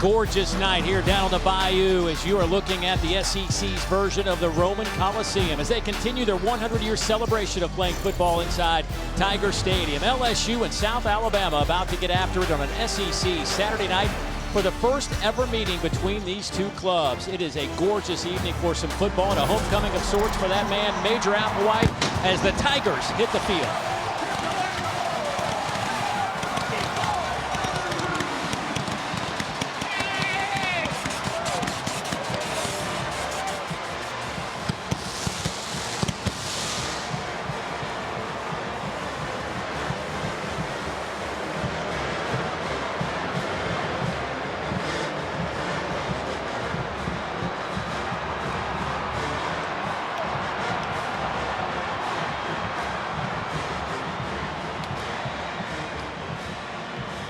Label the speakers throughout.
Speaker 1: gorgeous night here down on the Bayou as you are looking at the SEC's version of the Roman Coliseum as they continue their 100-year celebration of playing football inside Tiger Stadium. LSU and South Alabama about to get after it on an SEC Saturday night for the first ever meeting between these two clubs. It is a gorgeous evening for some football and a homecoming of sorts for that man, Major Applewhite, as the Tigers hit the field.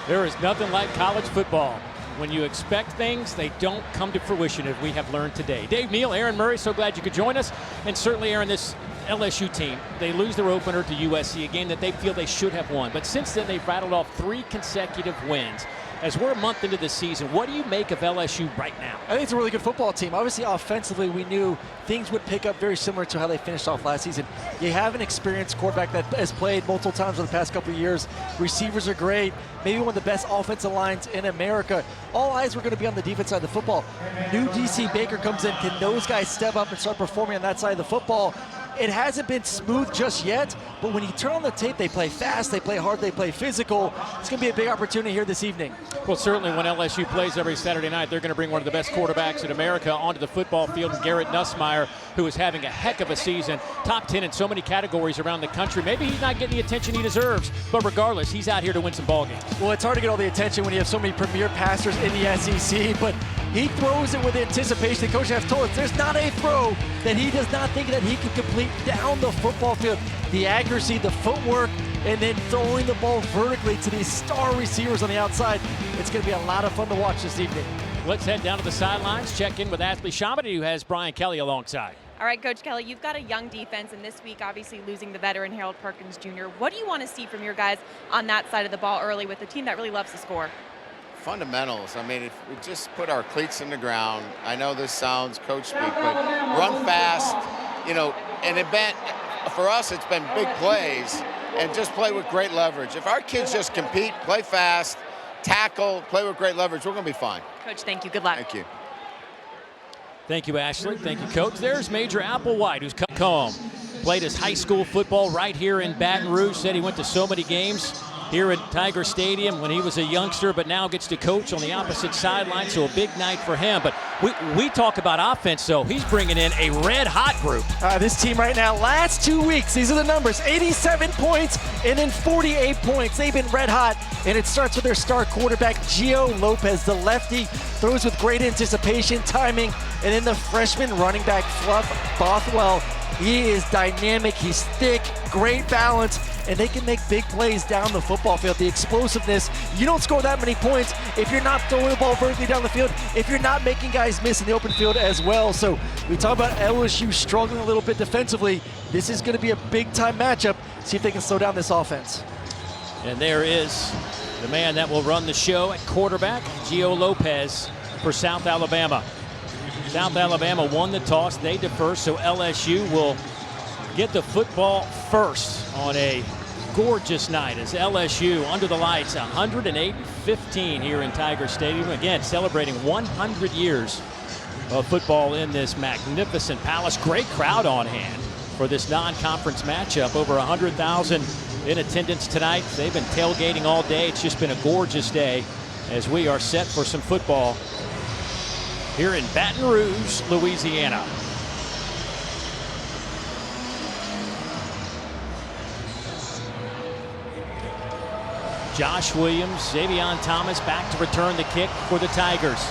Speaker 1: There is nothing like college football. When you expect things, they don't come to fruition, as we have learned today. Dave Neal, Aaron Murray, so glad you could join us. And certainly, Aaron, this LSU team, they lose their opener to USC, a game that they feel they should have won. But since then, they've rattled off 3 consecutive wins. As we're a month into the season, what do you make of LSU right now?
Speaker 2: I think it's a really good football team. Obviously, offensively, we knew things would pick up very similar to how they finished off last season. You have an experienced quarterback that has played multiple times over the past couple of years. Receivers are great. Maybe one of the best offensive lines in America. All eyes were going to be on the defense side of the football. New DC Baker comes in. Can those guys step up and start performing on that side of the football? It hasn't been smooth just yet, but when you turn on the tape, they play fast, they play hard, they play physical. It's going to be a big opportunity here this evening.
Speaker 1: Well, certainly when LSU plays every Saturday night, they're going to bring one of the best quarterbacks in America onto the football field, Garrett Nussmeier, who is having a heck of a season, top 10 in so many categories around the country. Maybe he's not getting the attention he deserves, but regardless, he's out here to win some ball games.
Speaker 2: Well, it's hard to get all the attention when you have so many premier passers in the SEC, but he throws it with anticipation. The coach has told us there's not a throw that he does not think that he can complete down the football field. The accuracy, the footwork, and then throwing the ball vertically to these star receivers on the outside. It's going to be a lot of fun to watch this evening.
Speaker 1: Let's head down to the sidelines, check in with Ashley Shamity, who has Brian Kelly alongside.
Speaker 3: All right, Coach Kelly, you've got a young defense, and this week, obviously, losing the veteran Harold Perkins Jr. What do you want to see from your guys on that side of the ball early with a team that really loves to score?
Speaker 4: Fundamentals. I mean, if we just put our cleats in the ground, I know this sounds coach speak, but run fast, you know, and for us, it's been big plays and just play with great leverage. If our kids just compete, play fast, tackle, play with great leverage, we're going to be fine.
Speaker 3: Coach, thank you. Good luck.
Speaker 4: Thank you.
Speaker 1: Thank you, Ashley. Thank you, Coach. There's Major Applewhite, who's come home. Played his high school football right here in Baton Rouge. Said he went to so many games here at Tiger Stadium when he was a youngster, but now gets to coach on the opposite sideline, so a big night for him. But we talk about offense, though. He's bringing in a red-hot group.
Speaker 2: This team right now, last 2 weeks, these are the numbers, 87 points and then 48 points. They've been red hot, and it starts with their star quarterback, Gio Lopez, the lefty, throws with great anticipation, timing, and then the freshman running back, Fluff Bothwell. He is dynamic, he's thick, great balance, and they can make big plays down the football field. The explosiveness, you don't score that many points if you're not throwing the ball vertically down the field, if you're not making guys miss in the open field as well. So we talk about LSU struggling a little bit defensively. This is going to be a big-time matchup. See if they can slow down this offense.
Speaker 1: And there is the man that will run the show at quarterback, Gio Lopez for South Alabama. South Alabama won the toss. They defer, so LSU will get the football first on a gorgeous night as LSU under the lights, 108-15 here in Tiger Stadium. Again, celebrating 100 years of football in this magnificent palace. Great crowd on hand for this non-conference matchup. Over 100,000 in attendance tonight. They've been tailgating all day. It's just been a gorgeous day as we are set for some football here in Baton Rouge, Louisiana. Josh Williams, Xavion Thomas back to return the kick for the Tigers.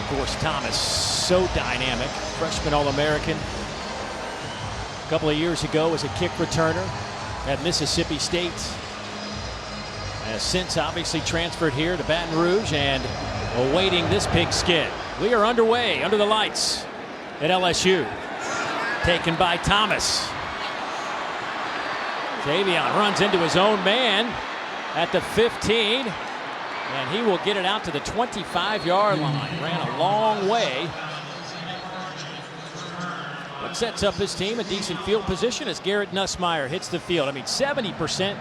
Speaker 1: Of course, Thomas, so dynamic, freshman All-American. A couple of years ago as a kick returner at Mississippi State. Has since obviously transferred here to Baton Rouge and awaiting this pigskin. We are underway under the lights at LSU. Taken by Thomas. Xavion runs into his own man at the 15. And he will get it out to the 25-yard line. Ran a long way. But sets up his team a decent field position as Garrett Nussmeier hits the field. I mean, 70%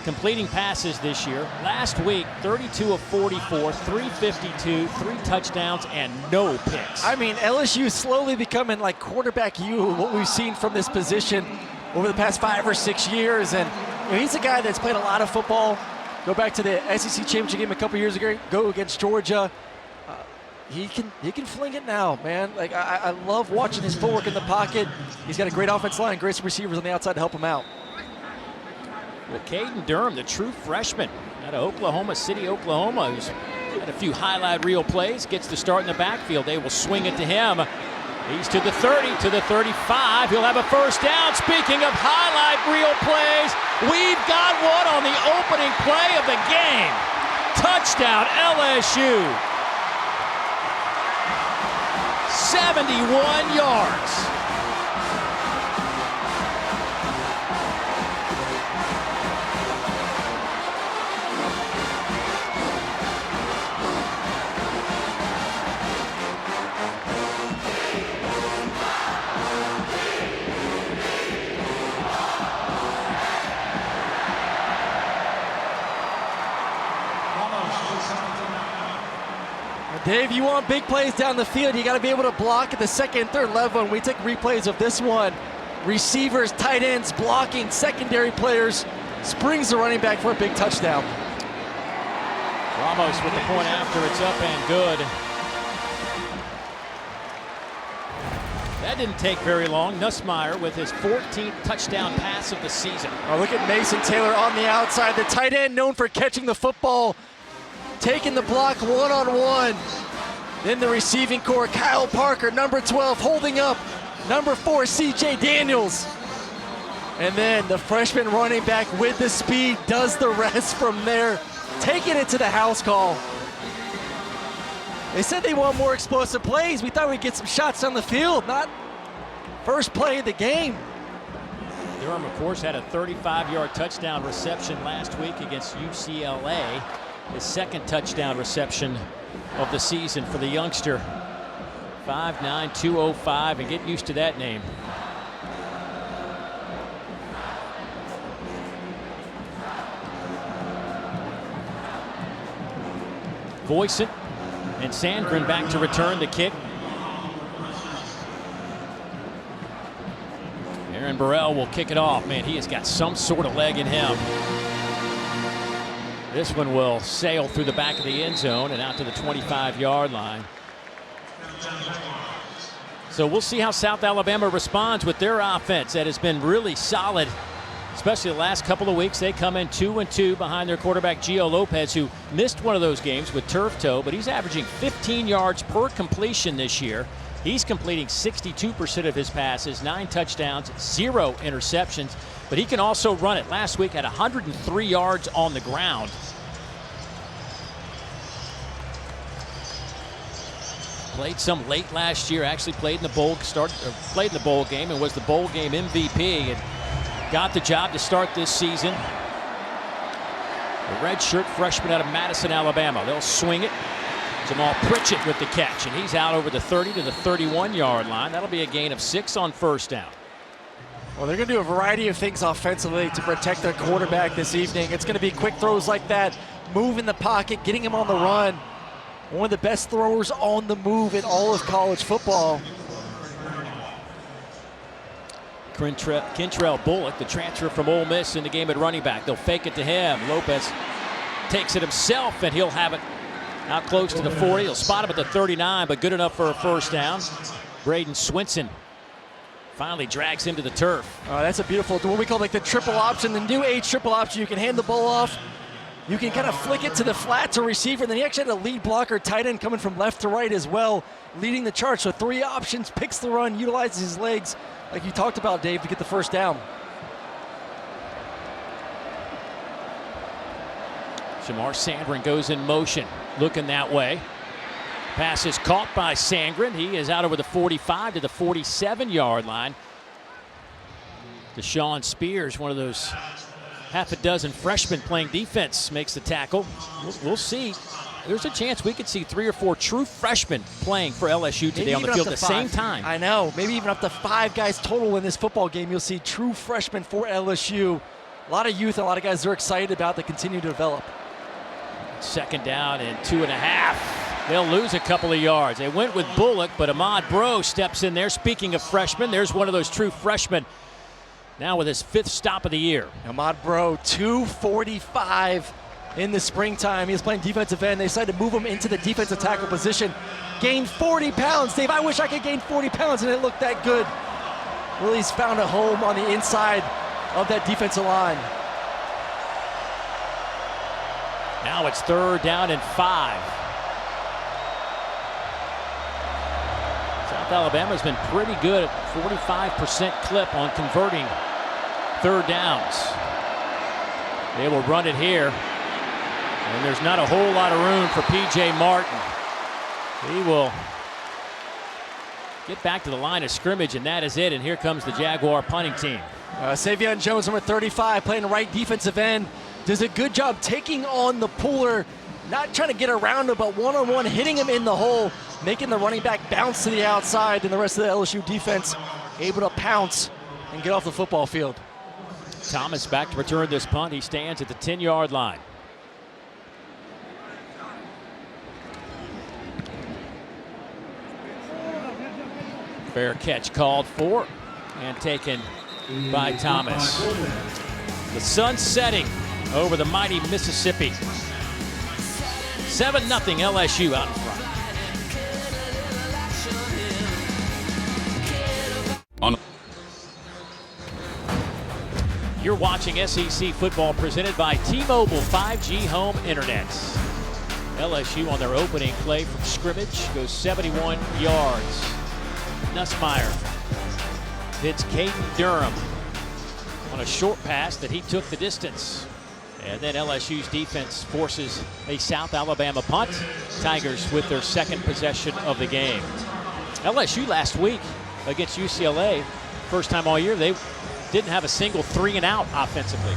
Speaker 1: completing passes this year. Last week, 32 of 44, 352, 3 touchdowns, and no picks.
Speaker 2: I mean, LSU is slowly becoming like quarterback U, what we've seen from this position over the past 5 or 6 years. And you know, he's a guy that's played a lot of football. Go back to the SEC championship game a couple years ago, go against Georgia. He can fling it now, man. Like I love watching his footwork in the pocket. He's got a great offensive line, great receivers on the outside to help him out.
Speaker 1: Well, Caden Durham, the true freshman out of Oklahoma City, Oklahoma, who's had a few highlight reel plays, gets the start in the backfield. They will swing it to him. He's to the 30, to the 35. He'll have a first down. Speaking of highlight reel plays, we've got one on the opening play of the game. Touchdown, LSU. 71 yards.
Speaker 2: Dave, you want big plays down the field, you got to be able to block at the second and third level, and we take replays of this one. Receivers, tight ends, blocking, secondary players, springs the running back for a big touchdown.
Speaker 1: Ramos with the point after, it's up and good. That didn't take very long. Nussmeier with his 14th touchdown pass of the season.
Speaker 2: Oh, look at Mason Taylor on the outside, the tight end known for catching the football. Taking the block one-on-one. Then the receiving core, Kyle Parker, number 12, holding up number 4, C.J. Daniels. And then the freshman running back with the speed does the rest from there, taking it to the house call. They said they want more explosive plays. We thought we'd get some shots on the field, not first play of the game.
Speaker 1: Durham, of course, had a 35-yard touchdown reception last week against UCLA. His second touchdown reception of the season for the youngster. 5'9", 205, and get used to that name. Voisin and Sandgren back to return the kick. Aaron Burrell will kick it off. Man, he has got some sort of leg in him. This one will sail through the back of the end zone and out to the 25-yard line. So we'll see how South Alabama responds with their offense that has been really solid, especially the last couple of weeks. They come in 2-2 behind their quarterback, Gio Lopez, who missed one of those games with turf toe, but he's averaging 15 yards per completion this year. He's completing 62% of his passes, 9 touchdowns, 0 interceptions, but he can also run it. Last week had 103 yards on the ground. Played some late last year, actually played in the bowl game and was the bowl game MVP and got the job to start this season. The redshirt freshman out of Madison, Alabama. They'll swing it. Jamal Pritchett with the catch, and he's out over the 30 to the 31-yard line. That'll be a gain of 6 on first down.
Speaker 2: Well, they're going to do a variety of things offensively to protect their quarterback this evening. It's going to be quick throws like that, move in the pocket, getting him on the run. One of the best throwers on the move in all of college football.
Speaker 1: Kentrell Bullock, the transfer from Ole Miss, in the game at running back. They'll fake it to him. Lopez takes it himself, and he'll have it out close to the 40. He'll spot him at the 39, but good enough for a first down. Braden Swinson finally drags him to the turf.
Speaker 2: That's a beautiful, what we call like the triple option, the new age triple option. You can hand the ball off. You can kind of flick it to the flat to receiver. And then he actually had a lead blocker, tight end coming from left to right as well, leading the charge. So 3 options, picks the run, utilizes his legs, like you talked about, Dave, to get the first down.
Speaker 1: Shamar Sandgren goes in motion, looking that way. Pass is caught by Sandgren. He is out over the 45 to the 47-yard line. Deshaun Spears, one of those half a dozen freshmen playing defense makes the tackle. We'll see. There's a chance we could see 3 or 4 true freshmen playing for LSU today on the field at the same time.
Speaker 2: I know. Maybe even up to 5 guys total in this football game. You'll see true freshmen for LSU. A lot of youth, a lot of guys they're excited about that continue to develop.
Speaker 1: Second down and 2.5. They'll lose a couple of yards. They went with Bullock, but Ahmad Bro steps in there. Speaking of freshmen, there's one of those true freshmen now with his 5th stop of the year.
Speaker 2: Ahmad Bro, 245 in the springtime. He was playing defensive end. They decided to move him into the defensive tackle position. Gained 40 pounds. Dave, I wish I could gain 40 pounds and it looked that good. Willie's found a home on the inside of that defensive line.
Speaker 1: Now it's 3rd down and 5. South Alabama's been pretty good at 45% clip on converting 3rd downs. They will run it here. And there's not a whole lot of room for P.J. Martin. He will get back to the line of scrimmage, and that is it. And here comes the Jaguar punting team.
Speaker 2: Savion Jones, number 35, playing the right defensive end. Does a good job taking on the puller, not trying to get around him, but one-on-one hitting him in the hole, making the running back bounce to the outside, and the rest of the LSU defense able to pounce and get off the football field.
Speaker 1: Thomas back to return this punt. He stands at the 10-yard line. Fair catch called for and taken by Thomas. The sun setting over the mighty Mississippi. 7-0 LSU out in front. You're watching SEC football presented by T-Mobile 5G Home Internet. LSU on their opening play from scrimmage goes 71 yards. Nussmeier hits Caden Durham on a short pass that he took the distance. And then LSU's defense forces a South Alabama punt. Tigers with their 2nd possession of the game. LSU last week against UCLA, first time all year, they didn't have a single 3-and-out offensively.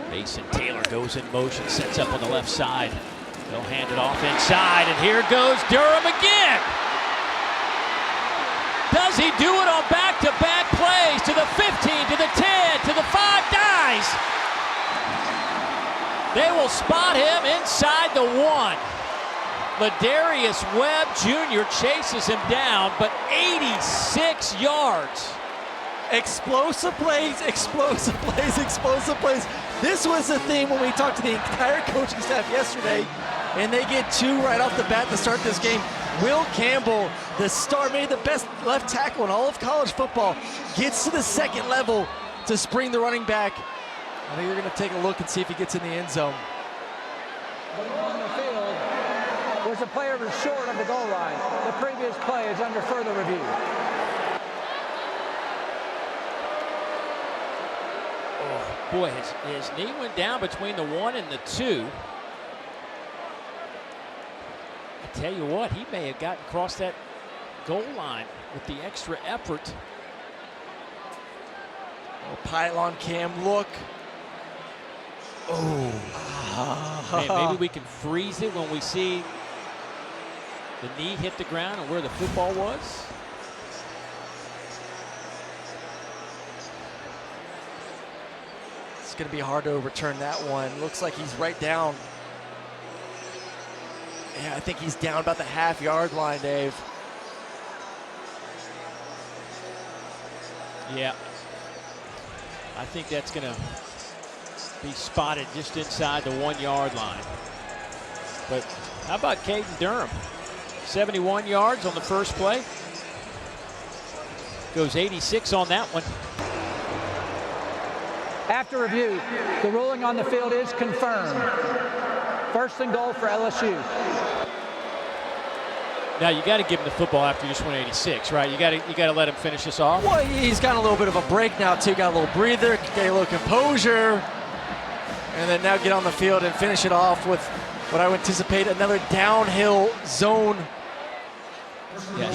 Speaker 1: Mason Taylor goes in motion, sets up on the left side. They'll hand it off inside, and here goes Durham again. Does he do it on back-to-back plays to the 15, to the 10, to the 5 dies? They will spot him inside the 1. Ladarius Webb Jr. chases him down, but 86 yards.
Speaker 2: Explosive plays, explosive plays, explosive plays. This was the theme when we talked to the entire coaching staff yesterday, and they get 2 right off the bat to start this game. Will Campbell, the star, maybe the best left tackle in all of college football, gets to the 2nd level to spring the running back. I think you're going to take a look and see if he gets in the end zone.
Speaker 5: On the field was a player who was short of the goal line. The previous play is under further review.
Speaker 1: Boy, his knee went down between the 1 and the 2. I tell you what, he may have gotten across that goal line with the extra effort.
Speaker 2: Pylon cam look. Oh.
Speaker 1: Maybe we can freeze it when we see the knee hit the ground and where the football was.
Speaker 2: It's going to be hard to overturn that one. Looks like he's right down. Yeah, I think he's down about the half-yard line, Dave.
Speaker 1: Yeah. I think that's going to be spotted just inside the 1-yard line. But how about Caden Durham? 71 yards on the first play. Goes 86 on that one.
Speaker 5: After review, the ruling on the field is confirmed. 1st and goal for LSU.
Speaker 1: Now you got to give him the football after you just went 86, right? You got to let him finish this off.
Speaker 2: Well, he's got a little bit of a break now too. Got a little breather, get a little composure, and then now get on the field and finish it off with but I would anticipate another downhill zone.
Speaker 1: Yeah,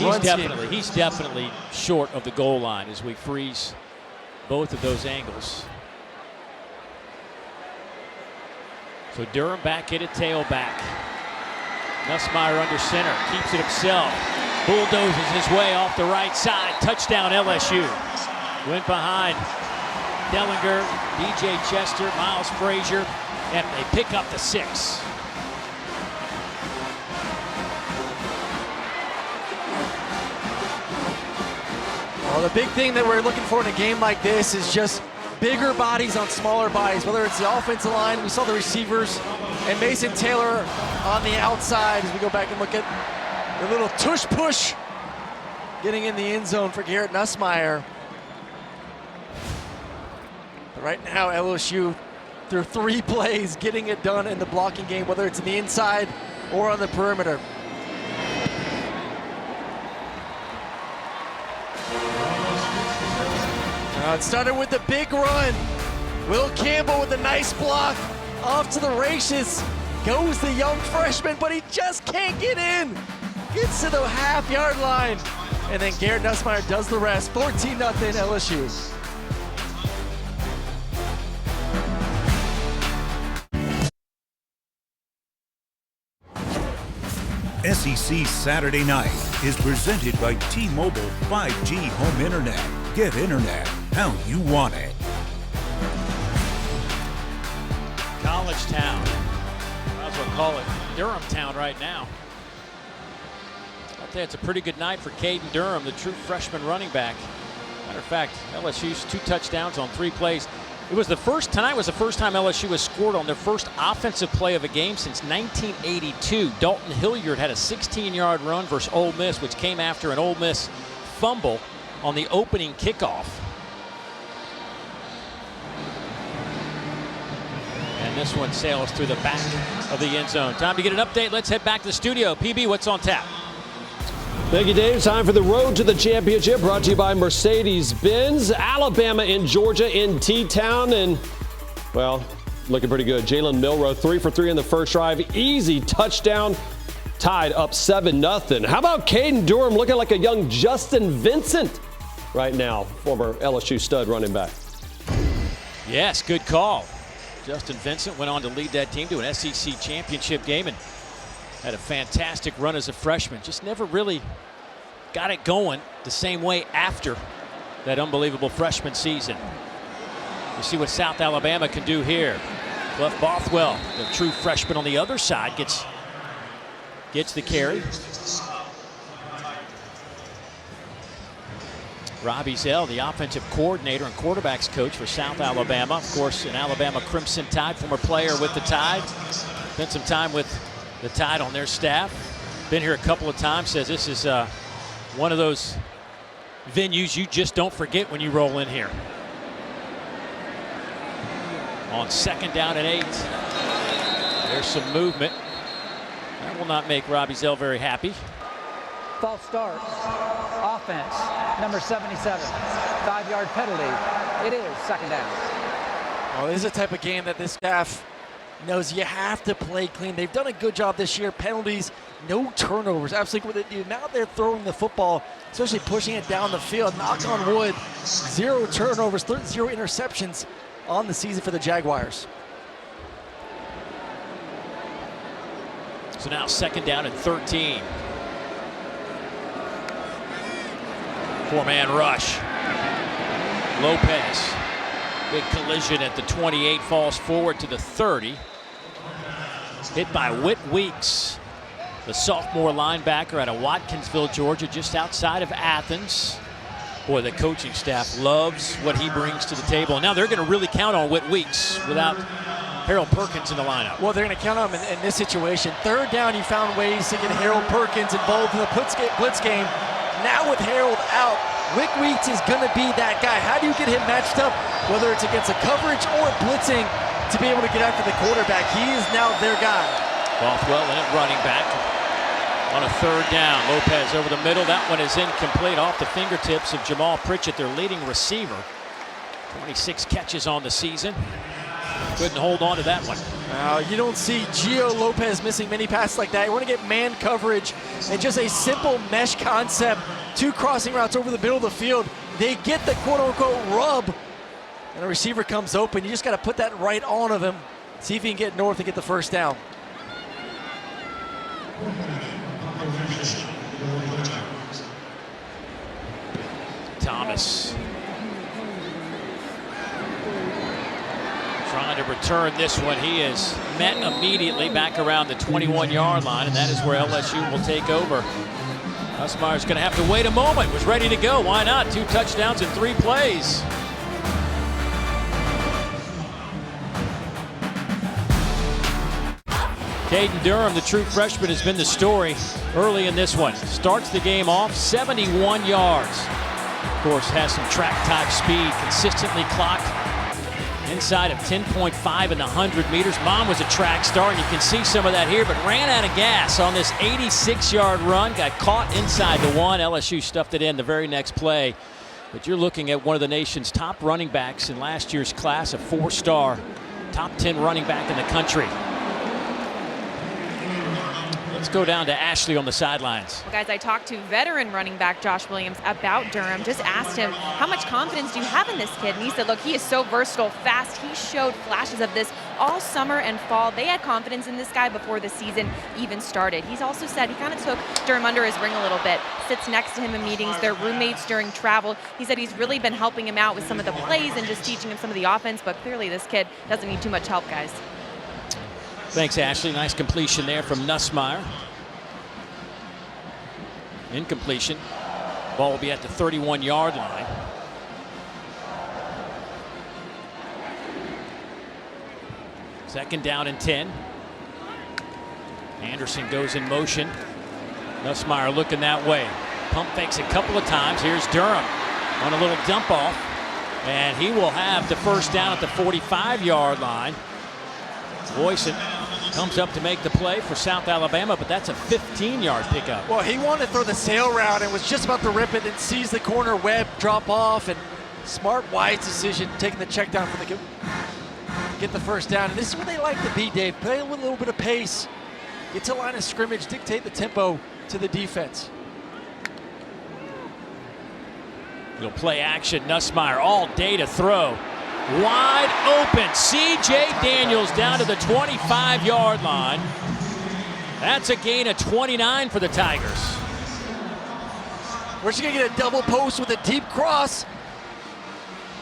Speaker 1: he's definitely short of the goal line as we freeze both of those angles. So Durham back at it, tailback. Nussmeier under center, keeps it himself. Bulldozes his way off the right side. Touchdown LSU. Went behind Dellinger, DJ Chester, Miles Frazier, and they pick up the 6.
Speaker 2: Well, the big thing that we're looking for in a game like this is just bigger bodies on smaller bodies, whether it's the offensive line, we saw the receivers, and Mason Taylor on the outside as we go back and look at the little tush push getting in the end zone for Garrett Nussmeier. But right now, LSU, through 3 plays, getting it done in the blocking game, whether it's in the inside or on the perimeter. It started with the big run. Will Campbell with a nice block. Off to the races. Goes the young freshman, but he just can't get in. Gets to the half-yard line. And then Garrett Nussmeier does the rest. 14-0 LSU.
Speaker 6: SEC Saturday Night is presented by T-Mobile 5G Home Internet. Get internet how you want it.
Speaker 1: College Town. Might as well call it Durham Town right now. I'll tell you, it's a pretty good night for Caden Durham, the true freshman running back. Matter of fact, LSU's 2 touchdowns on 3 plays. Tonight was the first time LSU has scored on their first offensive play of a game since 1982. Dalton Hilliard had a 16-yard run versus Ole Miss, which came after an Ole Miss fumble on the opening kickoff. And this one sails through the back of the end zone. Time to get an update. Let's head back to the studio. PB, what's on tap?
Speaker 7: Thank you, Dave. Time for the road to the championship, brought to you by Mercedes-Benz. Alabama and Georgia in T-Town, and, well, looking pretty good. Jalen Milroe, 3 for 3 in the first drive. Easy touchdown. Tied up 7-0. How about Caden Durham looking like a young Justin Vincent right now, former LSU stud running back?
Speaker 1: Yes, good call. Justin Vincent went on to lead that team to an SEC championship game and had a fantastic run as a freshman. Just never really got it going the same way after that unbelievable freshman season. You see what South Alabama can do here. Cliff Bothwell, the true freshman on the other side, gets the carry. Robbie Zell, the offensive coordinator and quarterbacks coach for South Alabama. Of course, an Alabama Crimson Tide, former player with the Tide. Spent some time with the Tide on their staff. Been here a couple of times. Says this is one of those venues you just don't forget when you roll in here. On 2nd down and 8. There's some movement. That will not make Robbie Zell very happy.
Speaker 5: False start. Offense, number 77. 5-yard penalty. It is 2nd down.
Speaker 2: Well, this is a type of game that this staff knows you have to play clean. They've done a good job this year. Penalties, no turnovers. Absolutely what they do. Now they're throwing the football, especially pushing it down the field. Knock on wood. 0 turnovers, 0 interceptions on the season for the Jaguars.
Speaker 1: So now 2nd down and 13. 4-man rush. Lopez. Big collision at the 28, falls forward to the 30. Hit by Whit Weeks, the sophomore linebacker out of Watkinsville, Georgia, just outside of Athens. Boy, the coaching staff loves what he brings to the table. And now they're going to really count on Whit Weeks without Harold Perkins in the lineup.
Speaker 2: Well, they're going to count on him in this situation. 3rd down, you found ways to get Harold Perkins involved in the blitz game. Now with Harold out, Whit Weeks is going to be that guy. How do you get him matched up, whether it's against a coverage or blitzing, to be able to get after the quarterback? He is now their guy.
Speaker 1: Bothwell in it, running back on a 3rd down. Lopez over the middle. That one is incomplete, off the fingertips of Jamal Pritchett, their leading receiver. 26 catches on the season. Couldn't hold on to that one.
Speaker 2: You don't see Gio Lopez missing many passes like that. You want to get man coverage and just a simple mesh concept. 2 crossing routes over the middle of the field. They get the quote-unquote rub, and the receiver comes open. You just got to put that right on of him. See if he can get north and get the first down.
Speaker 1: Thomas trying to return this one. He is met immediately back around the 21-yard line, and that is where LSU will take over. Nussmeier's going to have to wait a moment. Was ready to go. Why not? 2 touchdowns in 3 plays. Caden Durham, the true freshman, has been the story early in this one. Starts the game off 71 yards. Of course, has some track type speed, consistently clocked inside of 10.5 in the 100 meters. Mom was a track star, and you can see some of that here, but ran out of gas on this 86-yard run. Got caught inside the 1. LSU stuffed it in the very next play. But you're looking at one of the nation's top running backs in last year's class, a 4-star, top 10 running back in the country. Let's go down to Ashley on the sidelines.
Speaker 3: Well, guys, I talked to veteran running back Josh Williams about Durham. Just asked him, how much confidence do you have in this kid? And he said, look, he is so versatile, fast. He showed flashes of this all summer and fall. They had confidence in this guy before the season even started. He's also said he kind of took Durham under his wing a little bit, sits next to him in meetings. They're roommates during travel. He said he's really been helping him out with some of the plays and just teaching him some of the offense, but clearly this kid doesn't need too much help, guys.
Speaker 1: Thanks, Ashley. Nice completion there from Nussmeier. Incompletion. Ball will be at the 31-yard line. Second down and 10. Anderson goes in motion. Nussmeier looking that way. Pump fakes a couple of times. Here's Durham on a little dump off. And he will have the first down at the 45-yard line. Boyson comes up to make the play for South Alabama, but that's a 15-yard pickup.
Speaker 2: Well, he wanted to throw the sail route and was just about to rip it, and sees the corner Webb drop off, and smart, wise decision, taking the check down for the get the first down. And this is what they like to be, Dave. Play with a little bit of pace, get to line of scrimmage, dictate the tempo to the defense.
Speaker 1: Little play action. Nussmeier all day to throw. Wide open. C.J. Daniels down to the 25-yard line. That's a gain of 29 for the Tigers.
Speaker 2: We're just going to get a double post with a deep cross.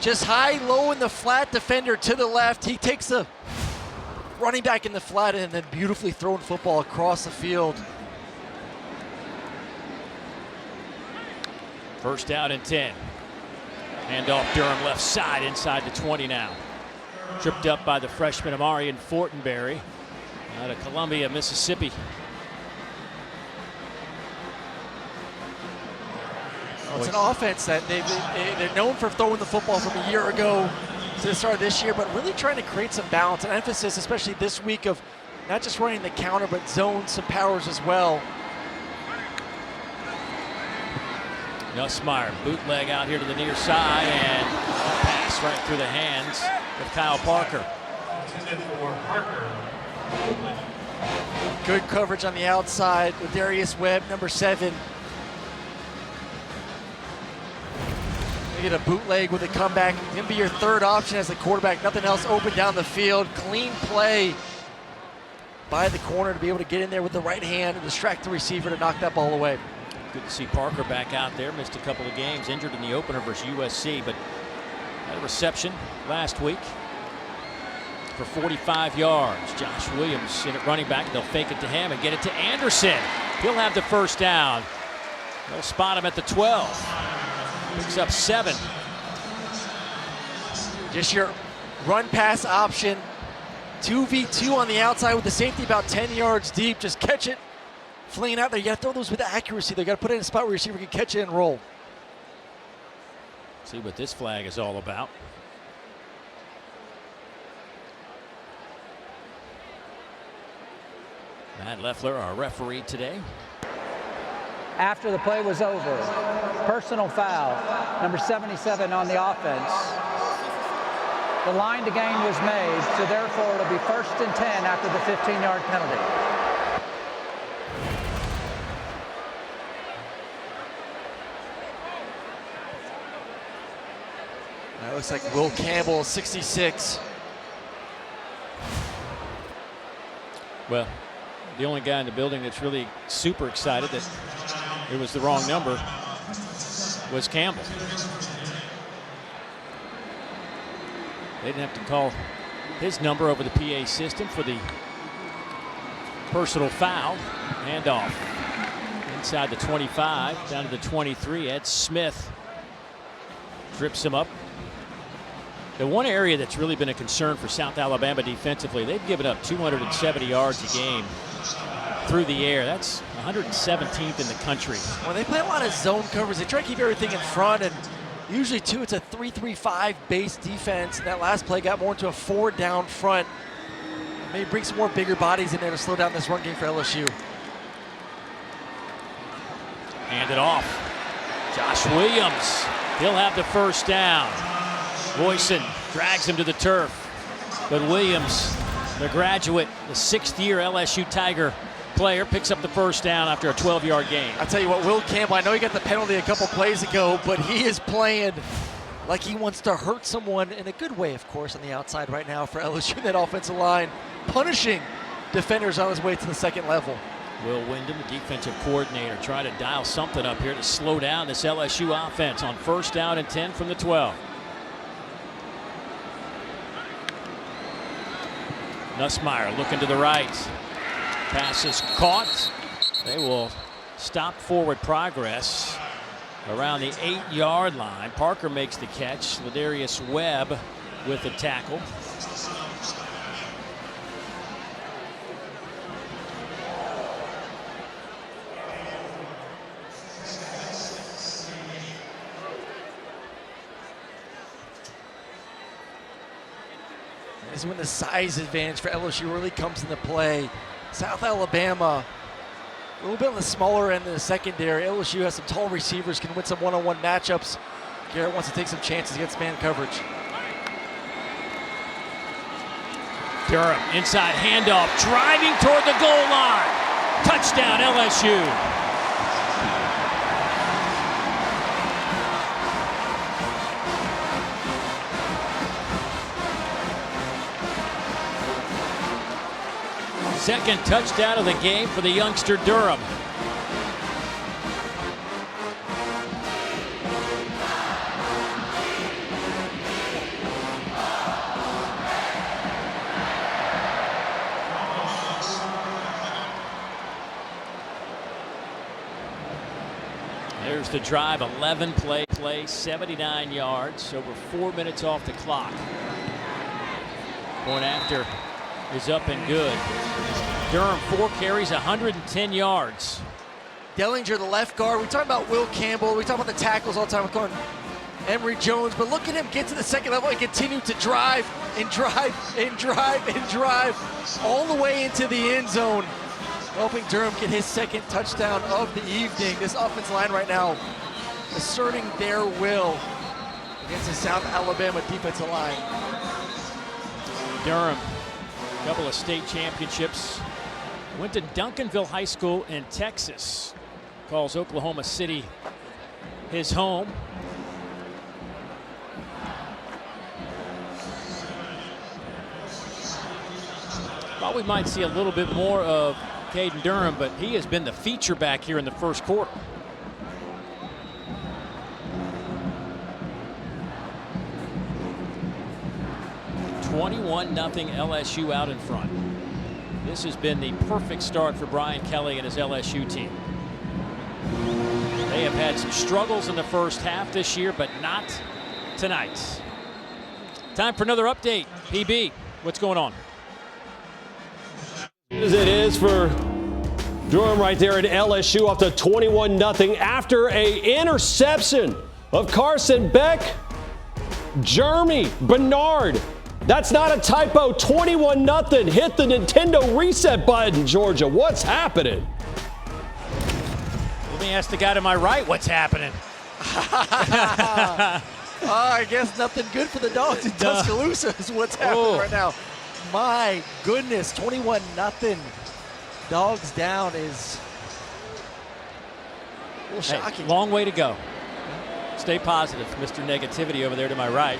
Speaker 2: Just high, low in the flat, defender to the left. He takes the running back in the flat and then beautifully throwing football across the field.
Speaker 1: First down and 10. Handoff Durham left side inside the 20 now. Tripped up by the freshman Amarian Fortenberry out of Columbia, Mississippi.
Speaker 2: Well, it's an offense that they're known for throwing the football from a year ago to the start of this year, but really trying to create some balance and emphasis, especially this week, of not just running the counter, but zone some powers as well.
Speaker 1: Nussmeier, bootleg out here to the near side, and a pass right through the hands of Kyle Parker.
Speaker 2: Good coverage on the outside with Darius Webb, number 7. You get a bootleg with a comeback. It's going to be your third option as the quarterback. Nothing else open down the field. Clean play by the corner to be able to get in there with the right hand and distract the receiver to knock that ball away.
Speaker 1: Good to see Parker back out there. Missed a couple of games, injured in the opener versus USC, but had a reception last week for 45 yards. Josh Williams in at running back. They'll fake it to him and get it to Anderson. He'll have the first down. They'll spot him at the 12. Picks up 7.
Speaker 2: Just your run pass option. 2v2 on the outside with the safety about 10 yards deep. Just catch it. Flinging out there, you got to throw those with accuracy. They got to put it in a spot where your receiver can catch it and roll.
Speaker 1: See what this flag is all about. Matt Leffler, our referee today.
Speaker 5: After the play was over, personal foul, number 77 on the offense. The line to gain was made, so therefore it'll be 1st and 10 after the 15-yard penalty.
Speaker 2: That looks like Will Campbell, 66.
Speaker 1: Well, the only guy in the building that's really super excited that it was the wrong number was Campbell. They didn't have to call his number over the PA system for the personal foul. Handoff inside the 25, down to the 23. Ed Smith trips him up. The one area that's really been a concern for South Alabama defensively, they've given up 270 yards a game through the air. That's 117th in the country.
Speaker 2: Well, they play a lot of zone coverage. They try to keep everything in front, and usually, too, it's a 3-3-5 base defense. And that last play got more into a 4 down front. Maybe bring some more bigger bodies in there to slow down this run game for LSU.
Speaker 1: Hand it off. Josh Williams. He'll have the first down. Boyson drags him to the turf. But Williams, the graduate, the 6th-year LSU Tiger player, picks up the first down after a 12-yard gain.
Speaker 2: I'll tell you what, Will Campbell, I know he got the penalty a couple plays ago, but he is playing like he wants to hurt someone in a good way, of course, on the outside right now for LSU. That offensive line punishing defenders on his way to the second level.
Speaker 1: Will Wyndham, the defensive coordinator, trying to dial something up here to slow down this LSU offense on 1st down and 10 from the 12. Nussmeier looking to the right. Pass is caught. They will stop forward progress around the 8-yard line. Parker makes the catch. Ladarius Webb with the tackle.
Speaker 2: This is when the size advantage for LSU really comes into play. South Alabama, a little bit on the smaller end of the secondary. LSU has some tall receivers, can win some one-on-one matchups. Garrett wants to take some chances against man coverage.
Speaker 1: Durham, inside handoff, driving toward the goal line. Touchdown, LSU. Second touchdown of the game for the youngster Durham. There's the drive, 11 play, 79 yards, over 4 minutes off the clock. Going after is up and good. Durham, 4 carries, 110 yards.
Speaker 2: Dellinger, the left guard. We talk about Will Campbell. We talk about the tackles all the time. We're calling Emory Jones, but look at him get to the second level and continue to drive and drive and drive and drive all the way into the end zone, helping Durham get his second touchdown of the evening. This offensive line right now asserting their will against the South Alabama defensive line.
Speaker 1: Durham, a couple of state championships. Went to Duncanville High School in Texas. Calls Oklahoma City his home. Thought we might see a little bit more of Caden Durham, but he has been the feature back here in the first quarter. (21-0) LSU out in front. This has been the perfect start for Brian Kelly and his LSU team. They have had some struggles in the first half this year, but not tonight. Time for another update. PB, what's going on?
Speaker 7: As it is for Durham right there at LSU, off to 21-0 after a interception of Carson Beck. Jeremy Bernard. That's not a typo. 21-0. Hit the Nintendo reset button, Georgia. What's happening?
Speaker 1: Let me ask the guy to my right what's happening.
Speaker 2: I guess nothing good for the Dogs in Tuscaloosa is what's happening right now. My goodness, 21-0. Dogs down is a little shocking.
Speaker 1: Hey, long way to go. Stay positive, Mr. Negativity over there to my right.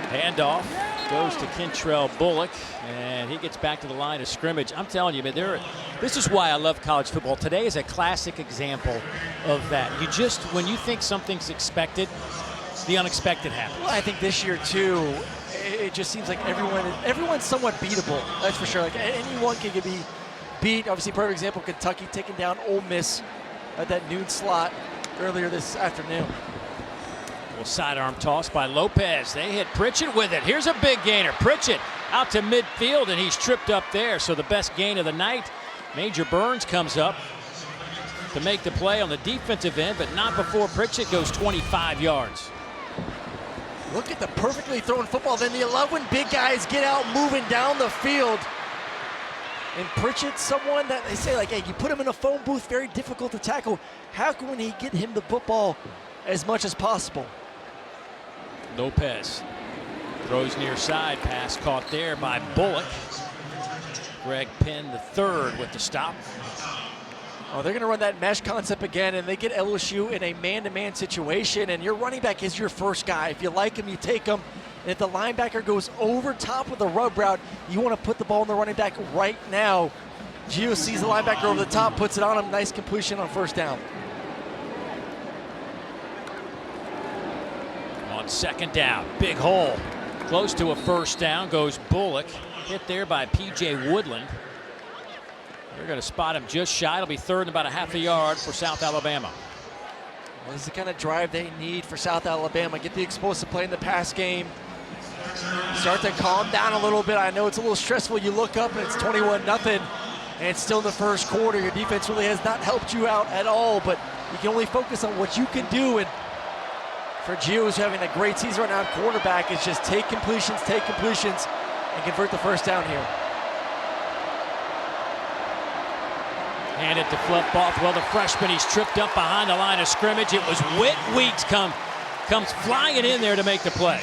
Speaker 1: Handoff goes to Kentrell Bullock, and he gets back to the line of scrimmage. I'm telling you, man, this is why I love college football. Today is a classic example of that. You just, when you think something's expected, the unexpected happens.
Speaker 2: Well, I think this year too, it just seems like everyone's somewhat beatable. That's for sure. Like anyone can be beat. Obviously, perfect example, Kentucky taking down Ole Miss at that noon slot earlier this afternoon.
Speaker 1: Well, sidearm toss by Lopez. They hit Pritchett with it. Here's a big gainer. Pritchett out to midfield, and he's tripped up there. So the best gain of the night. Major Burns comes up to make the play on the defensive end, but not before Pritchett goes 25 yards.
Speaker 2: Look at the perfectly thrown football. Then you love when big guys get out moving down the field. And Pritchett's someone that they say, like, hey, you put him in a phone booth, very difficult to tackle. How can he get him the football as much as possible?
Speaker 1: Lopez throws near side, pass caught there by Bullock. Greg Penn III with the stop.
Speaker 2: Oh, they're going to run that mesh concept again, and they get LSU in a man-to-man situation, and your running back is your first guy. If you like him, you take him. And if the linebacker goes over top of the rub route, you want to put the ball in the running back right now. Gio sees the linebacker over the top, puts it on him. Nice completion on first down.
Speaker 1: On second down, big hole. Close to a first down goes Bullock. Hit there by P.J. Woodland. They're going to spot him just shy. It'll be third and about a half a yard for South Alabama.
Speaker 2: Well, this is the kind of drive they need for South Alabama. Get the explosive play in the pass game. Start to calm down a little bit. I know it's a little stressful. You look up and it's 21-0. And it's still in the first quarter. Your defense really has not helped you out at all. But you can only focus on what you can do. And for Gio, who's having a great season right now at quarterback, it's just take completions, and convert the first down here.
Speaker 1: Hand it to Fluff Bothwell, the freshman. He's tripped up behind the line of scrimmage. It was Whit Weeks comes flying in there to make the play.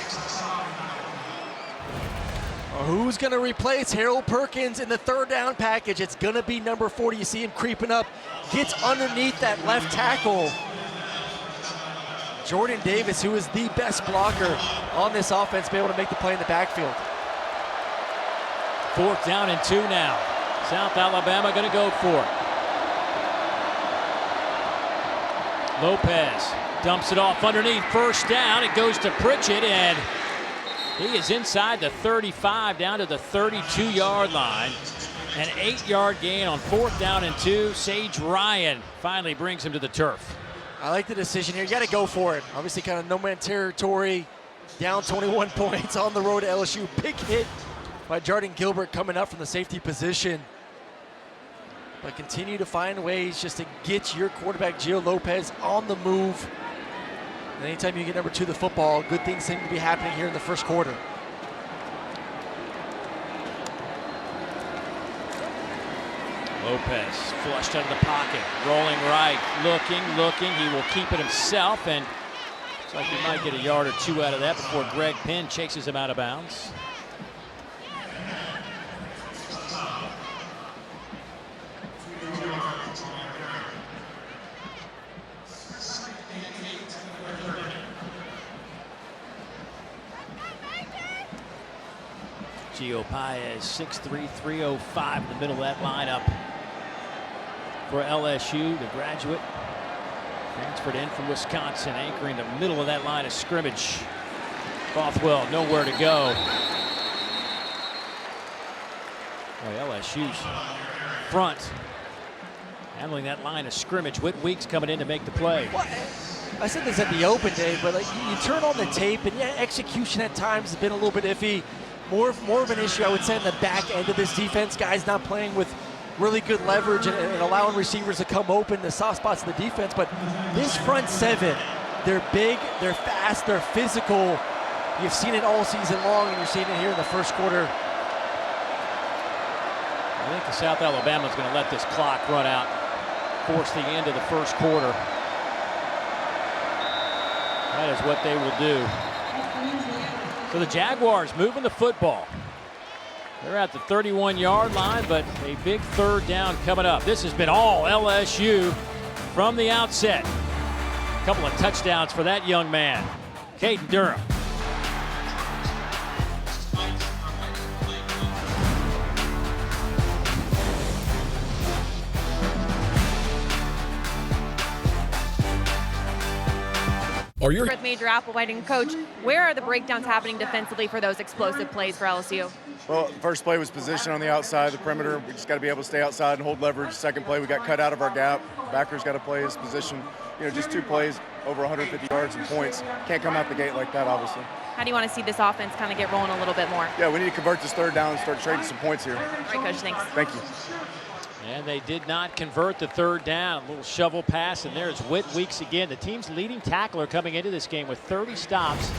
Speaker 2: Who's going to replace Harold Perkins in the third down package? It's going to be number 40. You see him creeping up. Gets underneath that left tackle. Jordan Davis, who is the best blocker on this offense, be able to make the play in the backfield.
Speaker 1: Fourth down and 2 now. South Alabama going to go for it. Lopez dumps it off underneath. First down. It goes to Pritchett, and he is inside the 35 down to the 32-yard line. An 8-yard gain on fourth down and 2. Sage Ryan finally brings him to the turf.
Speaker 2: I like the decision here. You got to go for it. Obviously, kind of no-man territory. Down 21 points on the road to LSU. Big hit by Jardin Gilbert coming up from the safety position. But continue to find ways just to get your quarterback, Gio Lopez, on the move. And anytime you get number 2 the football, good things seem to be happening here in the first quarter.
Speaker 1: Lopez flushed out of the pocket, rolling right, looking. He will keep it himself, and looks like he might get a yard or 2 out of that before Greg Penn chases him out of bounds. Gio Paez, 6'3", 305 in the middle of that lineup for LSU, the graduate. Transferred in from Wisconsin, anchoring the middle of that line of scrimmage. Bothwell nowhere to go. Boy, LSU's front handling that line of scrimmage. Whit Weeks coming in to make the play.
Speaker 2: Well, I said this at the open day, but like you turn on the tape, and yeah, execution at times has been a little bit iffy. More of an issue, I would say, in the back end of this defense. Guys not playing with really good leverage and allowing receivers to come open, the soft spots of the defense. But this front seven, they're big, they're fast, they're physical. You've seen it all season long, and you're seeing it here in the first quarter.
Speaker 1: I think the South Alabama's going to let this clock run out, force the end of the first quarter. That is what they will do. So the Jaguars moving the football. They're at the 31-yard line, but a big third down coming up. This has been all LSU from the outset. A couple of touchdowns for that young man, Caden Durham.
Speaker 3: With Major Applewhite and Coach, where are the breakdowns happening defensively for those explosive plays for LSU?
Speaker 8: Well, the first play was position on the outside, the perimeter. We just got to be able to stay outside and hold leverage. Second play, we got cut out of our gap. Backers got to play his position. You know, just 2 plays, over 150 yards and points. Can't come out the gate like that, obviously.
Speaker 3: How do you want to see this offense kind of get rolling a little bit more?
Speaker 8: Yeah, we need to convert this third down and start trading some points here.
Speaker 3: All right, Coach, thanks.
Speaker 8: Thank you.
Speaker 1: And they did not convert the third down. A little shovel pass, and there's Whit Weeks again. The team's leading tackler coming into this game with 30 stops. They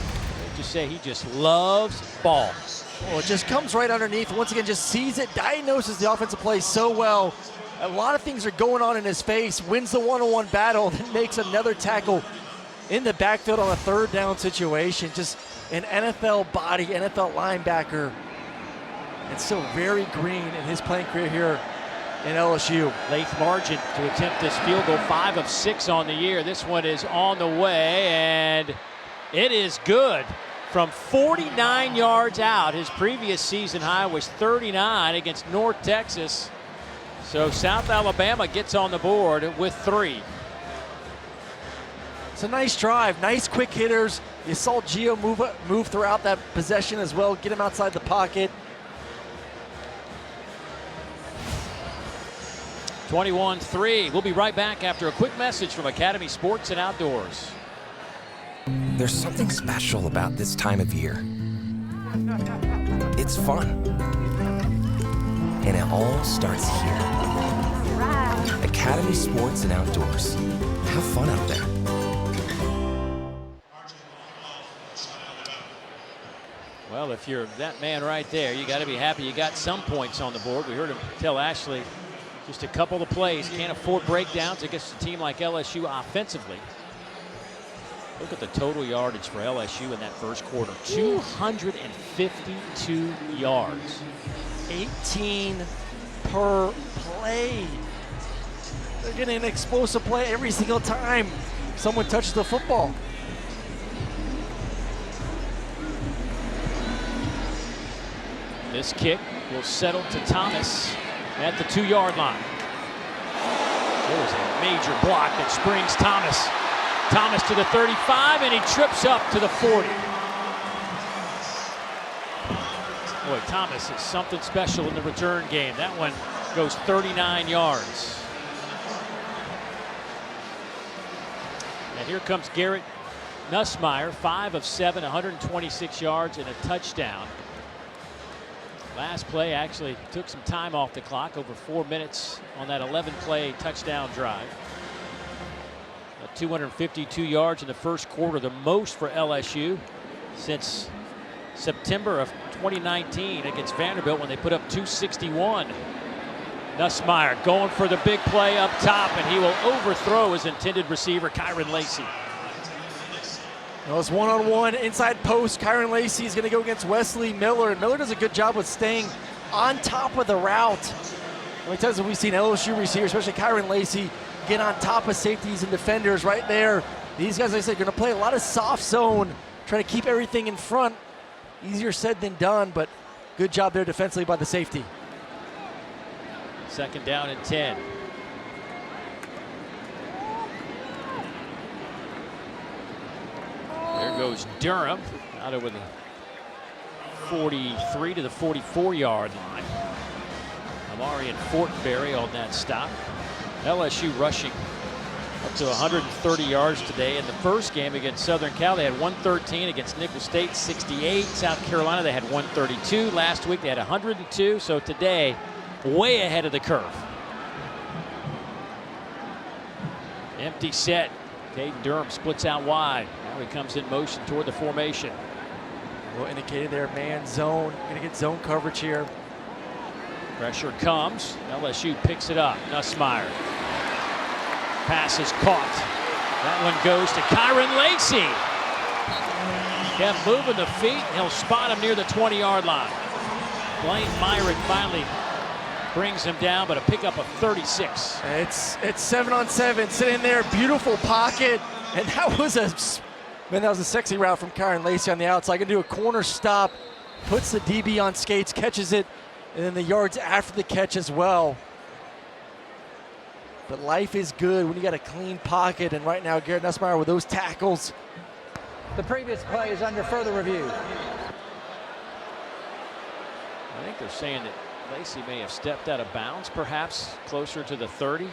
Speaker 1: just say he just loves ball.
Speaker 2: Oh, it just comes right underneath. Once again, just sees it, diagnoses the offensive play so well. A lot of things are going on in his face. Wins the one-on-one battle, then makes another tackle in the backfield on a third down situation. Just an NFL body, NFL linebacker. And still very green in his playing career here in LSU.
Speaker 1: Lath Margin to attempt this field goal, 5 of 6 on the year. This one is on the way, and it is good from 49 yards out. His previous season high was 39 against North Texas. So South Alabama gets on the board with 3.
Speaker 2: It's a nice drive, nice quick hitters. You saw Gio move throughout that possession as well, get him outside the pocket.
Speaker 1: 21-3. We'll be right back after a quick message from Academy Sports and Outdoors.
Speaker 9: There's something special about this time of year. It's fun. And it all starts here. Academy Sports and Outdoors. Have fun out there.
Speaker 1: Well, if you're that man right there, you got to be happy you got some points on the board. We heard him tell Ashley just a couple of plays. Can't afford breakdowns against a team like LSU offensively. Look at the total yardage for LSU in that first quarter. 252 yards.
Speaker 2: 18 per play. They're getting an explosive play every single time someone touches the football.
Speaker 1: This kick will settle to Thomas at the 2-yard line. There was a major block that springs Thomas. Thomas to the 35, and he trips up to the 40. Boy, Thomas is something special in the return game. That one goes 39 yards. And here comes Garrett Nussmeier, 5 of 7, 126 yards and a touchdown. Last play actually took some time off the clock, over 4 minutes on that 11-play touchdown drive. 252 yards in the first quarter, the most for LSU since September of 2019 against Vanderbilt when they put up 261. Nussmeier going for the big play up top, and he will overthrow his intended receiver, Kyron Lacey.
Speaker 2: Well, it's one-on-one inside post. Kyron Lacey is going to go against Wesley Miller, and Miller does a good job with staying on top of the route. How many times have we seen LSU receivers, especially Kyron Lacey, get on top of safeties and defenders right there? These guys, like I said, are going to play a lot of soft zone, trying to keep everything in front. Easier said than done, but good job there defensively by the safety.
Speaker 1: Second down and 10. There goes Durham out over the 43 to the 44-yard line. Amari and Fortenberry on that stop. LSU rushing up to 130 yards today. In the first game against Southern Cal, they had 113. Against Nicholls State, 68. South Carolina, they had 132. Last week, they had 102. So today, way ahead of the curve. Empty set. Caden Durham splits out wide. Now he comes in motion toward the formation.
Speaker 2: Well indicated there, man zone. Gonna get zone coverage here.
Speaker 1: Pressure comes. LSU picks it up. Nussmeier. Pass is caught. That one goes to Kyron Lacey. Kept moving the feet. He'll spot him near the 20-yard line. Blaine Myrick finally brings him down, but a pickup of 36.
Speaker 2: It's 7-on-7, sitting there, beautiful pocket, and that was a sexy route from Kyron Lacey on the outside. Gonna do a corner stop, puts the DB on skates, catches it, and then the yards after the catch as well. But life is good when you got a clean pocket, and right now Garrett Nussmeier with those tackles.
Speaker 5: The previous play is under further review.
Speaker 1: I think they're saying that Lacey may have stepped out of bounds, perhaps closer to the 30.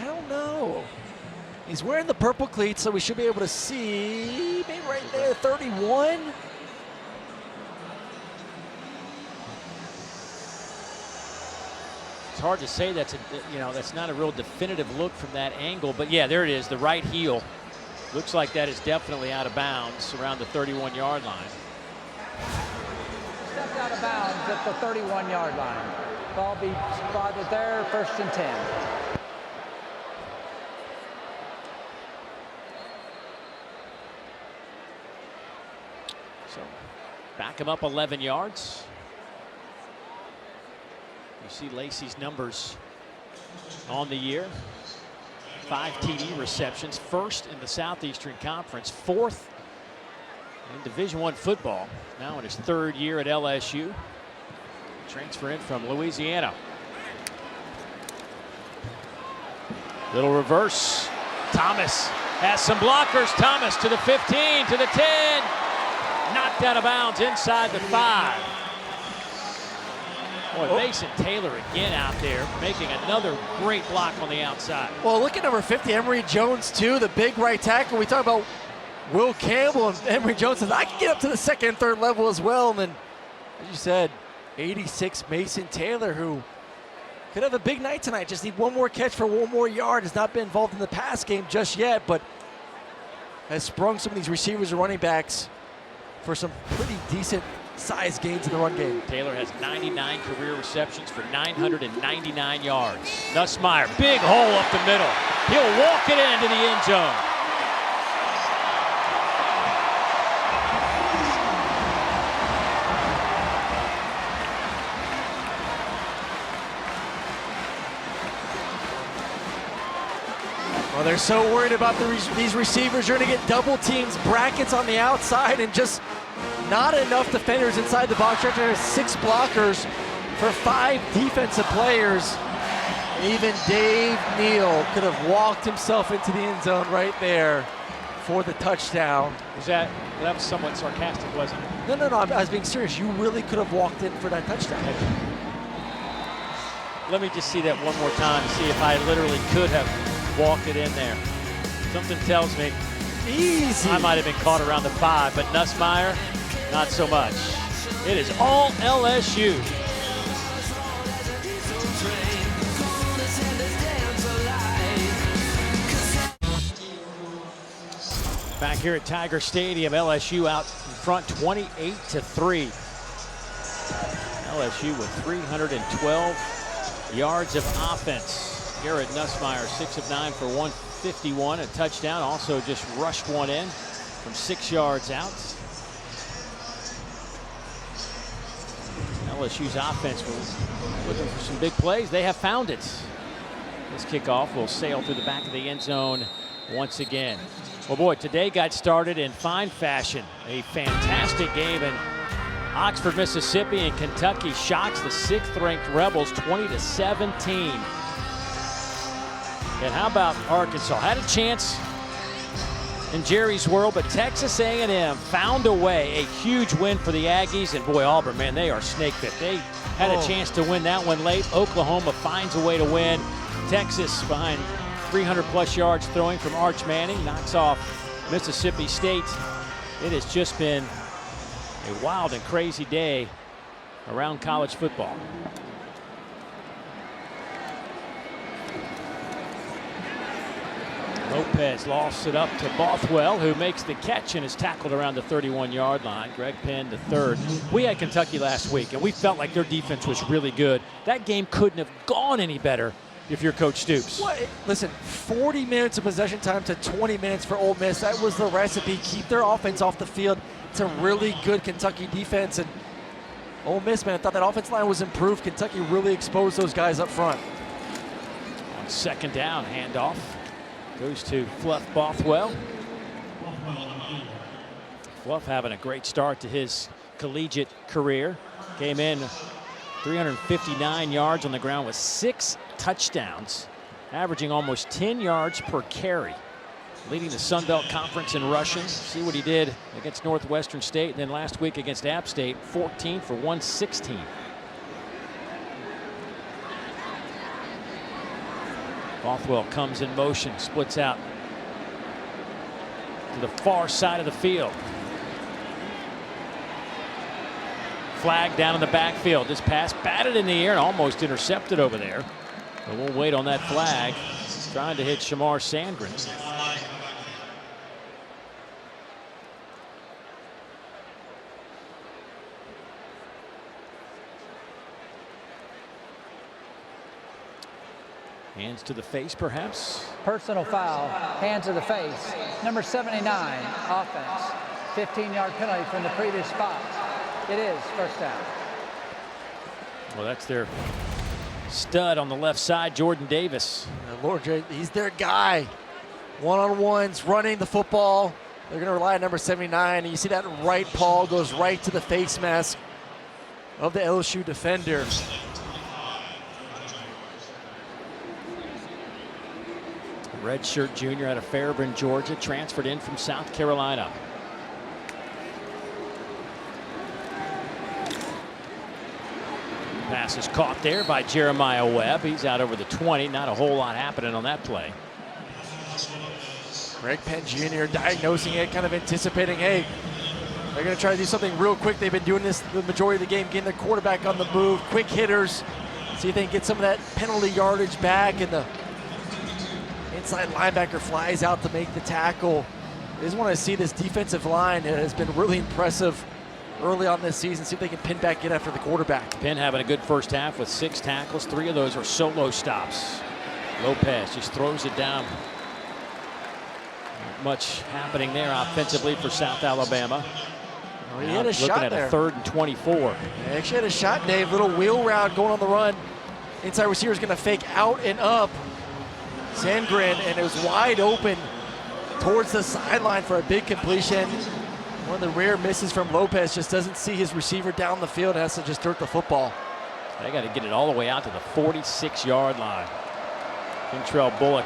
Speaker 2: I don't know. He's wearing the purple cleats, so we should be able to see maybe right there, 31.
Speaker 1: It's hard to say that's not a real definitive look from that angle, but yeah, there it is, the right heel. Looks like that is definitely out of bounds around the 31-yard line.
Speaker 5: Stepped out of bounds at the 31-yard line. Ball be spotted there, 1st and 10.
Speaker 1: So back him up 11 yards. You see Lacey's numbers on the year. 5 TD receptions, 1st in the Southeastern Conference, 4th in Division I football. Now in his 3rd year at LSU. Transfer in from Louisiana. Little reverse. Thomas has some blockers. Thomas to the 15, to the 10. Knocked out of bounds inside the 5. Boy, Mason Taylor again out there making another great block on the outside.
Speaker 2: Well, look at number 50, Emory Jones, too, the big right tackle. We talk about Will Campbell, and Emory Jones says, I can get up to the 2nd and 3rd level as well. And then, as you said, 86 Mason Taylor, who could have a big night tonight. Just need one more catch for one more yard. Has not been involved in the pass game just yet, but has sprung some of these receivers and running backs for some pretty decent size gains in the run game.
Speaker 1: Taylor has 99 career receptions for 999 yards. Nussmeier, big hole up the middle. He'll walk it into the end zone.
Speaker 2: Well, they're so worried about these receivers. You're going to get double teams, brackets on the outside, and just not enough defenders inside the box. There's 6 blockers for 5 defensive players. And even Dave Neal could have walked himself into the end zone right there for the touchdown.
Speaker 1: That was somewhat sarcastic, wasn't it?
Speaker 2: No, I was being serious. You really could have walked in for that touchdown.
Speaker 1: Let me just see that one more time to see if I literally could have walked it in there. Something tells me
Speaker 2: easy.
Speaker 1: I might have been caught around the 5, but Nussmeier, not so much. It is all LSU. Back here at Tiger Stadium, LSU out in front 28-3. LSU with 312 yards of offense. Garrett Nussmeier, 6 of 9 for 151, a touchdown. Also just rushed one in from 6 yards out. LSU's offense was looking for some big plays. They have found it. This kickoff will sail through the back of the end zone once again. Well, boy, today got started in fine fashion. A fantastic game in Oxford, Mississippi, and Kentucky shocks the 6th-ranked Rebels 20-17. And how about Arkansas? Had a chance in Jerry's world, but Texas A&M found a way. A huge win for the Aggies, and boy, Auburn, man, they are snake bit. They had a chance to win that one late. Oklahoma finds a way to win. Texas behind 300-plus yards throwing from Arch Manning knocks off Mississippi State. It has just been a wild and crazy day around college football. Lopez lost it up to Bothwell, who makes the catch and is tackled around the 31-yard line. Greg Penn, the third. We had Kentucky last week, and we felt like their defense was really good. That game couldn't have gone any better if you're Coach Stoops.
Speaker 2: What? Listen, 40 minutes of possession time to 20 minutes for Ole Miss. That was the recipe. Keep their offense off the field. It's a really good Kentucky defense. And Ole Miss, man, I thought that offense line was improved. Kentucky really exposed those guys up front.
Speaker 1: On second down, handoff goes to Fluff Bothwell. Fluff having a great start to his collegiate career. Came in 359 yards on the ground with 6 touchdowns, averaging almost 10 yards per carry. Leading the Sun Belt Conference in rushing. See what he did against Northwestern State, and then last week against App State, 14 for 116. Bothwell comes in motion, splits out to the far side of the field. Flag down in the backfield. This pass batted in the air and almost intercepted over there. But we'll wait on that flag. Trying to hit Shamar Sandgren. Hands to the face, perhaps.
Speaker 5: Personal foul, hands to the face. Number 79, offense. 15-yard penalty from the previous spot. It is first down.
Speaker 1: Well, that's their stud on the left side, Jordan Davis.
Speaker 2: Lord, he's their guy. One-on-ones, running the football. They're going to rely on number 79. And you see that right paw goes right to the face mask of the LSU defender.
Speaker 1: Redshirt junior out of Fairburn, Georgia, transferred in from South Carolina. Pass is caught there by Jeremiah Webb. He's out over the 20. Not a whole lot happening on that play.
Speaker 2: Greg Penn Jr. diagnosing it, kind of anticipating, hey, they're going to try to do something real quick. They've been doing this the majority of the game, getting their quarterback on the move, quick hitters, see if they can get some of that penalty yardage back, and the inside linebacker flies out to make the tackle. I just want to see this defensive line. It has been really impressive early on this season. See if they can pin back in after the quarterback.
Speaker 1: Penn having a good first half with 6 tackles. 3 of those are solo stops. Lopez just throws it down. Not much happening there offensively for South Alabama.
Speaker 2: Well, he had a shot
Speaker 1: looking at
Speaker 2: there.
Speaker 1: a 3rd and 24.
Speaker 2: He actually had a shot, Dave. Little wheel route going on the run. Inside receiver is going to fake out and up. Sandgren, and it was wide open towards the sideline for a big completion. One of the rare misses from Lopez, just doesn't see his receiver down the field, has to just dirt the football.
Speaker 1: They got to get it all the way out to the 46-yard line. Kentrell Bullock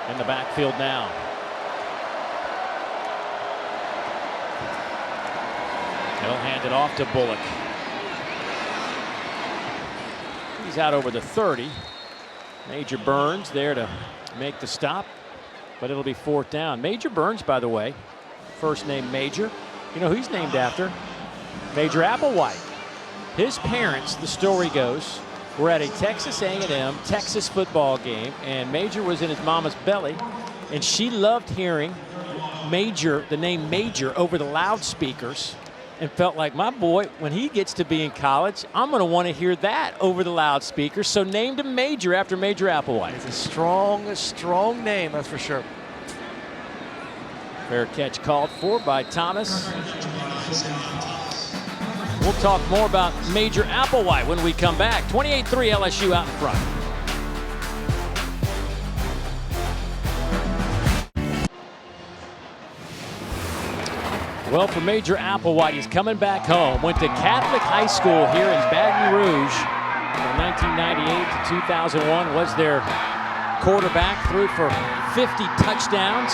Speaker 1: in the backfield now. They'll hand it off to Bullock. He's out over the 30. Major Burns there to make the stop, but it'll be 4th down. Major Burns, by the way, first name Major. You know who he's named after? Major Applewhite. His parents, the story goes, were at a Texas A&M Texas football game, and Major was in his mama's belly, and she loved hearing Major, the name Major, over the loudspeakers, and felt like, my boy, when he gets to be in college, I'm going to want to hear that over the loudspeakers. So named him Major after Major Applewhite.
Speaker 2: It's a strong name, that's for sure.
Speaker 1: Fair catch called for by Thomas. We'll talk more about Major Applewhite when we come back. 28-3 LSU out in front. Well, for Major Applewhite, he's coming back home. Went to Catholic High School here in Baton Rouge from 1998 to 2001. Was their quarterback, threw for 50 touchdowns.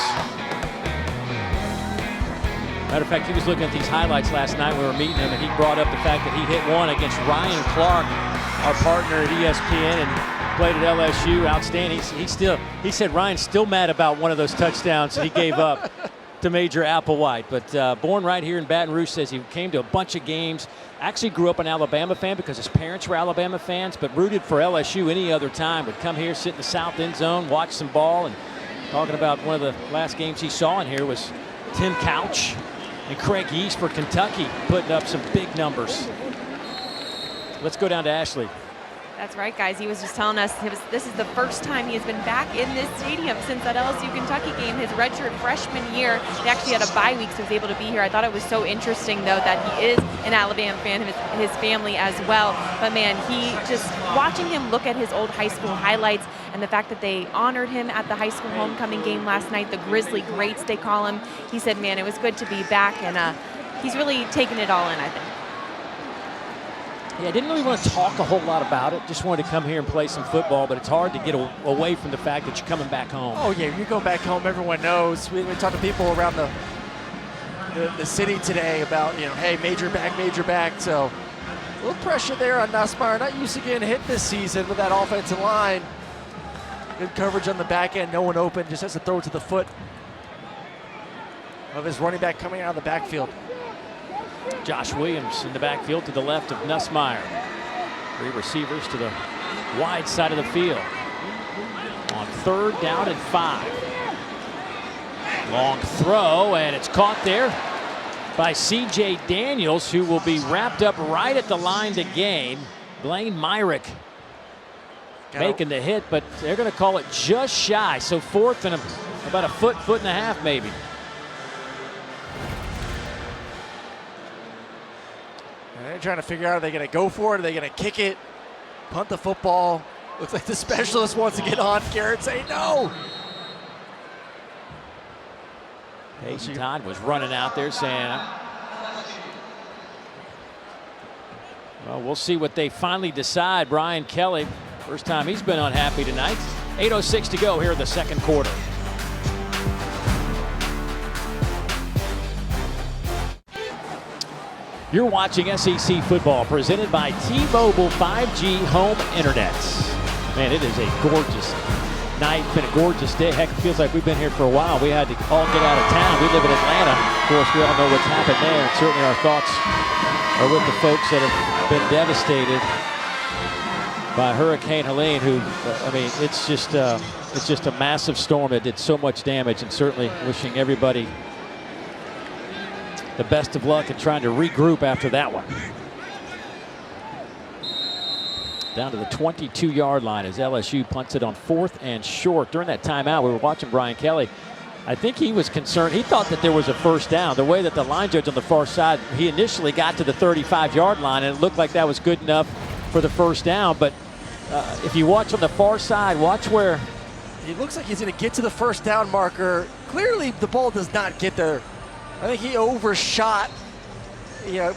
Speaker 1: Matter of fact, he was looking at these highlights last night. We were meeting him, and he brought up the fact that he hit one against Ryan Clark, our partner at ESPN, and played at LSU. Outstanding. He said Ryan's still mad about one of those touchdowns he gave up to Major Applewhite. But born right here in Baton Rouge, says he came to a bunch of games. Actually grew up an Alabama fan because his parents were Alabama fans, but rooted for LSU any other time. Would come here, sit in the south end zone, watch some ball, and talking about one of the last games he saw in here was Tim Couch and Craig Yeast for Kentucky, putting up some big numbers. Let's go down to Ashley.
Speaker 3: That's right, guys. He was just telling us this is the first time he has been back in this stadium since that LSU Kentucky game, his redshirt freshman year. They actually had a bye week, so he was able to be here. I thought it was so interesting, though, that he is an Alabama fan, his family as well. But, man, he just watching him look at his old high school highlights and the fact that they honored him at the high school homecoming game last night, the Grizzly Greats, they call him. He said, man, it was good to be back, and he's really taken it all in, I think.
Speaker 1: Yeah, I didn't really want to talk a whole lot about it. Just wanted to come here and play some football, but it's hard to get away from the fact that you're coming back home.
Speaker 2: Oh, yeah, you're going back home. Everyone knows. We talked to people around the city today about, hey, major back. So a little pressure there on Nussmeier. Not used to getting hit this season with that offensive line. Good coverage on the back end. No one open. Just has to throw it to the foot of his running back coming out of the backfield.
Speaker 1: Josh Williams in the backfield to the left of Nussmeier. 3 receivers to the wide side of the field. On 3rd down and 5. Long throw, and it's caught there by C.J. Daniels, who will be wrapped up right at the line to gain. Blaine Myrick making the hit, but they're going to call it just shy. So 4th and about a foot and a half maybe.
Speaker 2: They're trying to figure out, are they going to go for it? Are they going to kick it? Punt the football? Looks like the specialist wants to get on. Garrett say no.
Speaker 1: Peyton Todd was running out there saying, well, we'll see what they finally decide. Brian Kelly, first time he's been unhappy tonight. 8:06 to go here in the second quarter. You're watching SEC football presented by T-Mobile 5G Home Internet. Man, it is a gorgeous night. It's been a gorgeous day. Heck, it feels like we've been here for a while. We had to all get out of town. We live in Atlanta. Of course, we all know what's happened there. And certainly our thoughts are with the folks that have been devastated by Hurricane Helene, who, I mean, it's just a massive storm that did so much damage, and certainly wishing everybody the best of luck in trying to regroup after that one. Down to the 22-yard line as LSU punts it on 4th and short. During that timeout, we were watching Brian Kelly. I think he was concerned. He thought that there was a first down. The way that the line judge on the far side, he initially got to the 35-yard line, and it looked like that was good enough for the first down. But if you watch on the far side, watch where.
Speaker 2: He looks like he's going to get to the first down marker. Clearly, the ball does not get there. I think he overshot.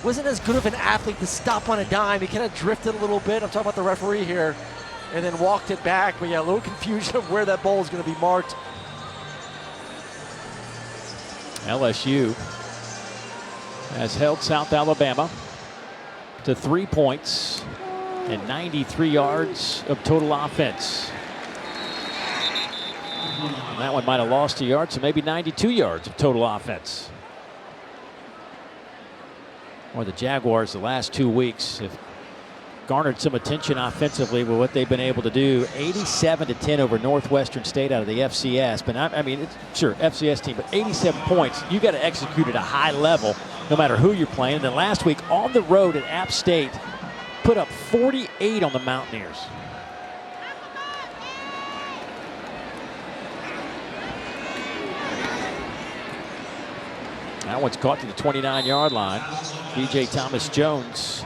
Speaker 2: Wasn't as good of an athlete to stop on a dime. He kind of drifted a little bit. I'm talking about the referee here. And then walked it back. But yeah, a little confusion of where that ball is going to be marked.
Speaker 1: LSU has held South Alabama to 3 points and 93 yards of total offense. And that one might have lost a yard, so maybe 92 yards of total offense. Or the Jaguars the last 2 weeks have garnered some attention offensively with what they've been able to do. 87-10 over Northwestern State out of the FCS. But I mean, it's, sure, FCS team, but 87 points. You got to execute at a high level no matter who you're playing. And then last week on the road at App State, put up 48 on the Mountaineers. That one's caught to the 29-yard line. DJ Thomas Jones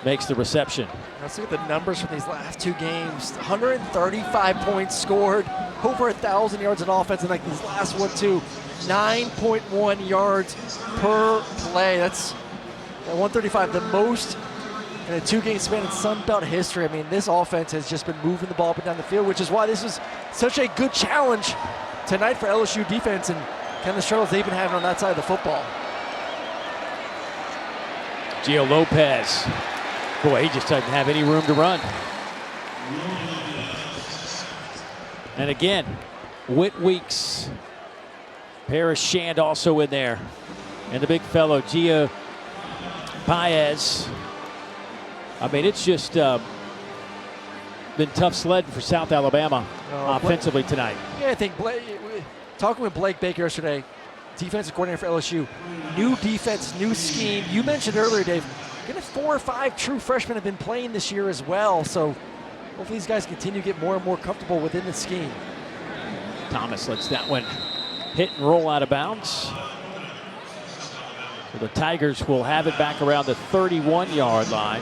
Speaker 1: makes the reception.
Speaker 2: Let's look at the numbers from these last 2 games. 135 points scored, over 1,000 yards in offense, and like this last one too, 9.1 yards per play. That's 135, the most in a 2-game span in Sun Belt history. I mean, this offense has just been moving the ball up and down the field, which is why this is such a good challenge tonight for LSU defense and kind of the struggles they've been having on that side of the football.
Speaker 1: Gio Lopez. Boy, he just doesn't have any room to run. And again, Whit Weeks. Paris Shand also in there. And the big fellow, Gio Paez. I mean, it's just, been tough sledding for South Alabama offensively tonight.
Speaker 2: Yeah, I think talking with Blake Baker yesterday, defensive coordinator for LSU, new defense, new scheme. You mentioned earlier, Dave, 4 or 5 true freshmen have been playing this year as well. So hopefully these guys continue to get more and more comfortable within the scheme.
Speaker 1: Thomas lets that one hit and roll out of bounds. So the Tigers will have it back around the 31-yard line.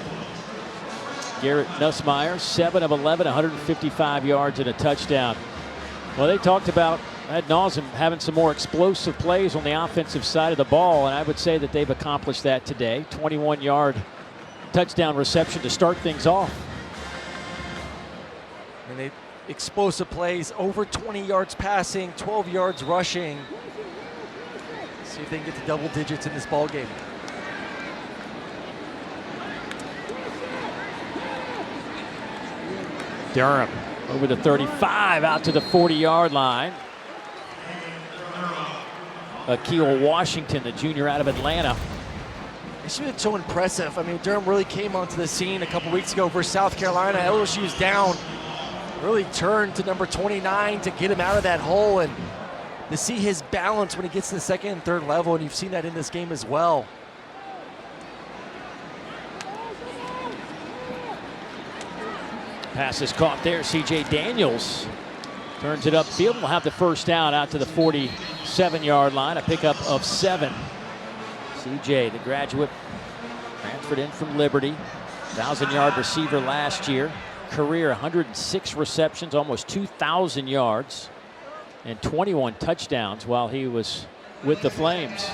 Speaker 1: Garrett Nussmeier, 7 of 11, 155 yards and a touchdown. Well, they talked about ad nauseum having some more explosive plays on the offensive side of the ball, and I would say that they've accomplished that today. 21-yard touchdown reception to start things off.
Speaker 2: And they explosive plays, over 20 yards passing, 12 yards rushing. See if they can get to double digits in this ball game.
Speaker 1: Durham over the 35 out to the 40-yard line. Akeel Washington, the junior out of Atlanta.
Speaker 2: It's been so impressive. I mean, Durham really came onto the scene a couple weeks ago versus South Carolina. LSU's down, really turned to number 29 to get him out of that hole, and to see his balance when he gets to the second and third level, and you've seen that in this game as well.
Speaker 1: Pass is caught there. C.J. Daniels turns it upfield. Will have the first down out to the 47-yard line. A pickup of 7. C.J., the graduate, transferred in from Liberty. 1,000-yard receiver last year. Career 106 receptions, almost 2,000 yards, and 21 touchdowns while he was with the Flames.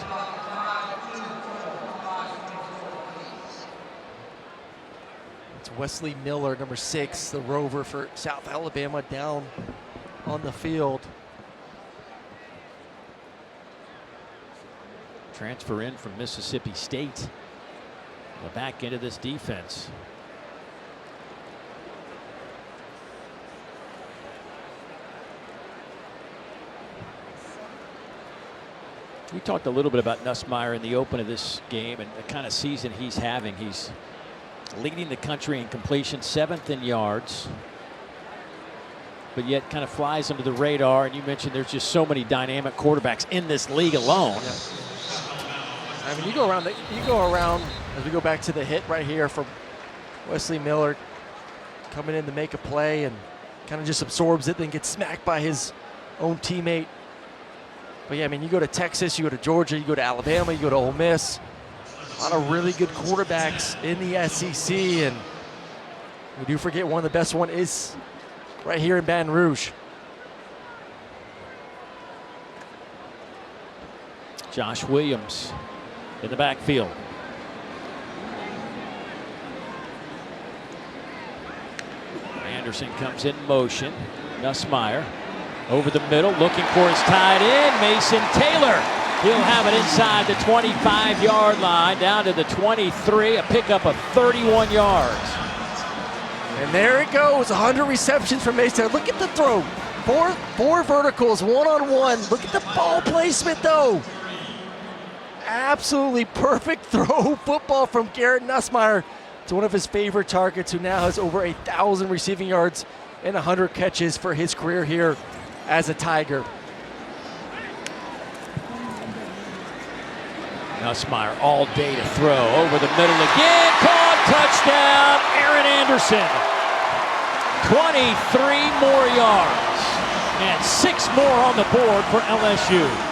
Speaker 2: Wesley Miller, number 6, the rover for South Alabama, down on the field.
Speaker 1: Transfer in from Mississippi State. The back end of this defense. We talked a little bit about Nussmeier in the open of this game and the kind of season he's having. He's leading the country in completion, 7th in yards, but yet kind of flies under the radar. And you mentioned there's just so many dynamic quarterbacks in this league alone.
Speaker 2: Yeah. I mean, you go around as we go back to the hit right here from Wesley Miller, coming in to make a play and kind of just absorbs it, then gets smacked by his own teammate. But yeah, I mean, you go to Texas, you go to Georgia, you go to Alabama, you go to Ole Miss. A lot of really good quarterbacks in the SEC, and we do forget one of the best one is right here in Baton Rouge.
Speaker 1: Josh Williams in the backfield. Anderson comes in motion. Nussmeier over the middle, looking for his tight end, Mason Taylor. He'll have it inside the 25-yard line, down to the 23, a pickup of 31 yards.
Speaker 2: And there it goes, 100 receptions from Mason. Look at the throw. Four verticals, one-on-one. Look at the ball placement, though. Absolutely perfect throw football from Garrett Nussmeier to one of his favorite targets, who now has over 1,000 receiving yards and 100 catches for his career here as a Tiger.
Speaker 1: Nussmeier all day to throw, over the middle again, caught, touchdown, Aaron Anderson. 23 more yards and 6 more on the board for LSU.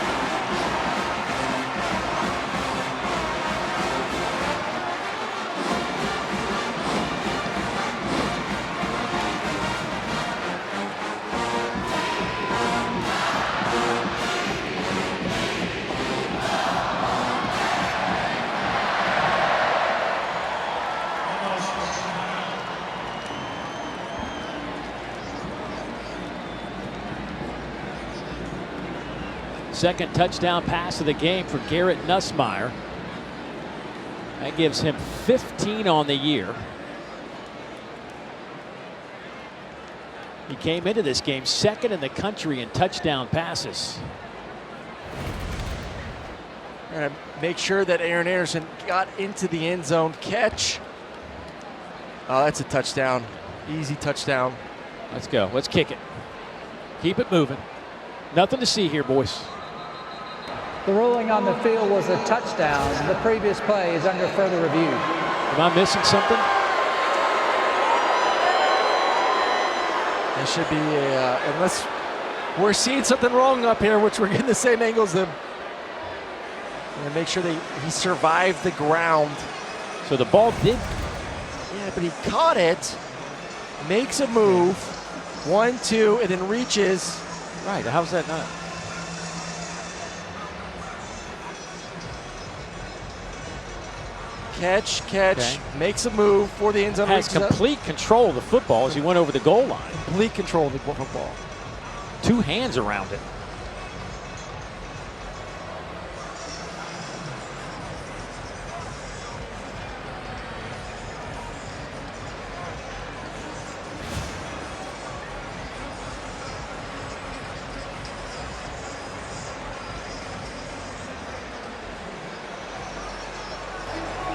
Speaker 1: Second touchdown pass of the game for Garrett Nussmeier. That gives him 15 on the year. He came into this game second in the country in touchdown passes.
Speaker 2: And make sure that Aaron Anderson got into the end zone. Catch. Oh, that's a touchdown. Easy touchdown.
Speaker 1: Let's go. Let's kick it. Keep it moving. Nothing to see here, boys.
Speaker 5: The ruling on the field was a touchdown. The previous play is under further review.
Speaker 1: Am I missing something?
Speaker 2: There should be a, unless we're seeing something wrong up here, which we're getting the same angle as them. And make sure he survived the ground.
Speaker 1: So the ball did.
Speaker 2: Yeah, but he caught it, makes a move, 1, 2, and then reaches.
Speaker 1: Right, how's that not?
Speaker 2: Catch,
Speaker 1: Okay.
Speaker 2: makes a move for the end zone.
Speaker 1: Has complete control of the football as he went over the goal line.
Speaker 2: Complete control of the football.
Speaker 1: 2 hands around it.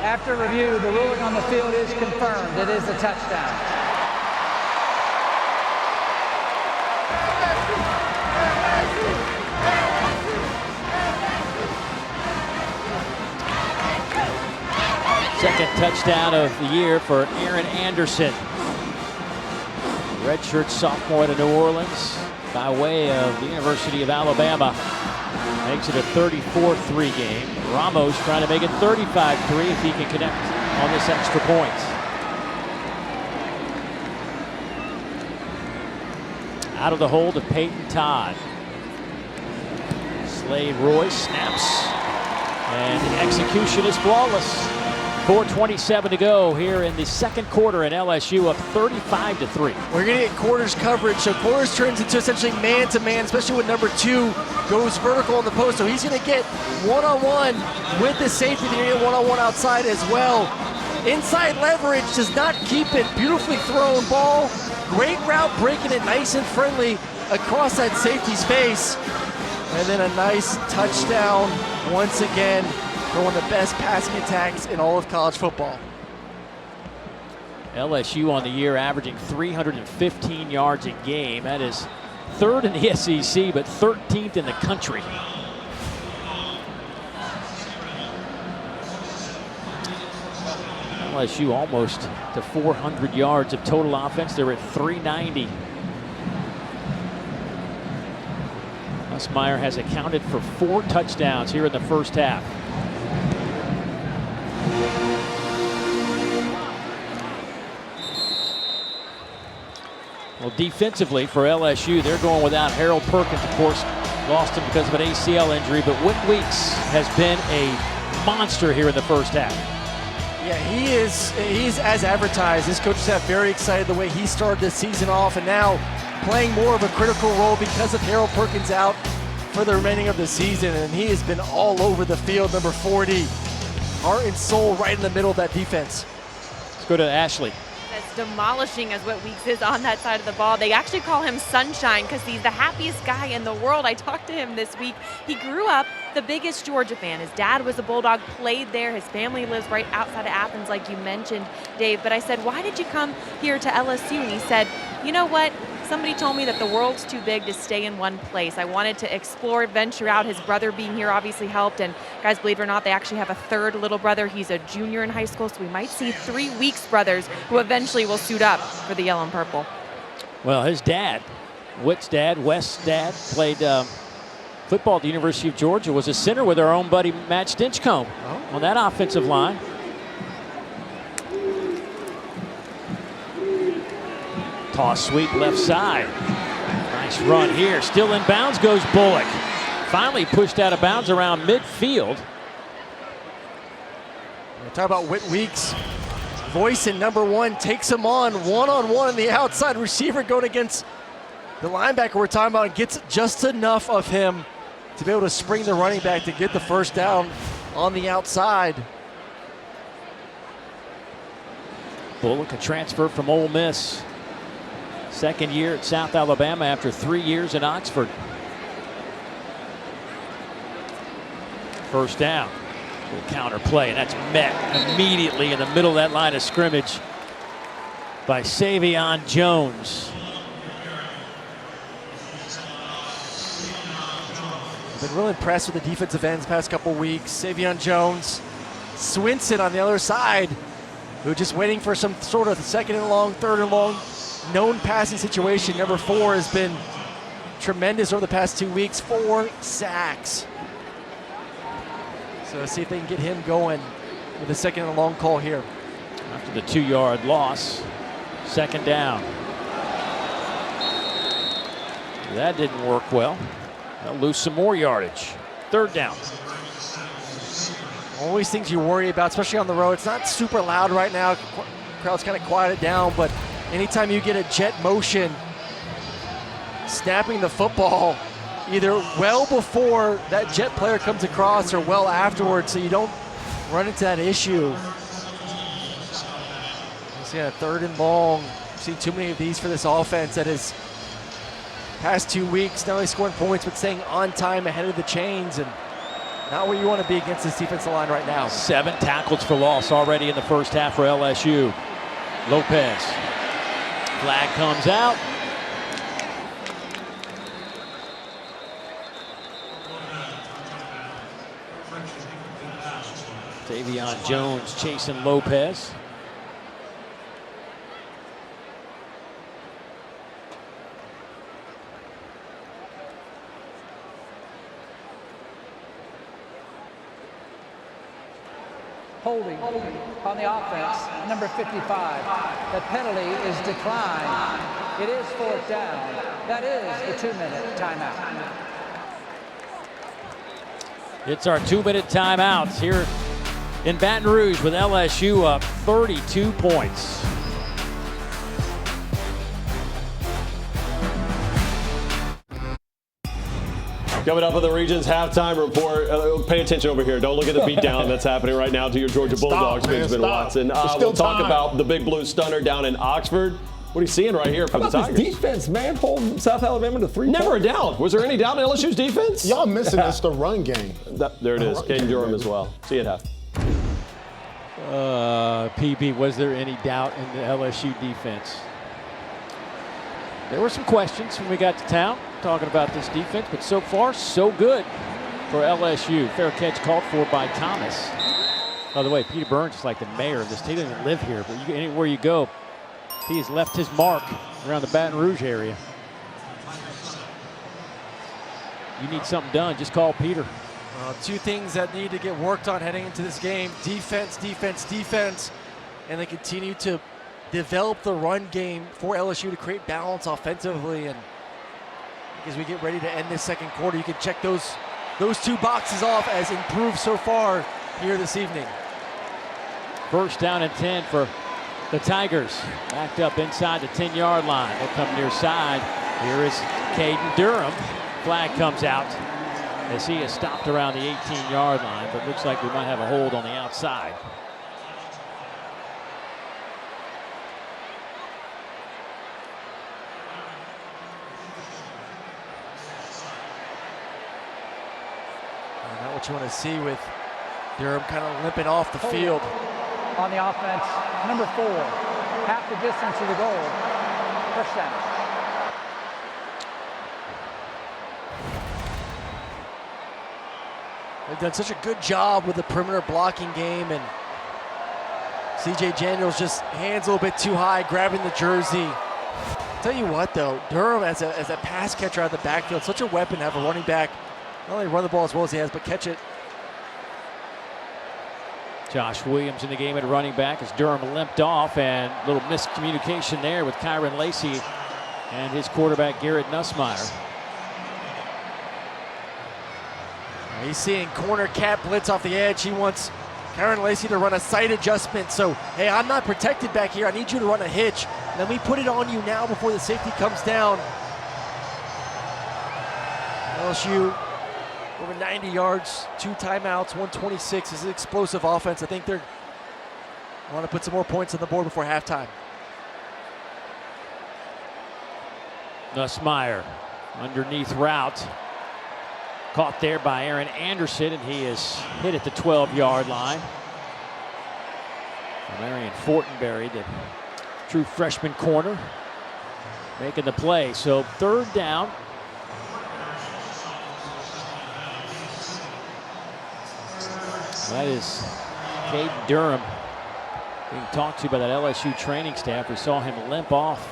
Speaker 5: After review, the ruling on the field is confirmed. It is a touchdown.
Speaker 1: Second touchdown of the year for Aaron Anderson. Redshirt sophomore out of New Orleans by way of the University of Alabama. Makes it a 34-3 game. Ramos trying to make it 35-3 if he can connect on this extra point. Out of the hold of Peyton Todd. Slade Roy snaps. And the execution is flawless. 4:27 to go here in the second quarter, and LSU up 35-3.
Speaker 2: We're going to get quarters coverage, so quarters turns into essentially man-to-man, especially when number 2 goes vertical on the post. So he's going to get one-on-one with the safety. They're going to get one-on-one outside as well. Inside leverage does not keep it. Beautifully thrown ball. Great route, breaking it nice and friendly across that safety's face. And then a nice touchdown once again for one of the best passing attacks in all of college football.
Speaker 1: LSU on the year averaging 315 yards a game. That is 3rd in the SEC, but 13th in the country. LSU almost to 400 yards of total offense. They're at 390. Nussmeier has accounted for 4 touchdowns here in the first half. Well, defensively for LSU, they're going without Harold Perkins, of course, lost him because of an ACL injury, but Whit Weeks has been a monster here in the first half.
Speaker 2: Yeah, he's as advertised. His coaches have very excited the way he started this season off, and now playing more of a critical role because of Harold Perkins out for the remaining of the season, and he has been all over the field. Number 40, heart and soul right in the middle of that defense.
Speaker 1: Let's go to Ashley.
Speaker 3: As demolishing as what Weeks is on that side of the ball. They actually call him Sunshine because he's the happiest guy in the world. I talked to him this week. He grew up the biggest Georgia fan. His dad was a Bulldog, played there. His family lives right outside of Athens, like you mentioned, Dave. But I said, why did you come here to LSU? And he said, you know what? Somebody told me that the world's too big to stay in one place. I wanted to explore, venture out. His brother being here obviously helped. And guys, believe it or not, they actually have a 3rd little brother. He's a junior in high school, so we might see 3 Weeks brothers who eventually will suit up for the yellow and purple.
Speaker 1: Well, his dad, Whit's dad, West's dad, played football at the University of Georgia, was a center with our own buddy Matt Stinchcomb on that offensive line. Toss sweep left side. Nice run here. Still in bounds goes Bullock. Finally pushed out of bounds around midfield.
Speaker 2: Talk about Whit Weeks. Voice in number 1 takes him on one-on-one on the outside. Receiver going against the linebacker we're talking about, and gets just enough of him to be able to spring the running back to get the first down on the outside.
Speaker 1: Bullock, a transfer from Ole Miss. 2nd year at South Alabama after 3 years in Oxford. First down. Little counter play, and that's met immediately in the middle of that line of scrimmage. by Savion Jones.
Speaker 2: Been really impressed with the defensive ends past couple weeks. Savion Jones, Swinson on the other side, who just waiting for some sort of second and long, third and long, known passing situation. Number 4 has been tremendous over the past 2 weeks, 4 sacks. So let's see if they can get him going with a second and long call here.
Speaker 1: After the 2-yard loss, second down. That didn't work well. They'll lose some more yardage. Third down.
Speaker 2: Always things you worry about, especially on the road. It's not super loud right now. Crowd's kind of quieted down, but anytime you get a jet motion, snapping the football either well before that jet player comes across or well afterwards, so you don't run into that issue. You see a third and long. I've seen too many of these for this offense that is past 2 weeks, not only scoring points, but staying on time ahead of the chains, and not where you want to be against this defensive line right now.
Speaker 1: 7 tackles for loss already in the first half for LSU. Lopez. Flag comes out. Savion Jones chasing Lopez.
Speaker 5: Holding on the offense, number 55. The penalty is declined. It is 4th down. That is the 2-minute timeout.
Speaker 1: It's our 2-minute timeout here in Baton Rouge with LSU up 32 points.
Speaker 7: Coming up with the Regions halftime report. Pay attention over here. Don't look at the beatdown that's happening right now to your Georgia Bulldogs, Benjamin Watson. We'll talk about the big blue stunner down in Oxford. What are you seeing right here for the Tigers?
Speaker 10: Defense, man, hold South Alabama to 3
Speaker 7: Never
Speaker 10: points.
Speaker 7: a doubt. Was there any doubt in LSU's defense?
Speaker 10: Y'all missing this, the run game.
Speaker 7: There it is. Caden Durham as well. See it happen.
Speaker 1: PB, was there any doubt in the LSU defense? There were some questions when we got to town talking about this defense, but so far, so good for LSU. Fair catch called for by Thomas. By the way, Peter Burns is like the mayor of this. He doesn't even live here, but anywhere you go, he has left his mark around the Baton Rouge area. You need something done, just call Peter.
Speaker 2: 2 things that need to get worked on heading into this game: defense, defense, defense, and they continue to develop the run game for LSU to create balance offensively. And as we get ready to end this second quarter, you can check those 2 boxes off as improved so far here this evening.
Speaker 1: First down and 10 for the Tigers. Backed up inside the 10-yard line. They'll come near side. Here is Caden Durham. Flag comes out as he is stopped around the 18-yard line, but looks like we might have a hold on the outside.
Speaker 2: Not what you want to see with Durham kind of limping off the field.
Speaker 5: On the offense, number 4. Half the distance to the goal. First down.
Speaker 2: They've done such a good job with the perimeter blocking game, and CJ Daniels just hands a little bit too high, grabbing the jersey. Tell you what, though, Durham as a pass catcher out of the backfield, such a weapon to have a running back not only run the ball as well as he has, but catch it.
Speaker 1: Josh Williams in the game at running back as Durham limped off, and a little miscommunication there with Kyron Lacey and his quarterback Garrett Nussmeier.
Speaker 2: He's seeing corner cap blitz off the edge. He wants Kyron Lacey to run a sight adjustment. So, hey, I'm not protected back here. I need you to run a hitch. And then we put it on you now before the safety comes down. LSU over 90 yards, 2 timeouts, 126 is an explosive offense. I think they're want to put some more points on the board before halftime.
Speaker 1: Nussmeier underneath route. Caught there by Aaron Anderson, and he is hit at the 12-yard line. Marion Fortenberry, the True freshman corner making the play. So 3rd down. That is Caden Durham being talked to by that LSU training staff. We saw him limp off.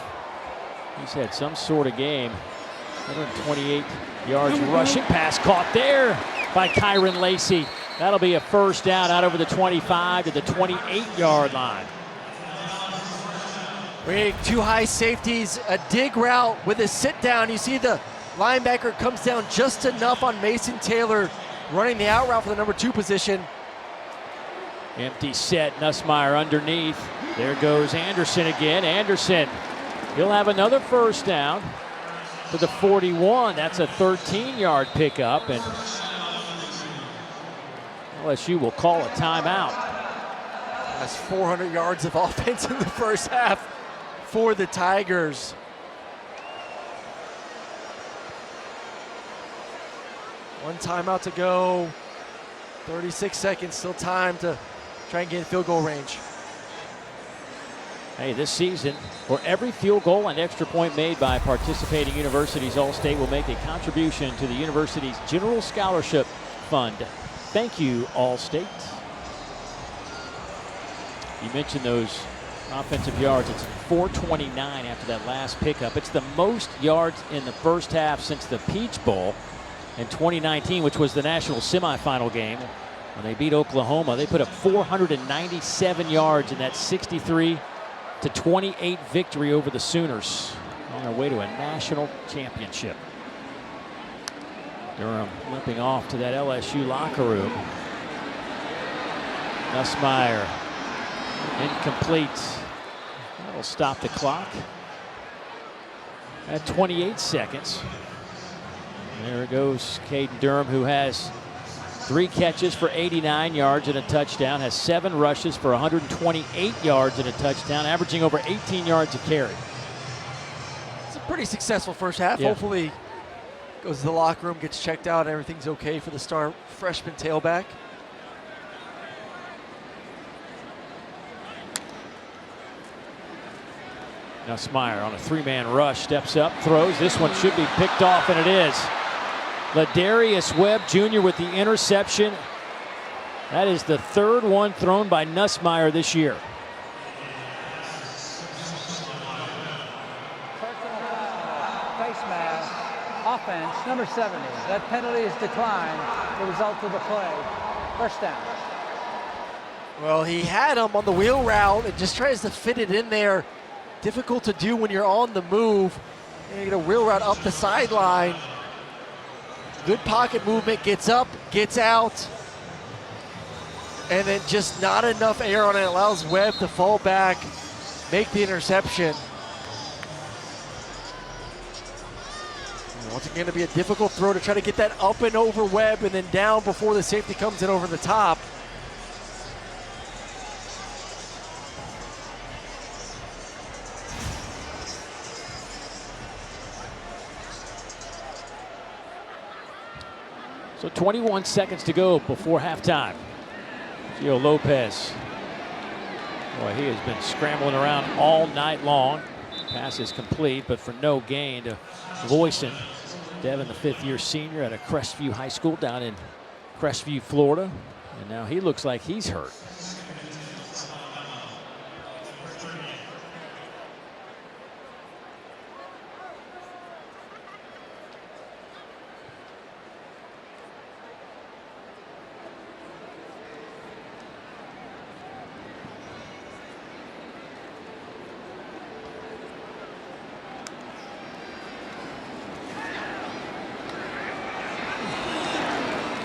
Speaker 1: He's had some sort of game. 128 yards rushing. Pass caught there by Kyron Lacey. That'll be a 1st down out over the 25 to the 28-yard line.
Speaker 2: We 2 high safeties, a dig route with a sit down. You see the linebacker comes down just enough on Mason Taylor running the out route for the number 2 position.
Speaker 1: Empty set, Nussmeier underneath. There goes Anderson again. Anderson, he'll have another 1st down to the 41. That's a 13-yard pickup, and LSU will call a timeout.
Speaker 2: That's 400 yards of offense in the first half for the Tigers. One timeout to go. 36 seconds, still time to try and get in field goal range.
Speaker 1: Hey, this season, for every field goal and extra point made by participating universities, All-State will make a contribution to the university's General Scholarship Fund. Thank you, All-State. You mentioned those offensive yards. It's 429 after that last pickup. It's the most yards in the first half since the Peach Bowl in 2019, which was the national semifinal game. When they beat Oklahoma, they put up 497 yards in that 63-28 victory over the Sooners on their way to a national championship. Durham limping off to that LSU locker room. Nussmeier, incomplete. That'll stop the clock at 28 seconds. There goes Caden Durham, who has 3 catches for 89 yards and a touchdown, has 7 rushes for 128 yards and a touchdown, averaging over 18 yards a carry.
Speaker 2: It's a pretty successful first half.
Speaker 1: Yeah.
Speaker 2: Hopefully goes to the locker room, gets checked out, everything's okay for the star freshman tailback.
Speaker 1: Nussmeier on a 3-man rush, steps up, throws. This one should be picked off, and it is. Ladarius Webb Jr. with the interception. That is the 3rd one thrown by Nussmeier this year.
Speaker 5: Personal foul, face mask, offense, number 70. That penalty is declined. The result of the play, 1st down.
Speaker 2: Well, he had him on the wheel route and just tries to fit it in there. Difficult to do when you're on the move. And you get a wheel route up the sideline. Good pocket movement, gets up, gets out. And then just not enough air on it. Allows Webb to fall back, make the interception. Once again, to be a difficult throw to try to get that up and over Webb and then down before the safety comes in over the top.
Speaker 1: So 21 seconds to go before halftime. Gio Lopez. Boy, he has been scrambling around all night long. Pass is complete, but for no gain to Voisin. Devin, the 5th-year senior at a Crestview High School down in Crestview, Florida. And now he looks like he's hurt.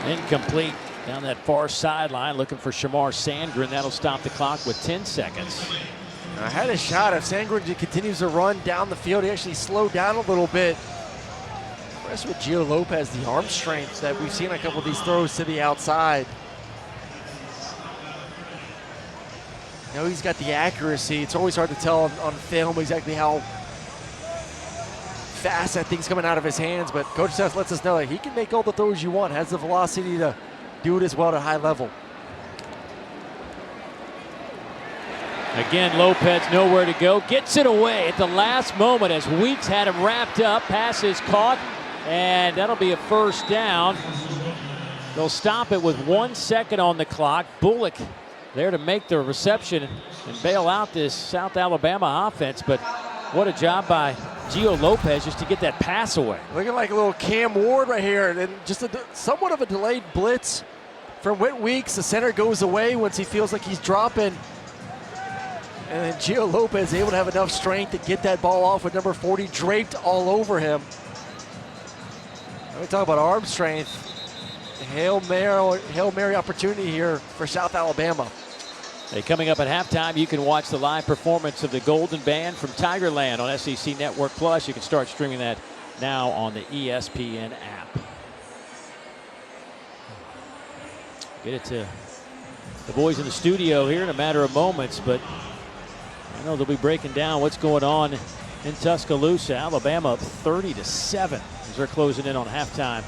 Speaker 1: Incomplete down that far sideline, looking for Shamar Sandgren. That'll stop the clock with 10 seconds.
Speaker 2: I had a shot. If Sandgren continues to run down the field, he actually slowed down a little bit. Impressed with Gio Lopez, the arm strength that we've seen a couple of these throws to the outside. I know he's got the accuracy. It's always hard to tell on film exactly how fast that thing's coming out of his hands, but Coach Seth lets us know that he can make all the throws you want, has the velocity to do it as well at a high level.
Speaker 1: Again, Lopez nowhere to go. Gets it away at the last moment as Weeks had him wrapped up. Pass is caught, and that'll be a first down. They'll stop it with 1 second on the clock. Bullock there to make the reception and bail out this South Alabama offense. But what a job by Gio Lopez just to get that pass away.
Speaker 2: Looking like a little Cam Ward right here. And just somewhat of a delayed blitz from Whit Weeks. The center goes away once he feels like he's dropping. And then Gio Lopez able to have enough strength to get that ball off with number 40 draped all over him. Let me talk about arm strength. Hail Mary opportunity here for South Alabama.
Speaker 1: Hey, coming up at halftime, you can watch the live performance of the Golden Band from Tigerland on SEC Network Plus. You can start streaming that now on the ESPN app. Get it to the boys in the studio here in a matter of moments, but I know they'll be breaking down what's going on in Tuscaloosa. Alabama up 30-7 as they're closing in on halftime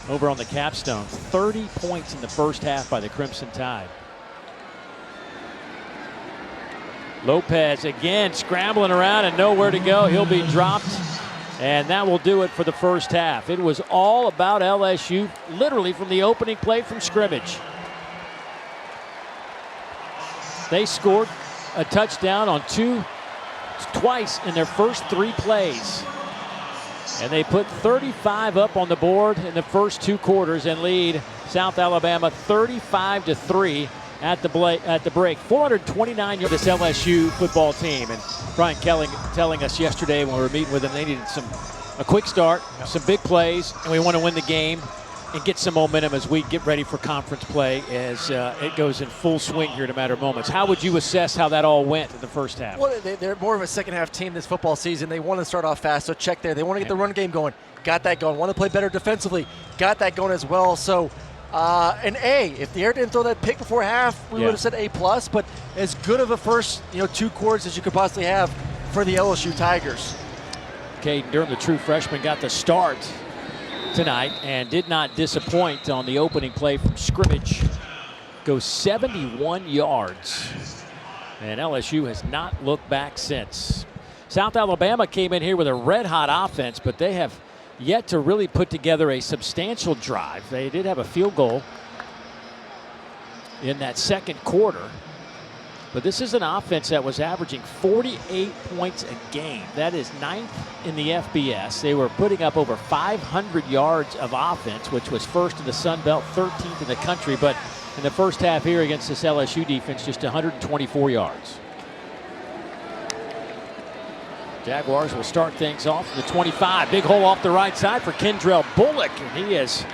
Speaker 1: over on the capstone. 30 points in the first half by the Crimson Tide. Lopez again scrambling around and nowhere to go. He'll be dropped, and that will do it for the first half. It was all about LSU, literally from the opening play from scrimmage. They scored a touchdown on twice in their first 3 plays. And they put 35 up on the board in the first 2 quarters and lead South Alabama 35-3 at the break. 429 yards this LSU football team. And Brian Kelly telling us yesterday when we were meeting with them, they needed a quick start, some big plays, and we want to win the game and get some momentum as we get ready for conference play as it goes in full swing here in a matter of moments. How would you assess how that all went in the first half?
Speaker 2: Well, they're more of a second half team this football season. They want to start off fast, so check there. They want to get the run game going. Got that going. Want to play better defensively. Got that going as well. So an A. If the Air didn't throw that pick before half, we would have said A+, but as good of a first 2 quarters as you could possibly have for the LSU Tigers.
Speaker 1: Caden Durham, the true freshman, got the start tonight and did not disappoint on the opening play from scrimmage. Goes 71 yards. And LSU has not looked back since. South Alabama came in here with a red-hot offense, but they have yet to really put together a substantial drive. They did have a field goal in that second quarter. But this is an offense that was averaging 48 points a game. That is 9th in the FBS. They were putting up over 500 yards of offense, which was first in the Sun Belt, 13th in the country. But in the first half here against this LSU defense, just 124 yards. Jaguars will start things off from the 25. Big hole off the right side for Kendrell Bullock, and he is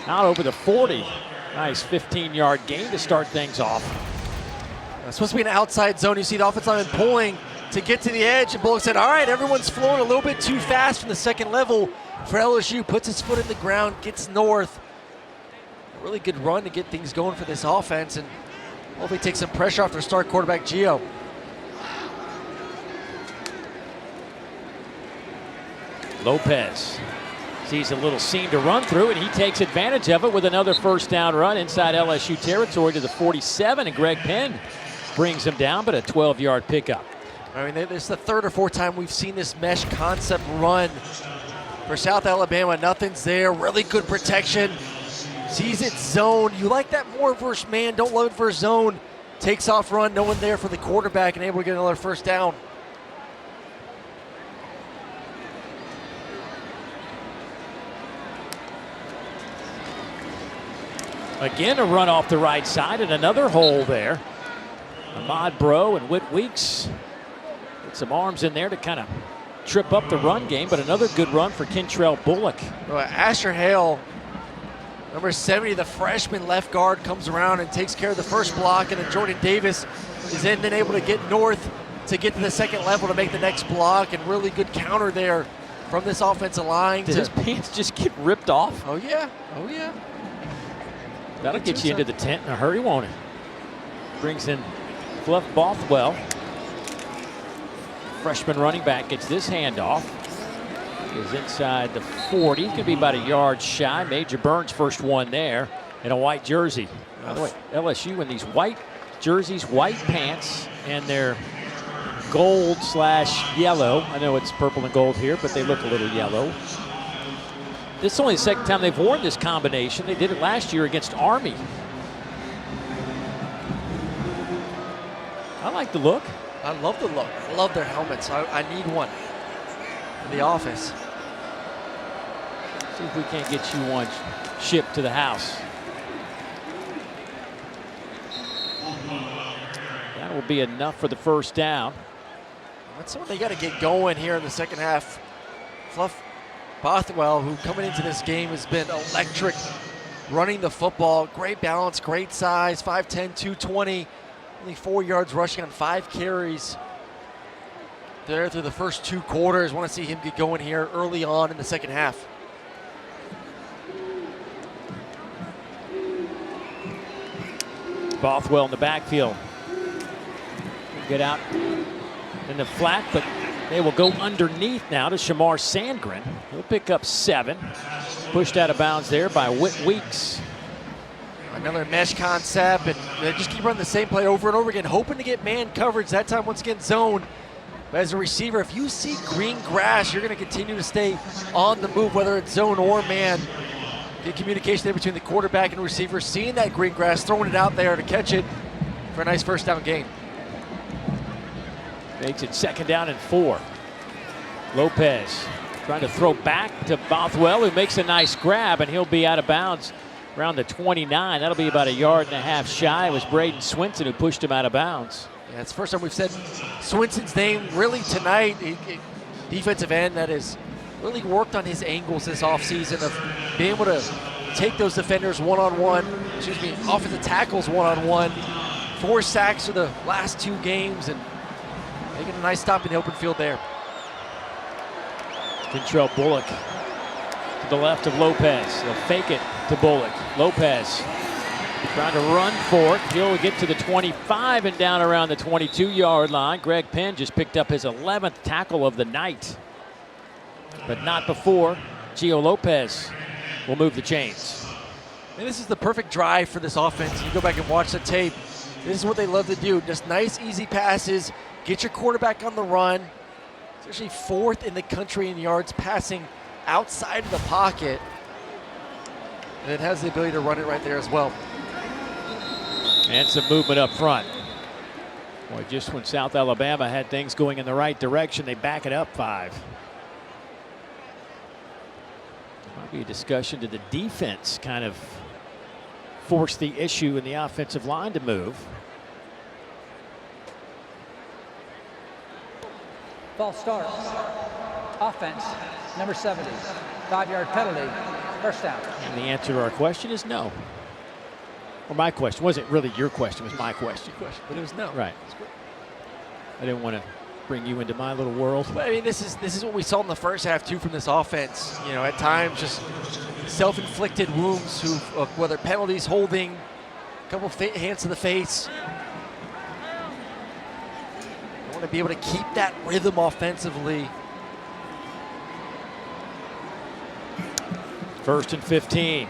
Speaker 1: out over the 40. Nice 15-yard gain to start things off.
Speaker 2: It's supposed to be an outside zone. You see the offensive lineman pulling to get to the edge, and Bullock said, all right, everyone's flowing a little bit too fast from the second level for LSU. Puts his foot in the ground, gets north. A really good run to get things going for this offense, and hopefully take some pressure off their star quarterback, Gio.
Speaker 1: Lopez sees a little seam to run through, and he takes advantage of it with another first down run inside LSU territory to the 47, and Greg Penn brings him down, but a 12-yard pickup.
Speaker 2: I mean, this is the 3rd or 4th time we've seen this mesh concept run for South Alabama. Nothing's there. Really good protection. Sees it zone. You like that more versus man. Don't love it versus zone. Takes off run. No one there for the quarterback and able to get another first down.
Speaker 1: Again, a run off the right side and another hole there. Ahmad Bro and Whit Weeks get some arms in there to kind of trip up the run game, but another good run for Kentrell Bullock.
Speaker 2: Asher Hale, number 70, the freshman left guard, comes around and takes care of the first block, and then Jordan Davis is then able to get north to get to the second level to make the next block, and really good counter there from this offensive line.
Speaker 1: Did his pants just get ripped off?
Speaker 2: Oh, yeah. Oh, yeah.
Speaker 1: That'll get you into the tent in a hurry, won't it? Brings in Fluff Bothwell. Freshman running back gets this handoff. Is inside the 40. Could be about a yard shy. Major Burns first one there in a white jersey. By the way, LSU in these white jerseys, white pants, and they're gold/yellow. I know it's purple and gold here, but they look a little yellow. This is only the second time they've worn this combination. They did it last year against Army. I like the look.
Speaker 2: I love the look. I love their helmets. I need one in the office.
Speaker 1: See if we can't get you one shipped to the house. That will be enough for the first down.
Speaker 2: That's what they got to get going here in the second half. Fluff Bothwell, who coming into this game has been electric running the football. Great balance, great size, 5'10", 220. Only 4 yards rushing on 5 carries there through the first 2 quarters. Want to see him get going here early on in the second half.
Speaker 1: Bothwell in the backfield. Get out in the flat, but they will go underneath now to Shamar Sandgren. He'll pick up 7. Pushed out of bounds there by Whit Weeks.
Speaker 2: Another mesh concept, and they just keep running the same play over and over again, hoping to get man coverage. That time, once again, zone. But as a receiver, if you see green grass, you're going to continue to stay on the move, whether it's zone or man. Get communication there between the quarterback and receiver, seeing that green grass, throwing it out there to catch it for a nice first down gain.
Speaker 1: Makes it 2nd down and 4. Lopez trying to throw back to Bothwell, who makes a nice grab, and he'll be out of bounds around the 29. That'll be about 1.5 yards shy. It was Braden Swinson who pushed him out of bounds.
Speaker 2: Yeah, it's the first time we've said Swinson's name really tonight. Defensive end that has really worked on his angles this offseason of being able to take those defenders one-on-one, offensive tackles one-on-one. 4 sacks for the last 2 games and making a nice stop in the open field there.
Speaker 1: Kentrell Bullock to the left of Lopez. They'll fake it to Bullock. Lopez trying to run for it. He'll get to the 25 and down around the 22-yard line. Greg Penn just picked up his 11th tackle of the night. But not before Gio Lopez will move the chains.
Speaker 2: And this is the perfect drive for this offense. You go back and watch the tape. This is what they love to do. Just nice, easy passes. Get your quarterback on the run. It's actually 4th in the country in yards passing outside of the pocket. And it has the ability to run it right there as well.
Speaker 1: And some movement up front. Boy, just when South Alabama had things going in the right direction, they back it up 5. Might be a discussion to the defense kind of force the issue in the offensive line to move.
Speaker 5: False start. Offense, number 70. 5-yard penalty. First down.
Speaker 1: And the answer to our question is no. Or my question. It wasn't really your question. It was my question.
Speaker 2: But it was no.
Speaker 1: Right. I didn't want to bring you into my little world.
Speaker 2: But I mean, this is what we saw in the first half too from this offense. You know, at times just self-inflicted wounds, whether penalties, holding, a couple of hands to the face. I want to be able to keep that rhythm offensively.
Speaker 1: 1st and 15.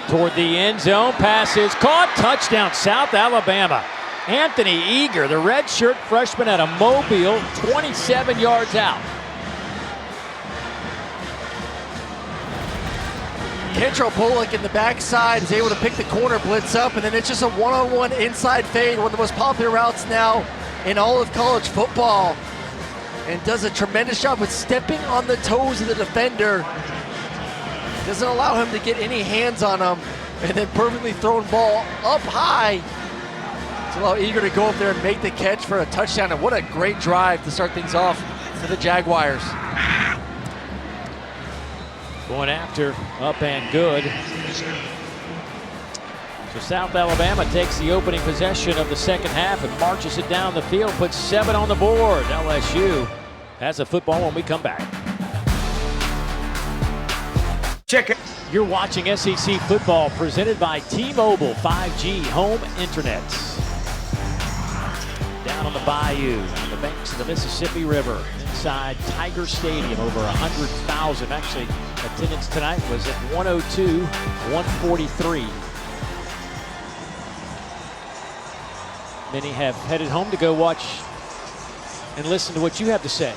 Speaker 1: Toward the end zone, pass is caught, touchdown South Alabama. Anthony Eager, the redshirt freshman out of Mobile, 27 yards out.
Speaker 2: Kentrell Bullock in the backside is able to pick the corner blitz up, and then it's just a one-on-one inside fade, one of the most popular routes now in all of college football. And does a tremendous job with stepping on the toes of the defender. Doesn't allow him to get any hands on him, and then perfectly thrown ball up high to allow Eager to go up there and make the catch for a touchdown. And what a great drive to start things off for the Jaguars.
Speaker 1: Going after, up and good. So South Alabama takes the opening possession of the second half and marches it down the field, puts 7 on the board. LSU has the football when we come back. Check it. You're watching SEC football presented by T-Mobile 5G home internet. Down on the bayou, on the banks of the Mississippi River, inside Tiger Stadium, over 100,000. Actually, attendance tonight was at 102, 143. Many have headed home to go watch and listen to what you have to say.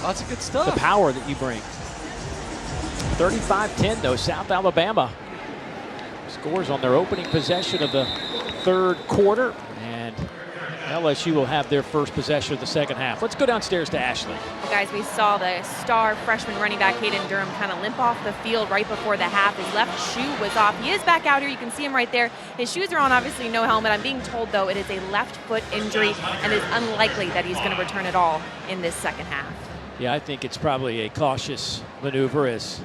Speaker 2: Lots of good stuff.
Speaker 1: The power that you bring. 35-10 though, South Alabama scores on their opening possession of the third quarter, and LSU will have their first possession of the second half. Let's go downstairs to Ashley.
Speaker 3: Well, guys, we saw the star freshman running back Hayden Durham kind of limp off the field right before the half. His left shoe was off. He is back out here. You can see him right there. His shoes are on, obviously no helmet. I'm being told, though, it is a left foot injury, and it's unlikely that he's going to return at all in this second half.
Speaker 1: Yeah, I think it's probably a cautious maneuver, as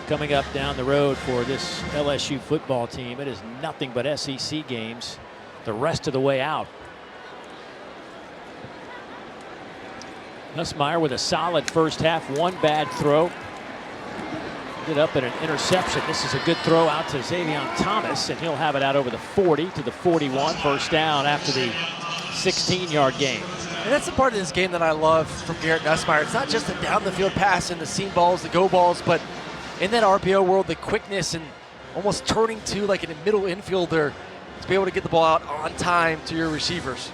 Speaker 1: coming up down the road for this LSU football team, it is nothing but SEC games the rest of the way out. Nussmeier with a solid first half, one bad throw. Ended up at an interception. This is a good throw out to Xavion Thomas, and he'll have it out over the 40 to the 41. First down after the 16-yard gain.
Speaker 2: And that's the part of this game that I love from Garrett Nussmeier. It's not just the down the field pass and the seam balls, the go balls, but in that RPO world, the quickness and almost turning to like a middle infielder to be able to get the ball out on time to your receivers.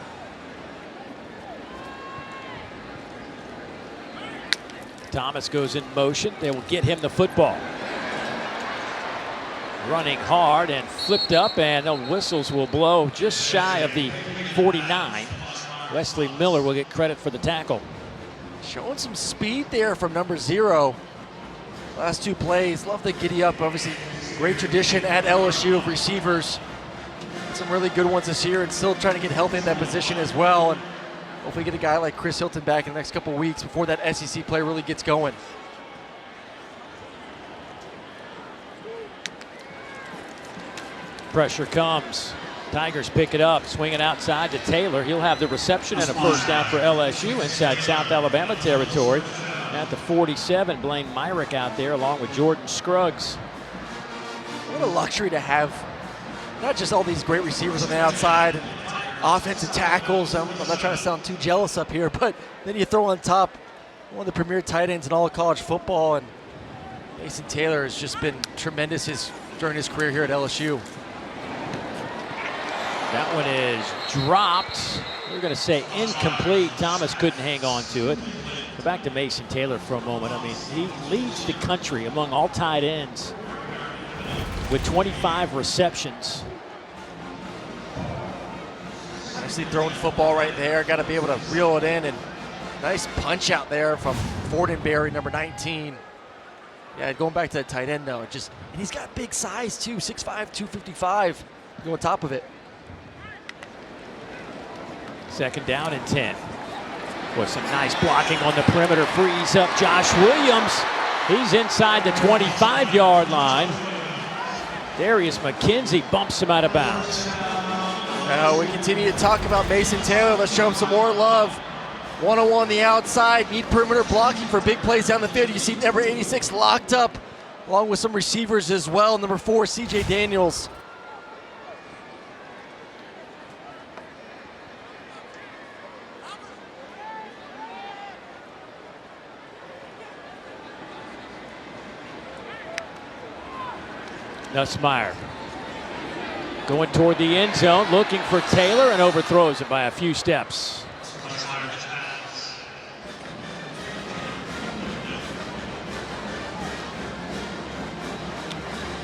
Speaker 1: Thomas goes in motion. They will get him the football. Running hard and flipped up, and the whistles will blow just shy of the 49. Wesley Miller will get credit for the tackle.
Speaker 2: Showing some speed there from number 0. Last two plays, love the giddy up. Obviously, great tradition at LSU of receivers. Some really good ones this year, and still trying to get healthy in that position as well. And hopefully get a guy like Chris Hilton back in the next couple of weeks before that SEC play really gets going.
Speaker 1: Pressure comes. Tigers pick it up, swing it outside to Taylor. He'll have the reception and a first down for LSU inside South Alabama territory. At the 47, Blaine Myrick out there along with Jordan Scruggs.
Speaker 2: What a luxury to have not just all these great receivers on the outside, offensive tackles. I'm not trying to sound too jealous up here, but then you throw on top one of the premier tight ends in all of college football, and Mason Taylor has just been tremendous during his career here at LSU.
Speaker 1: That one is dropped. We're going to say incomplete. Thomas couldn't hang on to it. Go back to Mason Taylor for a moment. I mean, he leads the country among all tight ends with 25 receptions.
Speaker 2: Nicely thrown football right there. Got to be able to reel it in, and nice punch out there from Fortenberry, number 19. Yeah, going back to that tight end though, and he's got big size too, 6'5", 255. Go on top of it.
Speaker 1: Second down and 10. With some nice blocking on the perimeter, frees up Josh Williams. He's inside the 25-yard line. Darius McKenzie bumps him out of bounds.
Speaker 2: We continue to talk about Mason Taylor. Let's show him some more love. 101 on the outside, need perimeter blocking for big plays down the field. You see number 86 locked up, along with some receivers as well. Number 4, C.J. Daniels.
Speaker 1: Nussmeier going toward the end zone, looking for Taylor, and overthrows it by a few steps.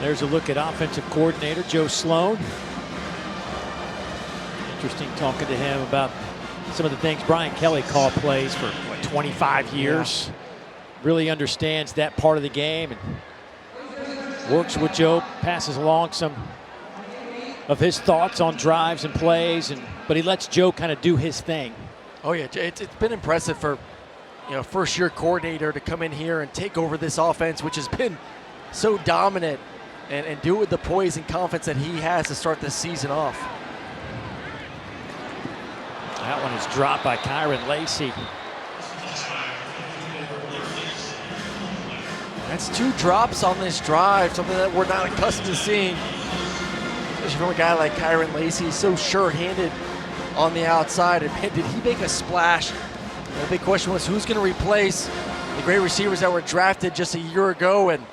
Speaker 1: There's a look at offensive coordinator Joe Sloan. Interesting talking to him about some of the things Brian Kelly called plays for 25 years. Yeah. Really understands that part of the game and works with Joe, passes along some of his thoughts on drives and plays, but he lets Joe kind of do his thing.
Speaker 2: Oh yeah, it's been impressive for first-year coordinator to come in here and take over this offense, which has been so dominant, and do it with the poise and confidence that he has to start this season off.
Speaker 1: That one is dropped by Kyron Lacey.
Speaker 2: That's 2 drops on this drive, something that we're not accustomed to seeing. Especially from a guy like Kyron Lacey. He's so sure-handed on the outside. And man, did he make a splash? And the big question was, who's going to replace the great receivers that were drafted just a year ago? And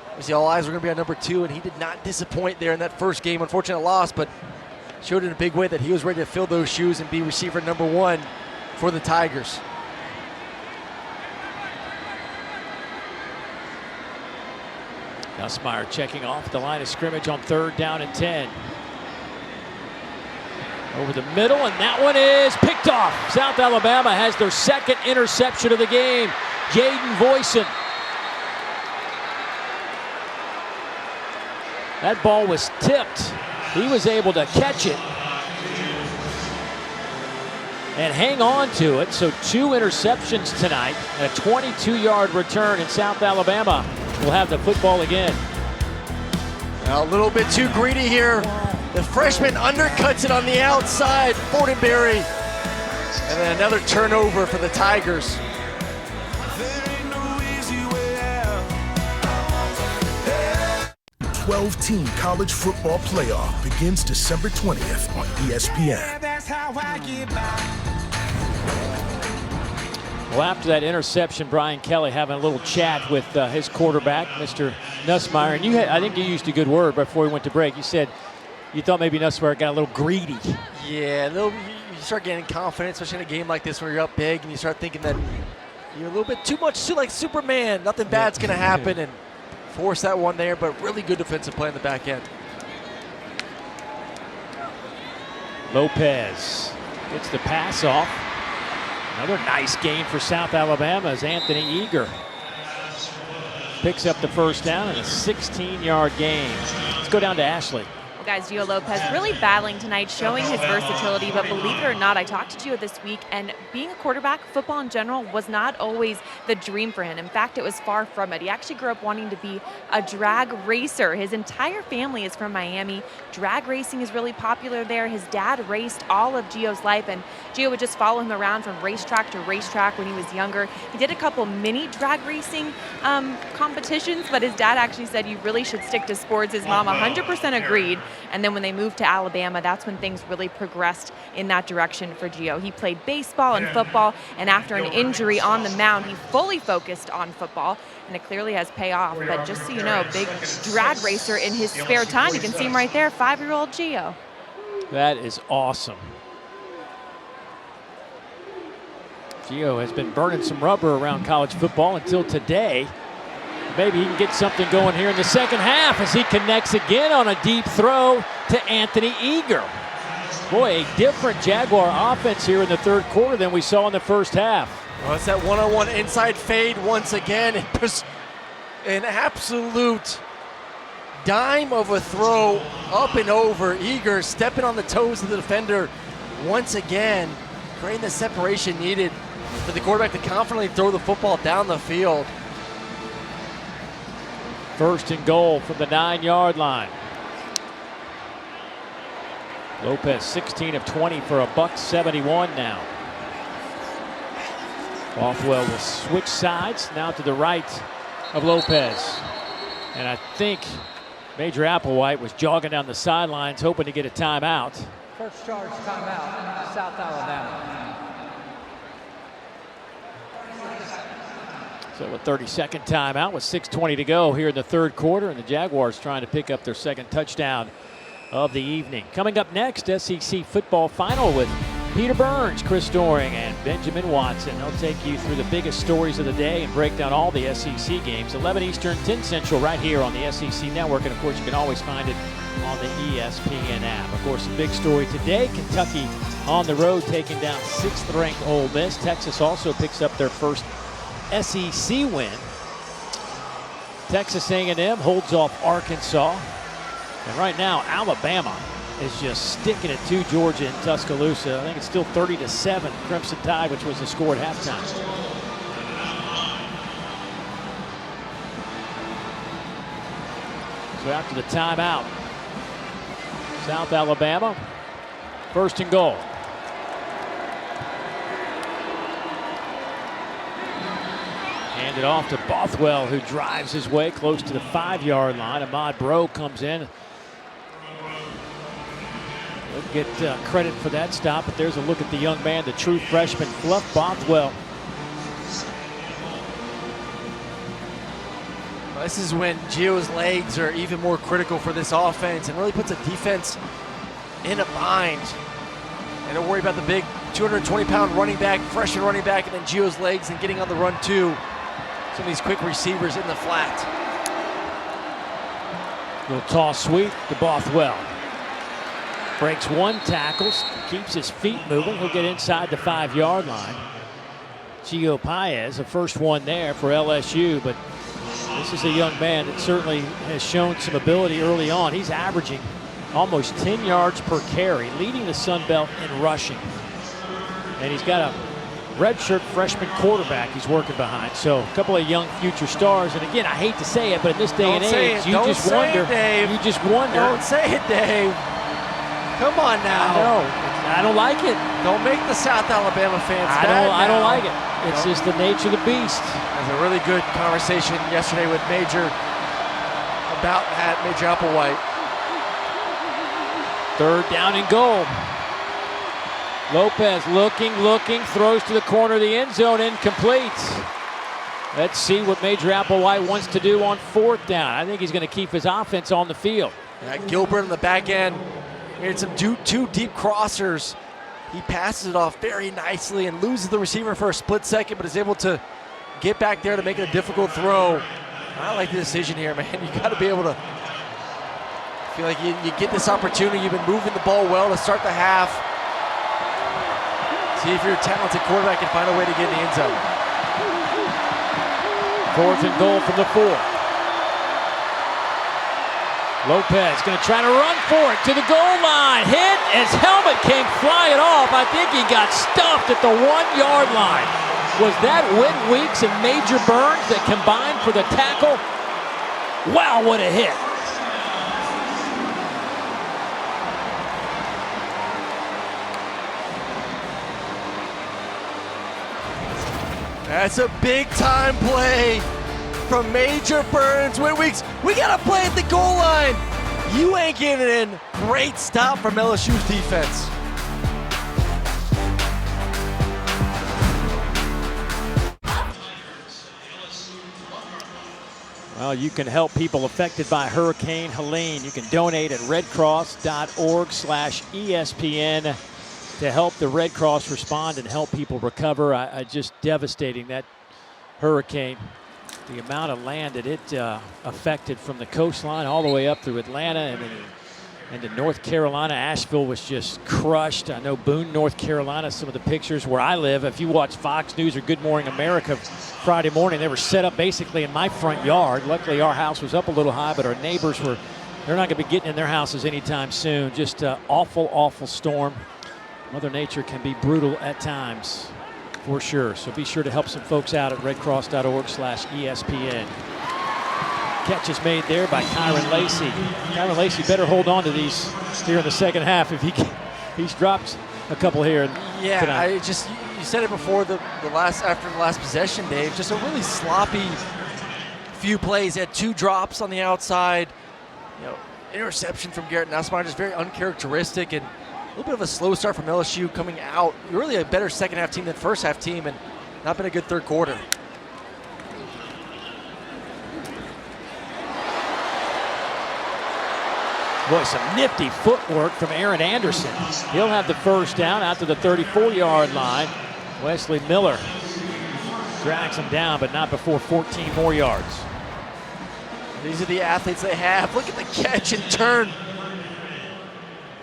Speaker 2: obviously all eyes were going to be on number 2, and he did not disappoint there in that first game. Unfortunate loss, but showed in a big way that he was ready to fill those shoes and be receiver number 1 for the Tigers.
Speaker 1: Nussmeier checking off the line of scrimmage on 3rd down and 10. Over the middle, and that one is picked off. South Alabama has their 2nd interception of the game. Jaden Voisin. That ball was tipped. He was able to catch it and hang on to it. So 2 interceptions tonight and a 22-yard return, and South Alabama will have the football again.
Speaker 2: A little bit too greedy here. The freshman undercuts it on the outside, Fortenberry. And then another turnover for the Tigers.
Speaker 11: 12-team college football playoff begins December 20th on ESPN.
Speaker 1: Well, after that interception, Brian Kelly having a little chat with his quarterback, Mr. Nussmeier. And I think you used a good word before we went to break. You said you thought maybe Nussmeier got a little greedy.
Speaker 2: Yeah, you start getting confidence, especially in a game like this where you're up big and you start thinking that you're a little bit too much like Superman. Nothing bad's going to happen, and force that one there, but really good defensive play on the back end.
Speaker 1: Lopez gets the pass off. Another nice gain for South Alabama as Anthony Eager picks up the 1st down and a 16-yard gain. Let's go down to Ashley.
Speaker 3: Guys, Gio Lopez really battling tonight, showing his versatility, but believe it or not, I talked to Gio this week, and being a quarterback, football in general, was not always the dream for him. In fact, it was far from it. He actually grew up wanting to be a drag racer. His entire family is from Miami. Drag racing is really popular there. His dad raced all of Gio's life, and Gio would just follow him around from racetrack to racetrack when he was younger. He did a couple mini drag racing competitions, but his dad actually said you really should stick to sports. His mom 100% agreed. And then when they moved to Alabama, that's when things really progressed in that direction for Gio. He played baseball and football, and after an injury on the mound, he fully focused on football, and it clearly has paid off. But just so you know, big drag racer in his spare time. You can see him right there, 5-year-old Gio.
Speaker 1: That is awesome. Gio has been burning some rubber around college football until today. Maybe he can get something going here in the second half as he connects again on a deep throw to Anthony Eager. Boy, a different Jaguar offense here in the 3rd quarter than we saw in the 1st half.
Speaker 2: Well, it's that one-on-one inside fade once again. It was an absolute dime of a throw up and over. Eager stepping on the toes of the defender once again, creating the separation needed for the quarterback to confidently throw the football down the field.
Speaker 1: 1st and goal from the 9-yard line. Lopez 16 of 20 for a $171 now. Bothwell will switch sides now to the right of Lopez. And I think Major Applewhite was jogging down the sidelines hoping to get a timeout.
Speaker 5: First charge timeout, South Alabama.
Speaker 1: So a 30-second timeout with 6:20 to go here in the 3rd quarter, and the Jaguars trying to pick up their 2nd touchdown of the evening. Coming up next, SEC football final with Peter Burns, Chris Doring, and Benjamin Watson. They'll take you through the biggest stories of the day and break down all the SEC games. 11 Eastern, 10 Central, right here on the SEC Network, and of course you can always find it on the ESPN app. Of course, the big story today, Kentucky on the road taking down 6th-ranked Ole Miss. Texas also picks up their first SEC win. Texas A&M holds off Arkansas. And right now, Alabama is just sticking it to Georgia in Tuscaloosa. I think it's still 30-7 Crimson Tide, which was the score at halftime. So after the timeout, South Alabama, 1st and goal. Handed off to Bothwell, who drives his way close to the 5-yard line. Ahmad Bro comes in. We'll get credit for that stop, but there's a look at the young man, the true freshman, Fluff Bothwell.
Speaker 2: Well, this is when Gio's legs are even more critical for this offense and really puts a defense in a bind. And don't worry about the big 220-pound running back, freshman running back, and then Gio's legs and getting on the run too. Some of these quick receivers in the flat.
Speaker 1: Little toss sweep to Bothwell. Breaks one tackle, keeps his feet moving. He'll get inside the 5-yard line. Gio Paez, the first one there for LSU, but this is a young man that certainly has shown some ability early on. He's averaging almost 10 yards per carry, leading the Sun Belt in rushing. And he's got a redshirt freshman quarterback he's working behind. So a couple of young future stars. And again, I hate to say it, but in this day and age, you just wonder. You just wonder.
Speaker 2: Don't say it, Dave. Come on now.
Speaker 1: No, I don't like it.
Speaker 2: Don't make the South Alabama fans
Speaker 1: I don't like it. It's just the nature of the beast.
Speaker 2: There's a really good conversation yesterday with Major about that, Major Applewhite.
Speaker 1: 3rd down and goal. Lopez looking, throws to the corner of the end zone, incomplete. Let's see what Major Applewhite wants to do on 4th down. I think he's going to keep his offense on the field.
Speaker 2: Yeah, Gilbert on the back end. He had some two deep crossers. He passes it off very nicely and loses the receiver for a split second, but is able to get back there to make it a difficult throw. I like the decision here, man. You got to be able to feel like you get this opportunity. You've been moving the ball well to start the half. See if you're a talented quarterback and find a way to get in the end zone.
Speaker 1: 4th and goal from the 4. Lopez going to try to run for it to the goal line. Hit, his helmet came flying off. I think he got stuffed at the 1-yard line. Was that Whit Weeks and Major Burns that combined for the tackle? Wow, what a hit.
Speaker 2: That's a big time play from Major Burns. Whit Weeks, we got to play at the goal line. You ain't getting in. Great stop from LSU's defense.
Speaker 1: Well, you can help people affected by Hurricane Helene. You can donate at redcross.org/ESPN to help the Red Cross respond and help people recover. Just devastating, that hurricane. The amount of land that it affected from the coastline all the way up through Atlanta and then into North Carolina. Asheville was just crushed. I know Boone, North Carolina, some of the pictures where I live, if you watch Fox News or Good Morning America Friday morning, they were set up basically in my front yard. Luckily, our house was up a little high, but our neighbors they're not going to be getting in their houses anytime soon. Just an awful, awful storm. Mother Nature can be brutal at times, for sure. So be sure to help some folks out at redcross.org/ESPN. Catch is made there by Kyron Lacey. Kyron Lacey better hold on to these here in the second half if he's dropped a couple here.
Speaker 2: Yeah,
Speaker 1: tonight.
Speaker 2: You said it before after the last possession, Dave. Just a really sloppy few plays. He had 2 drops on the outside. Interception from Garrett Nussmeier, just very uncharacteristic, and a little bit of a slow start from LSU coming out. Really a better second half team than first half team, and not been a good third quarter.
Speaker 1: Boy, some nifty footwork from Aaron Anderson. He'll have the first down out to the 34-yard line. Wesley Miller drags him down, but not before 14 more yards.
Speaker 2: These are the athletes they have. Look at the catch and turn.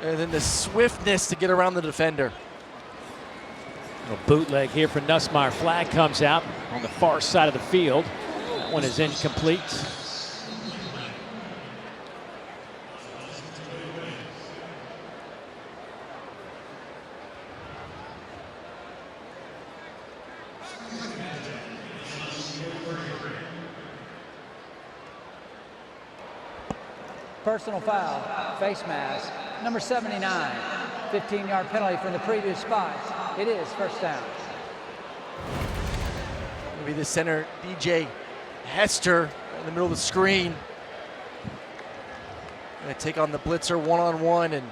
Speaker 2: And then the swiftness to get around the defender.
Speaker 1: A bootleg here for Nussmeier. Flag comes out on the far side of the field. That one is incomplete.
Speaker 5: Personal foul, face mask, number 79. 15-yard penalty from the previous spot. It is first down.
Speaker 2: It'll be the center, DJ Hester, in the middle of the screen. Gonna take on the blitzer one-on-one, and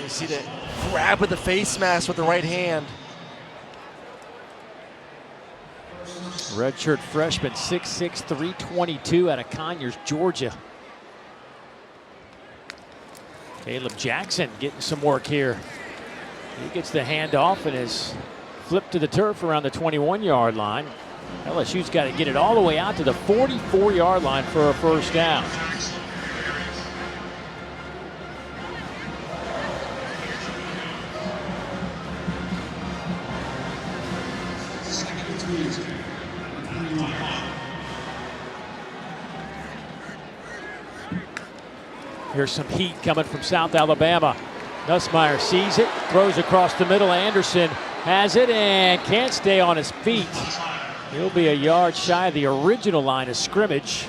Speaker 2: you see the grab with the face mask with the right hand.
Speaker 1: Redshirt freshman, 6'6", 322 out of Conyers, Georgia. Caleb Jackson getting some work here. He gets the handoff and is flipped to the turf around the 21-yard line. LSU's got to get it all the way out to the 44-yard line for a first down. Here's some heat coming from South Alabama. Nussmeier sees it, throws across the middle. Anderson has it and can't stay on his feet. He'll be a yard shy of the original line of scrimmage.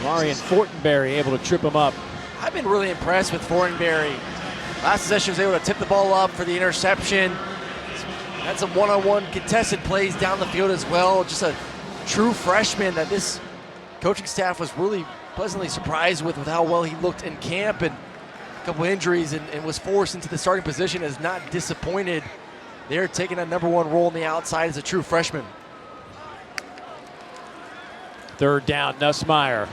Speaker 1: Marion Fortenberry able to trip him up.
Speaker 2: I've been really impressed with Fortenberry. Last possession was able to tip the ball up for the interception. Had some one-on-one contested plays down the field as well. Just a true freshman that this coaching staff was really pleasantly surprised with how well he looked in camp, and a couple injuries and was forced into the starting position. Has not disappointed. They're taking a #1 role on the outside as a true freshman.
Speaker 1: Third down, Nussmeier.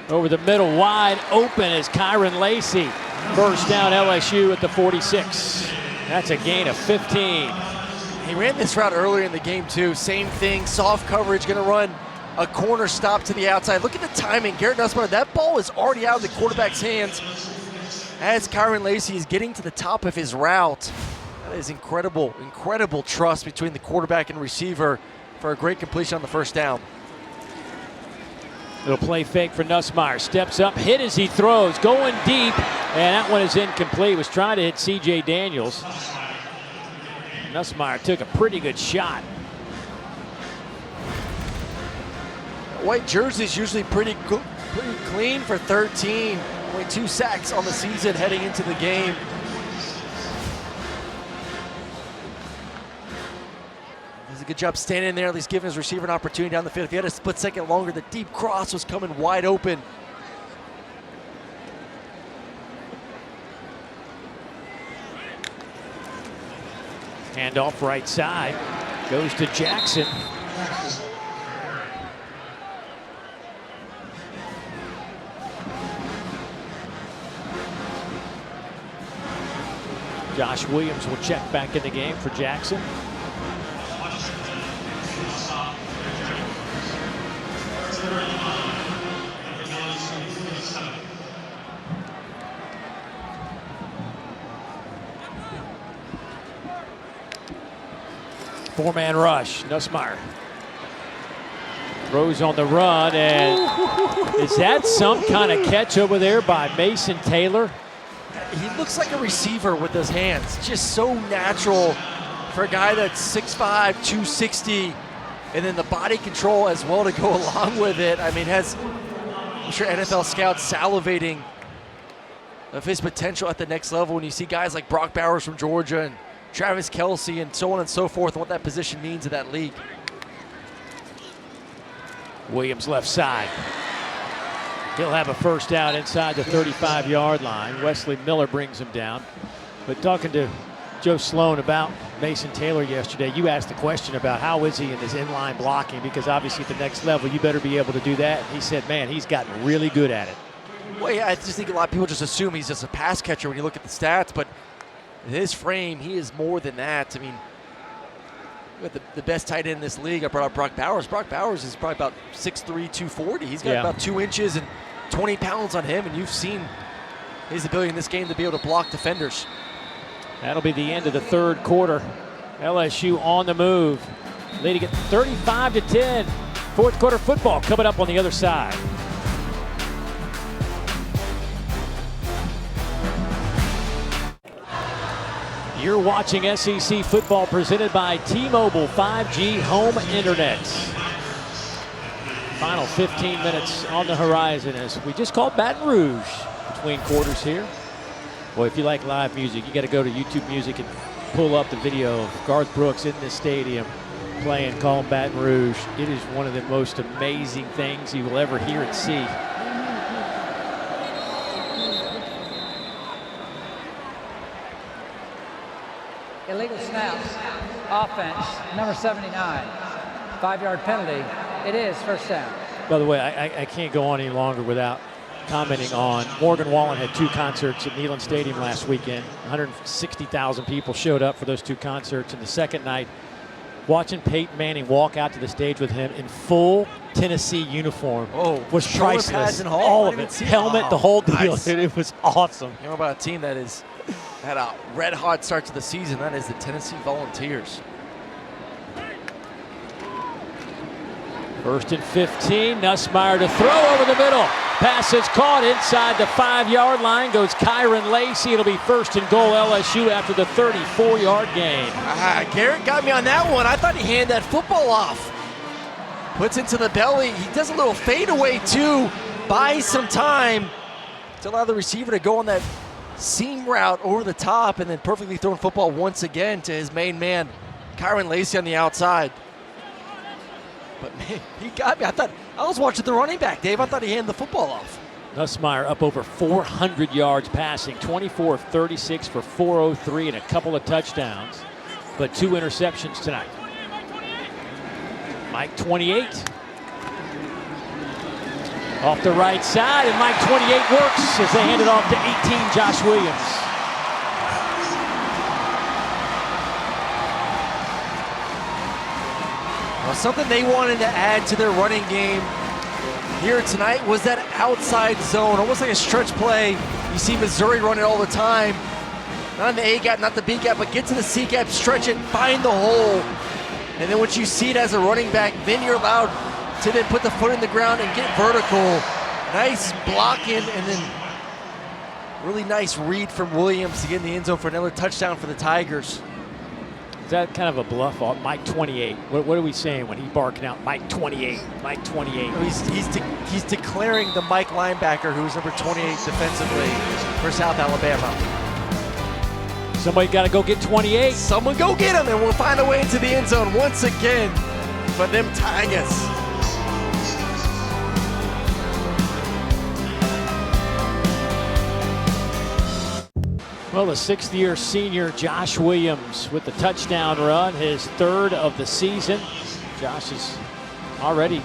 Speaker 1: Over the middle, wide open is Kyron Lacey. First down, LSU at the 46. That's a gain of 15.
Speaker 2: He ran this route earlier in the game too. Same thing, soft coverage, gonna run a corner stop to the outside. Look at the timing. Garrett Nussmeier, that ball is already out of the quarterback's hands as Kyron Lacey is getting to the top of his route. That is incredible, incredible trust between the quarterback and receiver for a great completion on the first down.
Speaker 1: Little play fake for Nussmeier. Steps up, hit as he throws, going deep, and that one is incomplete. Was trying to hit C.J. Daniels. Nussmeier took a pretty good shot.
Speaker 2: White jersey is usually pretty clean for 13. Only 2 sacks on the season heading into the game. Does a good job standing there, at least giving his receiver an opportunity down the field. If he had a split second longer, the deep cross was coming wide open.
Speaker 1: Handoff right side, goes to Jackson. Josh Williams will check back in the game for Jackson. Four-man rush, Nussmeier. Throws on the run, and is that some kind of catch over there by Mason Taylor?
Speaker 2: He looks like a receiver with his hands. Just so natural for a guy that's 6'5", 260, and then the body control as well to go along with it. I mean, I'm sure NFL scouts salivating of his potential at the next level when you see guys like Brock Bowers from Georgia and Travis Kelce and so on and so forth, and what that position means in that league.
Speaker 1: Williams left side. He'll have a first down inside the 35-yard line. Wesley Miller brings him down. But talking to Joe Sloan about Mason Taylor yesterday, you asked the question about how is he in his inline blocking, because obviously at the next level you better be able to do that. And he said, man, he's gotten really good at it.
Speaker 2: Well, yeah, I just think a lot of people just assume he's just a pass catcher when you look at the stats, but his frame, he is more than that. I mean, the best tight end in this league, I brought up Brock Bowers. Brock Bowers is probably about 6'3", 240. He's got about 2 inches and 20 pounds on him, and you've seen his ability in this game to be able to block defenders.
Speaker 1: That'll be the end of the third quarter. LSU on the move, leading it 35-10. Fourth quarter football coming up on the other side. You're watching SEC football presented by T-Mobile 5G Home Internet. Final 15 minutes on the horizon as we just called Baton Rouge between quarters here. Boy, if you like live music, you got to go to YouTube Music and pull up the video of Garth Brooks in this stadium playing Call Baton Rouge. It is one of the most amazing things you will ever hear and see.
Speaker 5: Illegal snaps, offense, number 79, 5-yard penalty. It is first down.
Speaker 1: By the way, I can't go on any longer without commenting on Morgan Wallen had 2 concerts at Neyland Stadium last weekend. 160,000 people showed up for those 2 concerts. And the second night, watching Peyton Manning walk out to the stage with him in full Tennessee uniform was priceless.
Speaker 2: Pads and
Speaker 1: all of it. Helmet, the whole deal.
Speaker 2: Nice.
Speaker 1: It was awesome.
Speaker 2: You know about a team that had a red-hot start to the season? That is the Tennessee Volunteers.
Speaker 1: 1st and 15. Nussmeier to throw over the middle. Pass is caught inside the 5-yard line. Goes Kyron Lacey. It'll be 1st and goal LSU after the 34-yard gain.
Speaker 2: Garrett got me on that one. I thought he handed that football off. Puts into the belly. He does a little fadeaway too. Buys some time to allow the receiver to go on that seam route over the top, and then perfectly thrown football once again to his main man, Kyron Lacey on the outside. But man, he got me. I was watching the running back, Dave. I thought he handed the football off.
Speaker 1: Nussmeier up over 400 yards passing, 24 of 36 for 403 and a couple of touchdowns, but 2 interceptions tonight. Mike 28. Off the right side, and Mike 28 works as they hand it off to 18, Josh Williams.
Speaker 2: Well, something they wanted to add to their running game here tonight was that outside zone, almost like a stretch play. You see Missouri run it all the time. Not in the A gap, not the B gap, but get to the C gap, stretch it, find the hole. And then once you see it as a running back, then you're allowed to then put the foot in the ground and get vertical. Nice blocking, and then really nice read from Williams to get in the end zone for another touchdown for the Tigers.
Speaker 1: Is that kind of a bluff off Mike 28? What are we saying when he's barking out Mike 28, Mike 28?
Speaker 2: He's declaring the Mike linebacker, who's number 28 defensively for South Alabama.
Speaker 1: Somebody got to go get 28.
Speaker 2: Someone go get him, and we'll find a way into the end zone once again for them Tigers.
Speaker 1: Well, the 6th-year senior Josh Williams with the touchdown run, his 3rd of the season. Josh has already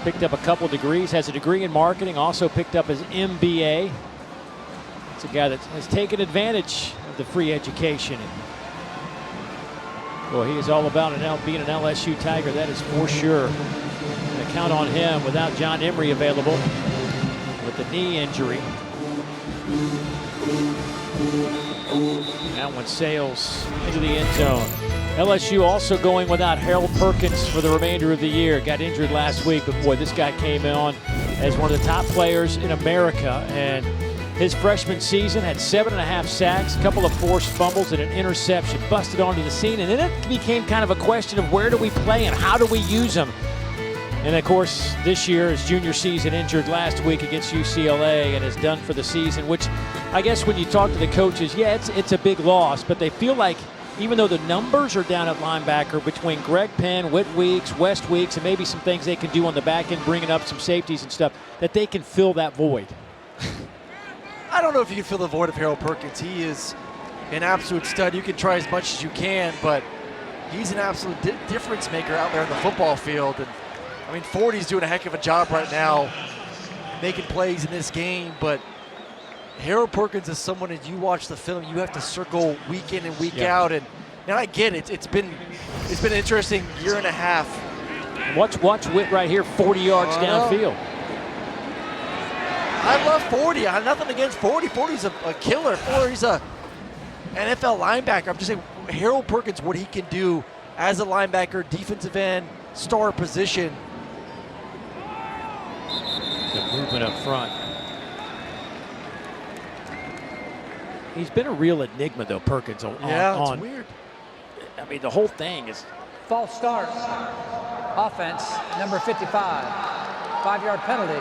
Speaker 1: picked up a couple degrees, has a degree in marketing, also picked up his MBA. It's a guy that has taken advantage of the free education. Well, he is all about being an LSU Tiger, that is for sure. Gonna count on him without John Emery available with the knee injury. That one sails into the end zone. LSU also going without Harold Perkins for the remainder of the year. Got injured last week, but boy, this guy came on as one of the top players in America. And his freshman season had 7.5 sacks, a couple of forced fumbles, and an interception. Busted onto the scene, and then it became kind of a question of where do we play and how do we use him? And of course, this year, his junior season, injured last week against UCLA and is done for the season, which I guess when you talk to the coaches, yeah, it's a big loss, but they feel like even though the numbers are down at linebacker between Greg Penn, Whit Weeks, West Weeks, and maybe some things they can do on the back end, bringing up some safeties and stuff, that they can fill that void.
Speaker 2: I don't know if you can fill the void of Harold Perkins. He is an absolute stud. You can try as much as you can, but he's an absolute difference maker out there in the football field. And I mean, Forty's doing a heck of a job right now making plays in this game, but Harold Perkins is someone that you watch the film, you have to circle week in and week out. And I get it. It's been an interesting year and a half.
Speaker 1: Watch Whit right here, 40 yards downfield.
Speaker 2: I love 40. I have nothing against 40. 40's a killer. 40's a NFL linebacker. I'm just saying, Harold Perkins, what he can do as a linebacker, defensive end, star position.
Speaker 1: The movement up front. He's been a real enigma, though, Perkins.
Speaker 2: It's weird.
Speaker 1: I mean, the whole thing is.
Speaker 5: False start. Offense, number 55. 5-yard penalty.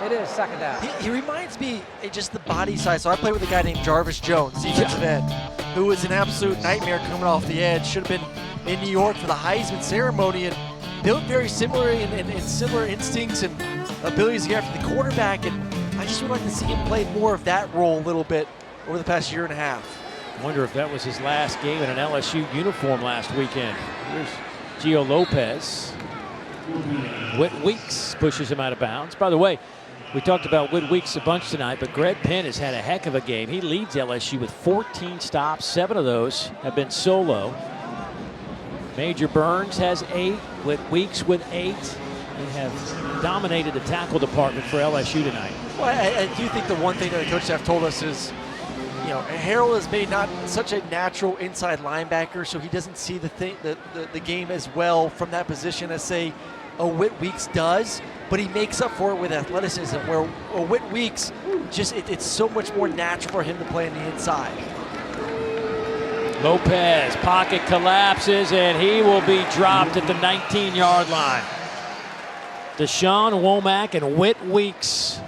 Speaker 5: It is 2nd down.
Speaker 2: He reminds me just the body size. So I played with a guy named Jarvis Jones, defensive end, who was an absolute nightmare coming off the edge. Should have been in New York for the Heisman ceremony, and built very similar in similar instincts and abilities to get after the quarterback. And I just would like to see him play more of that role a little bit over the past year and a half.
Speaker 1: I wonder if that was his last game in an LSU uniform last weekend. Here's Gio Lopez. Whit Weeks pushes him out of bounds. By the way, We talked about Whit Weeks a bunch tonight, but Greg Penn has had a heck of a game. He leads LSU with 14 stops. 7 of those have been solo. Major Burns has 8, Whit Weeks with 8. They have dominated the tackle department for LSU tonight.
Speaker 2: Well, I do think the one thing that the coach staff told us is, you know, Harrell is maybe not such a natural inside linebacker, so he doesn't see the game as well from that position as, say, a Whit Weeks does, but he makes up for it with athleticism, where a Whit Weeks, just it's so much more natural for him to play on the inside.
Speaker 1: Lopez, pocket collapses, and he will be dropped at the 19-yard line. Deshaun Womack and Whit Weeks.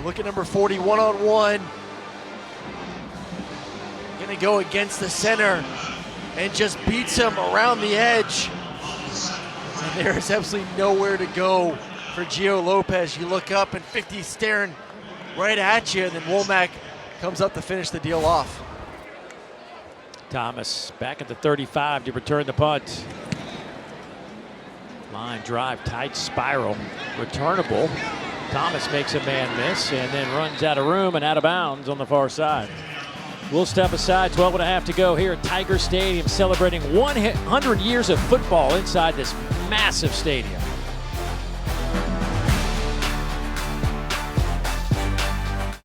Speaker 2: Look at number 40, one-on-one. Gonna go against the center and just beats him around the edge. And there is absolutely nowhere to go for Gio Lopez. You look up and 50's staring right at you, and then Womack comes up to finish the deal off.
Speaker 1: Thomas back at the 35 to return the punt. Line drive, tight spiral, returnable. Thomas makes a man miss and then runs out of room and out of bounds on the far side. We'll step aside, 12 and a half to go here at Tiger Stadium, celebrating 100 years of football inside this massive stadium.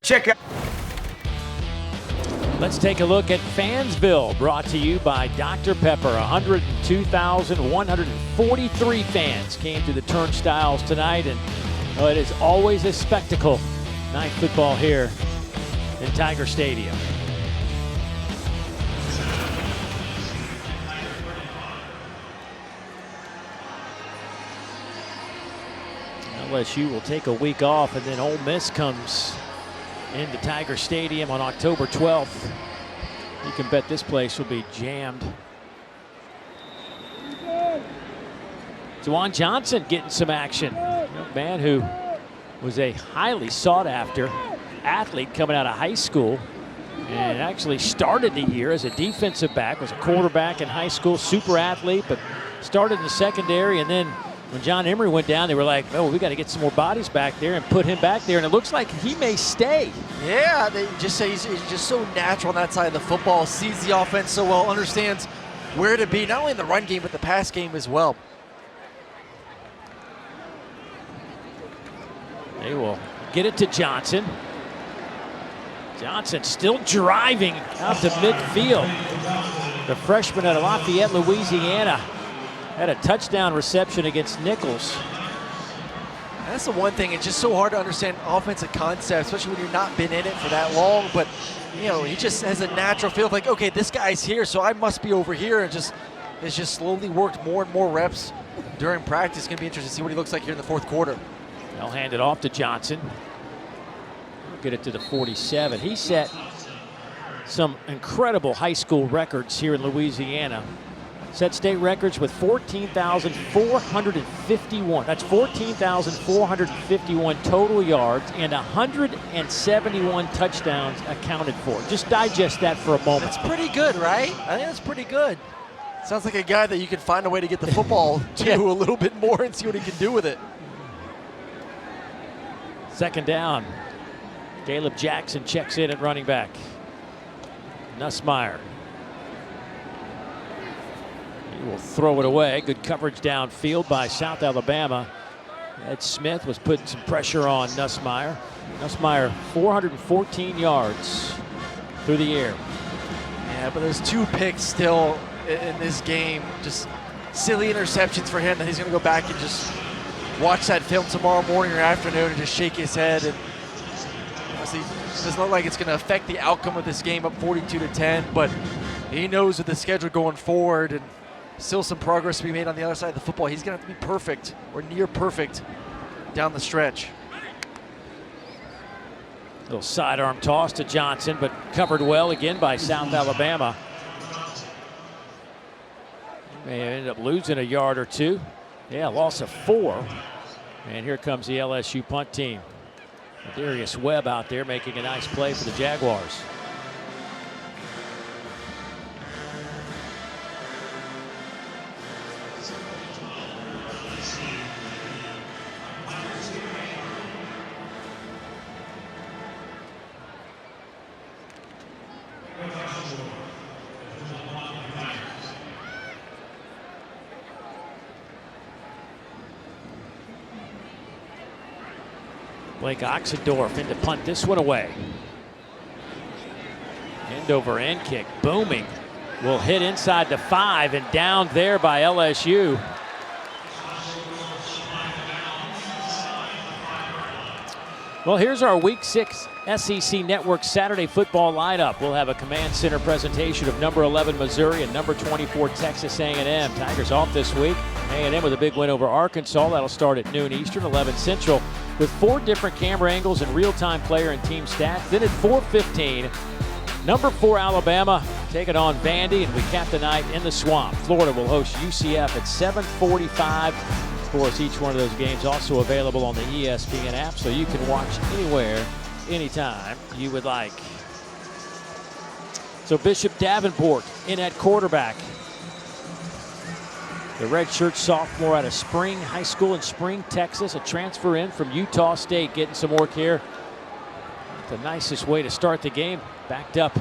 Speaker 12: Check out.
Speaker 1: Let's take a look at Fansville, brought to you by Dr. Pepper. 102,143 fans came to the turnstiles tonight, and it is always a spectacle. Night football here in Tiger Stadium. LSU will take a week off, and then Ole Miss comes into Tiger Stadium on October 12th. You can bet this place will be jammed. Juwan Johnson getting some action. A man who was a highly sought after athlete coming out of high school and actually started the year as a defensive back, was a quarterback in high school, super athlete, but started in the secondary, and then when John Emery went down, they were like, oh, we got to get some more bodies back there and put him back there, and it looks like he may stay.
Speaker 2: Yeah, they just say he's just so natural on that side of the football, sees the offense so well, understands where to be, not only in the run game, but the pass game as well.
Speaker 1: They will get it to Johnson. Johnson still driving out to midfield. The freshman out of Lafayette, Louisiana, had a touchdown reception against Nichols.
Speaker 2: And that's the one thing, it's just so hard to understand offensive concept, especially when you've not been in it for that long, but you know, he just has a natural feel of like, okay, this guy's here, so I must be over here, and has just slowly worked more and more reps during practice. It's gonna be interesting to see what he looks like here in the fourth quarter.
Speaker 1: They'll hand it off to Johnson. Get it to the 47. He set some incredible high school records here in Louisiana. Set state records with 14,451. That's 14,451 total yards and 171 touchdowns accounted for. Just digest that for a moment.
Speaker 2: That's pretty good, right? I think that's pretty good. Sounds like a guy that you can find a way to get the football to a little bit more and see what he can do with it.
Speaker 1: Second down. Caleb Jackson checks in at running back. Nussmeier. He will throw it away. Good coverage downfield by South Alabama. Ed Smith was putting some pressure on Nussmeier. Nussmeier 414 yards through the air.
Speaker 2: Yeah, but there's 2 picks still in this game. Just silly interceptions for him that he's going to go back and just watch that film tomorrow morning or afternoon and just shake his head. And honestly, it doesn't look like it's going to affect the outcome of this game up 42-10, but he knows with the schedule going forward and still some progress to be made on the other side of the football, he's going to have to be perfect or near perfect down the stretch.
Speaker 1: Little sidearm toss to Johnson, but covered well again by South Alabama. May end up losing a yard or two. Yeah, loss of 4. And here comes the LSU punt team. Darius Webb out there making a nice play for the Jaguars. Blake Oxendorf in to punt this one away. End over end kick, booming. Will hit inside the 5 and down there by LSU. Well, here's our Week 6 SEC Network Saturday football lineup. We'll have a command center presentation of number 11 Missouri and number 24 Texas A&M. Tigers off this week. A&M with a big win over Arkansas. That'll start at noon Eastern, 11 Central, with 4 different camera angles and real-time player and team stats. Then at 4:15, number 4 Alabama taking on Vandy, and we cap the night in the Swamp. Florida will host UCF at 7:45. Of course, each one of those games also available on the ESPN app, so you can watch anywhere, anytime you would like. So Bishop Davenport in at quarterback. The redshirt sophomore out of Spring High School in Spring, Texas, a transfer in from Utah State, getting some work here. The nicest way to start the game. Backed up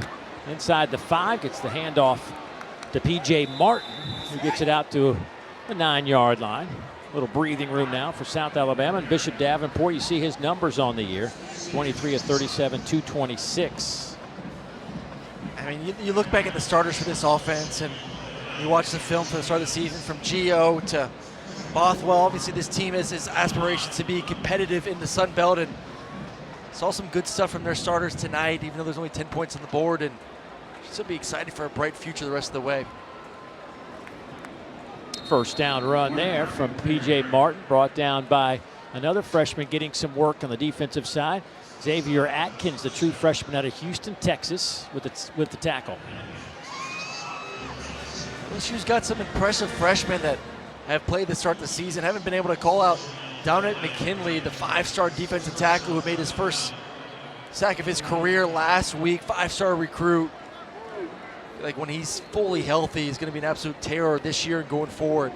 Speaker 1: inside the 5, gets the handoff to P.J. Martin, who gets it out to the 9-yard line. A little breathing room now for South Alabama. And Bishop Davenport, you see his numbers on the year. 23 of 37, 226.
Speaker 2: I mean, you look back at the starters for this offense and you watch the film for the start of the season from Gio to Bothwell. Obviously, this team has aspirations to be competitive in the Sun Belt, and saw some good stuff from their starters tonight, even though there's only 10 points on the board, and should be excited for a bright future the rest of the way.
Speaker 1: First down run there from P.J. Martin, brought down by another freshman getting some work on the defensive side. Xavier Atkins, the true freshman out of Houston, Texas, with the tackle.
Speaker 2: LSU's got some impressive freshmen that have played to start the season, haven't been able to call out Dominic McKinley, the 5-star defensive tackle who made his first sack of his career last week, 5-star recruit. Like, when he's fully healthy, he's going to be an absolute terror this year and going forward.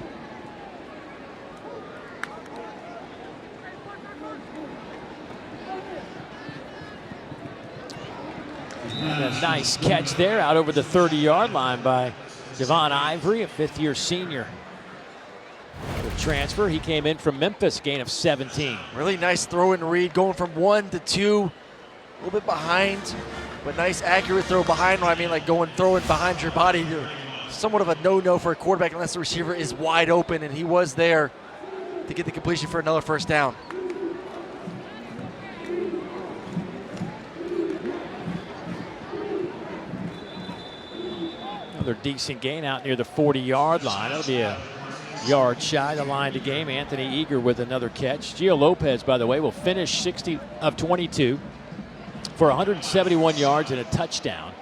Speaker 1: And a nice catch there out over the 30-yard line by Devon Ivory, a 5th-year senior. The transfer, he came in from Memphis, gain of 17.
Speaker 2: Really nice throw and read, going from 1 to 2, a little bit behind, but nice accurate throw behind. I mean, like throwing behind your body. Somewhat of a no-no for a quarterback unless the receiver is wide open, and he was there to get the completion for another first down.
Speaker 1: Another decent gain out near the 40-yard line. That'll be a yard shy the line to game. Anthony Eager with another catch. Gio Lopez, by the way, will finish 60 of 22 for 171 yards and a touchdown.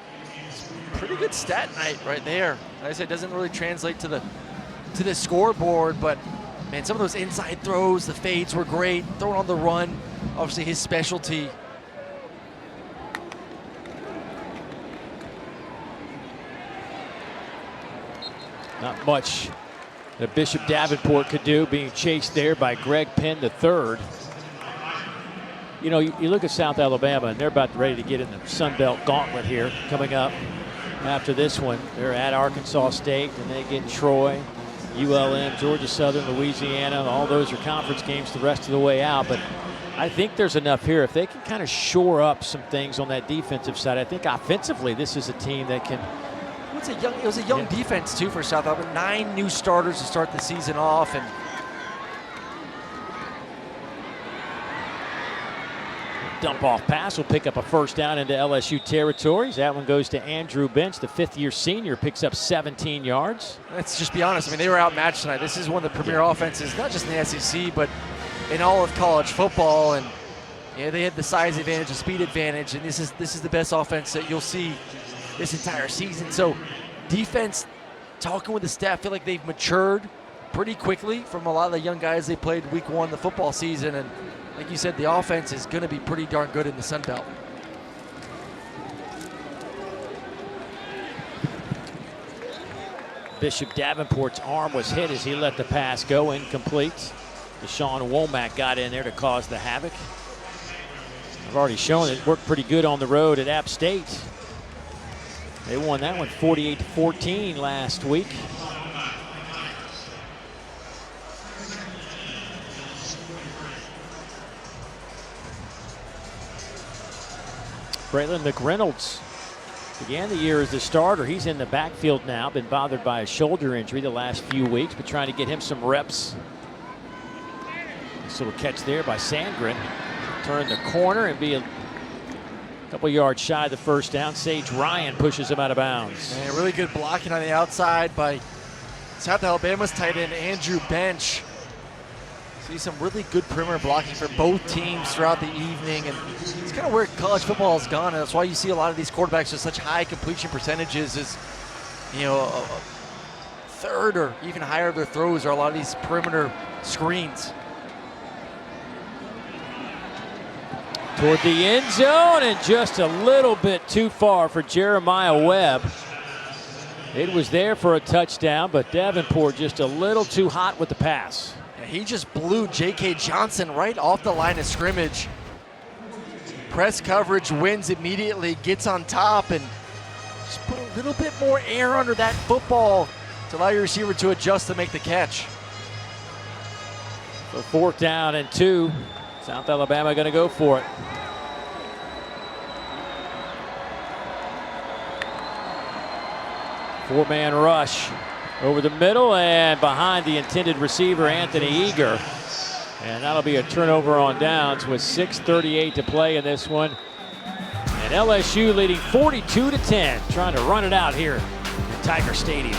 Speaker 2: Pretty good stat night right there. Like I said, it doesn't really translate to the scoreboard, but man, some of those inside throws, the fades were great. Throwing on the run, obviously his specialty.
Speaker 1: Not much that Bishop Davenport could do, being chased there by Greg Penn III. You know, you look at South Alabama, and they're about ready to get in the Sun Belt gauntlet here coming up. After this one, they're at Arkansas State, and they get Troy, ULM, Georgia Southern, Louisiana. All those are conference games the rest of the way out. But I think there's enough here. If they can kind of shore up some things on that defensive side, I think offensively this is a team that can.
Speaker 2: It was a young defense, too, for South Alabama. 9 new starters to start the season off. And
Speaker 1: dump off pass will pick up a first down into LSU territories. That one goes to Andrew Bench, the 5th-year senior, picks up 17 yards.
Speaker 2: Let's just be honest. I mean, they were outmatched tonight. This is one of the premier offenses, not just in the SEC, but in all of college football. And yeah, they had the size advantage, the speed advantage, and this is the best offense that you'll see this entire season. So defense, talking with the staff, feel like they've matured pretty quickly from a lot of the young guys they played week 1 of the football season. And like you said, the offense is going to be pretty darn good in the Sun Belt.
Speaker 1: Bishop Davenport's arm was hit as he let the pass go, incomplete. Deshaun Womack got in there to cause the havoc. I've already shown it worked pretty good on the road at App State. They won that one 48-14 last week. Braylon McReynolds began the year as the starter. He's in the backfield now, been bothered by a shoulder injury the last few weeks, but trying to get him some reps. This little catch there by Sandgren. Turn the corner and be a couple yards shy of the first down. Sage Ryan pushes him out of bounds.
Speaker 2: And really good blocking on the outside by South Alabama's tight end Andrew Bench. See some really good perimeter blocking for both teams throughout the evening, and it's kind of where college football has gone, and that's why you see a lot of these quarterbacks with such high completion percentages. Is, you know, a third or even higher of their throws are a lot of these perimeter screens.
Speaker 1: Toward the end zone, and just a little bit too far for Jeremiah Webb. It was there for a touchdown, but Davenport just a little too hot with the pass.
Speaker 2: He just blew J.K. Johnson right off the line of scrimmage. Press coverage wins immediately, gets on top, and just put a little bit more air under that football to allow your receiver to adjust to make the catch.
Speaker 1: So 4th down and 2. South Alabama going to go for it. Four-man rush over the middle and behind the intended receiver, Anthony Eager. And that'll be a turnover on downs with 6:38 to play in this one. And LSU leading 42-10, trying to run it out here in Tiger Stadium.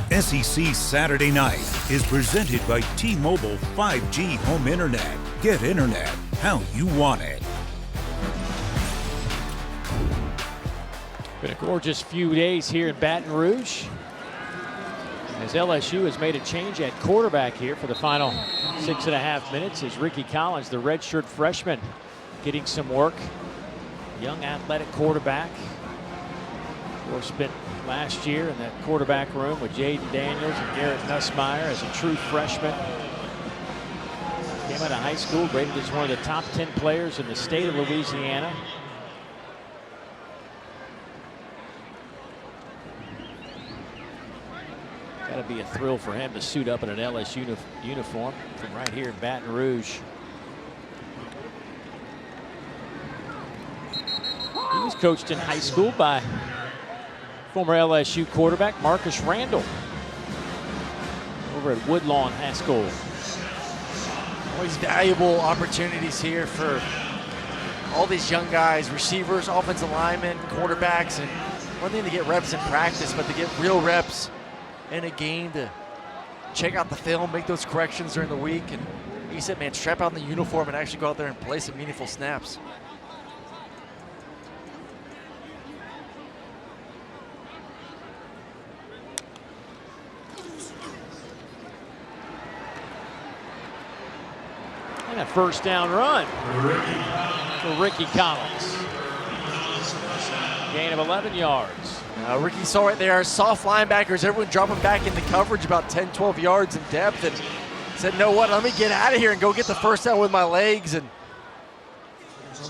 Speaker 6: SEC Saturday Night is presented by T-Mobile 5G Home Internet. Get internet how you want it.
Speaker 1: Been a gorgeous few days here in Baton Rouge, as LSU has made a change at quarterback here for the final 6.5 minutes. Is Ricky Collins, the redshirt freshman, getting some work. Young athletic quarterback. Of course, spent last year in that quarterback room with Jaden Daniels and Garrett Nussmeier as a true freshman. Came out of high school, rated as one of the top 10 players in the state of Louisiana. Got to be a thrill for him to suit up in an LSU uniform from right here in Baton Rouge. He was coached in high school by former LSU quarterback Marcus Randall over at Woodlawn High School.
Speaker 2: Always valuable opportunities here for all these young guys, receivers, offensive linemen, quarterbacks, and one thing to get reps in practice, but to get real reps in a game, to check out the film, make those corrections during the week. And he said, man, strap on the uniform and actually go out there and play some meaningful snaps.
Speaker 1: And a first down run for Ricky Collins. Gain of 11 yards.
Speaker 2: Ricky saw right there, soft linebackers, everyone dropping back into coverage about 10, 12 yards in depth, and said, "Know what, let me get out of here and go get the first down with my legs." And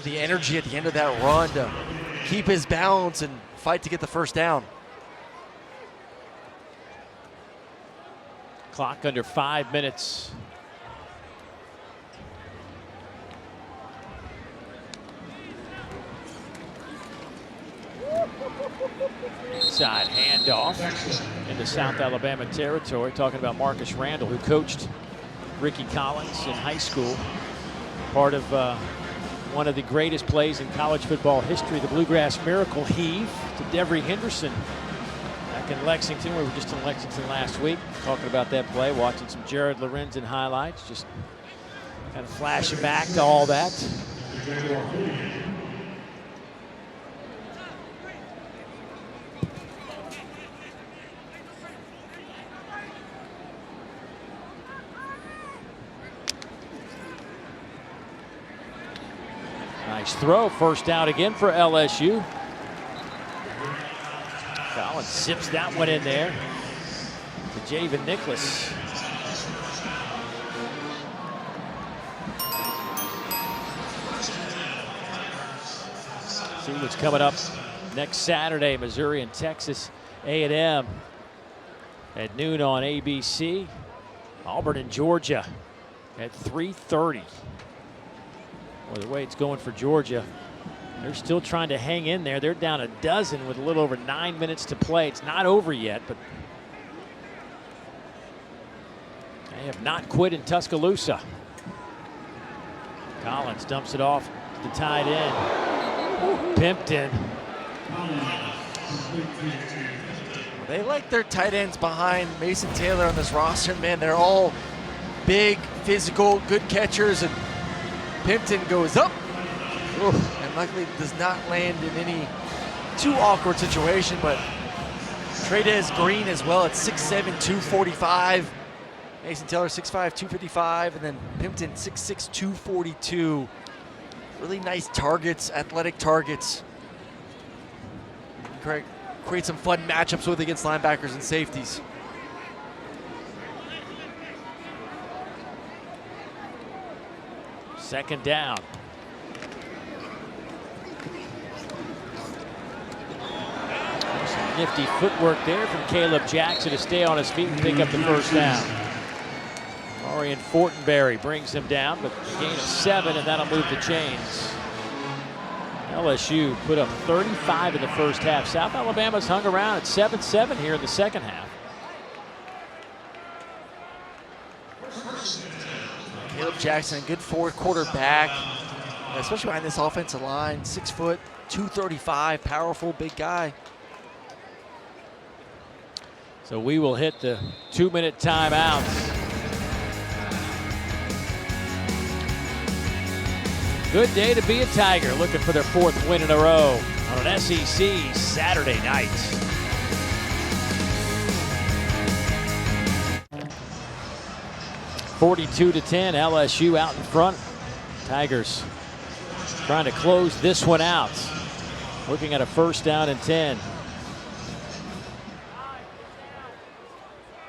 Speaker 2: the energy at the end of that run to keep his balance and fight to get the first down.
Speaker 1: Clock under 5 minutes. Inside handoff into South Alabama territory. Talking about Marcus Randall, who coached Ricky Collins in high school. Part of one of the greatest plays in college football history, the Bluegrass Miracle heave to Devery Henderson back in Lexington. We were just in Lexington last week talking about that play, watching some Jared Lorenzen highlights, just kind of flashing back to all that. Nice throw, first down again for LSU. Collins zips that one in there to Javen Nicholas. See what's coming up next Saturday, Missouri and Texas A&M at noon on ABC. Auburn and Georgia at 3:30. Well, the way it's going for Georgia, they're still trying to hang in there. They're down a dozen with a little over 9 minutes to play. It's not over yet, but they have not quit in Tuscaloosa. Collins dumps it off to the tight end. Pimpton.
Speaker 2: They like their tight ends behind Mason Taylor on this roster, man. They're all big, physical, good catchers, and Pimpton goes up. And luckily does not land in any too awkward situation, but Trey'Dez Green as well at 6'7", 245. Mason Taylor 6'5", 255, and then Pimpton 6'6", 242. Really nice targets, athletic targets. Create some fun matchups with against linebackers and safeties.
Speaker 1: Second down. Some nifty footwork there from Caleb Jackson to stay on his feet and pick up the first down. Orion Fortenberry brings him down, but a gain of 7, and that'll move the chains. LSU put up 35 in the first half. South Alabama's hung around at 7-7 here in the second half.
Speaker 2: Caleb Jackson, good forward quarterback, especially behind this offensive line. 6 foot, 235, powerful, big guy.
Speaker 1: So we will hit the 2-minute timeouts. Good day to be a Tiger, looking for their 4th win in a row on an SEC Saturday night. (42-10), LSU out in front. Tigers trying to close this one out. Looking at a 1st down and 10.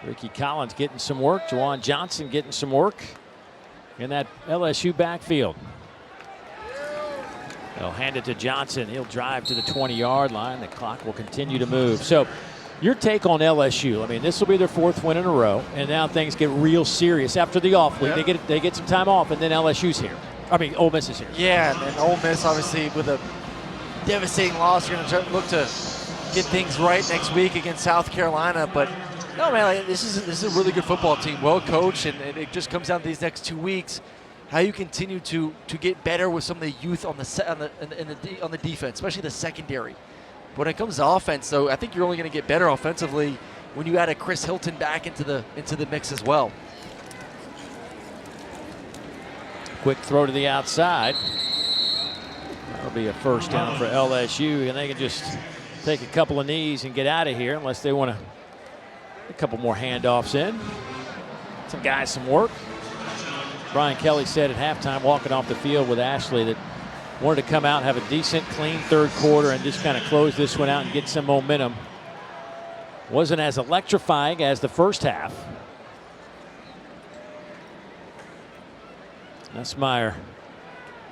Speaker 1: Ricky Collins getting some work. Juwan Johnson getting some work in that LSU backfield. They'll hand it to Johnson. He'll drive to the 20-yard line. The clock will continue to move. So your take on LSU? I mean, this will be their 4th win in a row, and now things get real serious after the off week. Yep. They get some time off, and then LSU's here. I mean, Ole Miss is here.
Speaker 2: Yeah, and Ole Miss obviously with a devastating loss. You're going to look to get things right next week against South Carolina. But no, man, like, this is a really good football team, well coached, and it just comes down to these next 2 weeks. How you continue to get better with some of the youth on the defense, especially the secondary. But when it comes to offense, though, I think you're only going to get better offensively when you add a Chris Hilton back into the mix as well.
Speaker 1: Quick throw to the outside. That'll be a 1st down for LSU, and they can just take a couple of knees and get out of here unless they want to a couple more handoffs in. Some guys some work. Brian Kelly said at halftime, walking off the field with Ashley, that wanted to come out and have a decent, clean 3rd quarter and just kind of close this one out and get some momentum. Wasn't as electrifying as the first half. Nussmeier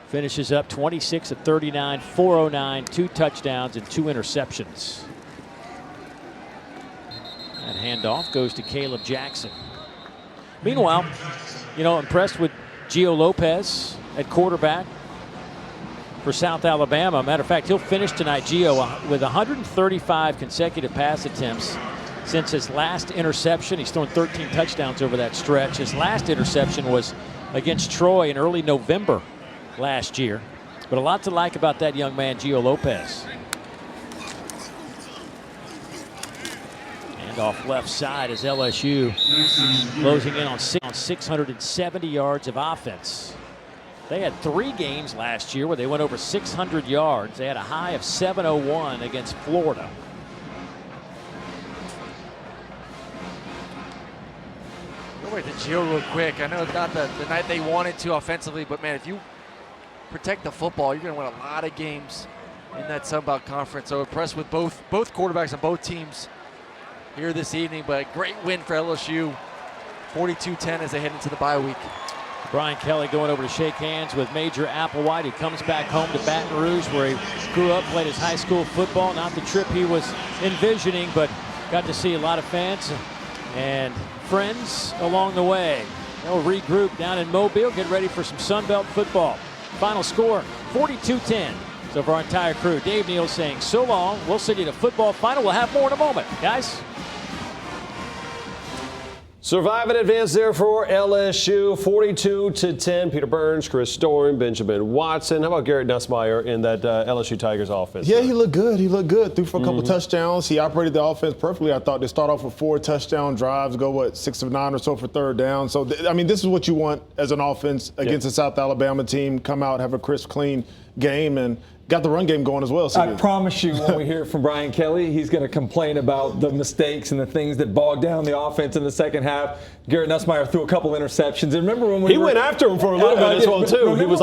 Speaker 1: finishes up 26 of 39, 409, 2 touchdowns and 2 interceptions. That handoff goes to Caleb Jackson. Meanwhile, you know, impressed with Gio Lopez at quarterback for South Alabama. Matter of fact, he'll finish tonight, Gio, with 135 consecutive pass attempts since his last interception. He's thrown 13 touchdowns over that stretch. His last interception was against Troy in early November last year. But a lot to like about that young man, Gio Lopez. Off left side as LSU closing in on 670 yards of offense. They had 3 games last year where they went over 600 yards. They had a high of 701 against Florida.
Speaker 2: Go right to Gio real quick. I know it's not the night they wanted to offensively, but man, if you protect the football, you're going to win a lot of games in that Sun Belt Conference. So impressed with both quarterbacks on both teams here this evening, but a great win for LSU, 42-10 as they head into the bye week.
Speaker 1: Brian Kelly going over to shake hands with Major Applewhite. He comes back home to Baton Rouge, where he grew up, played his high school football. Not the trip he was envisioning, but got to see a lot of fans and friends along the way. They'll regroup down in Mobile, get ready for some Sun Belt football. Final score, 42-10. So for our entire crew, Dave Neal saying so long. We'll send you to football final. We'll have more in a moment, guys.
Speaker 7: Survive and advance there for LSU, 42-10. Peter Burns, Chris Storm, Benjamin Watson. How about Garrett Nussmeier in that LSU Tigers offense?
Speaker 10: Yeah, he looked good. He looked good. Threw for a couple touchdowns. He operated the offense perfectly. I thought they start off with 4 touchdown drives, go, 6 of 9 or so for third down. So, I mean, this is what you want as an offense against a South Alabama team. Come out, have a crisp, clean game, and got the run game going as well.
Speaker 13: I promise you, when we hear from Brian Kelly, he's going to complain about the mistakes and the things that bogged down the offense in the second half. Garrett Nussmeier threw a couple interceptions. And remember when he
Speaker 7: went after him for a little bit as well, too. He was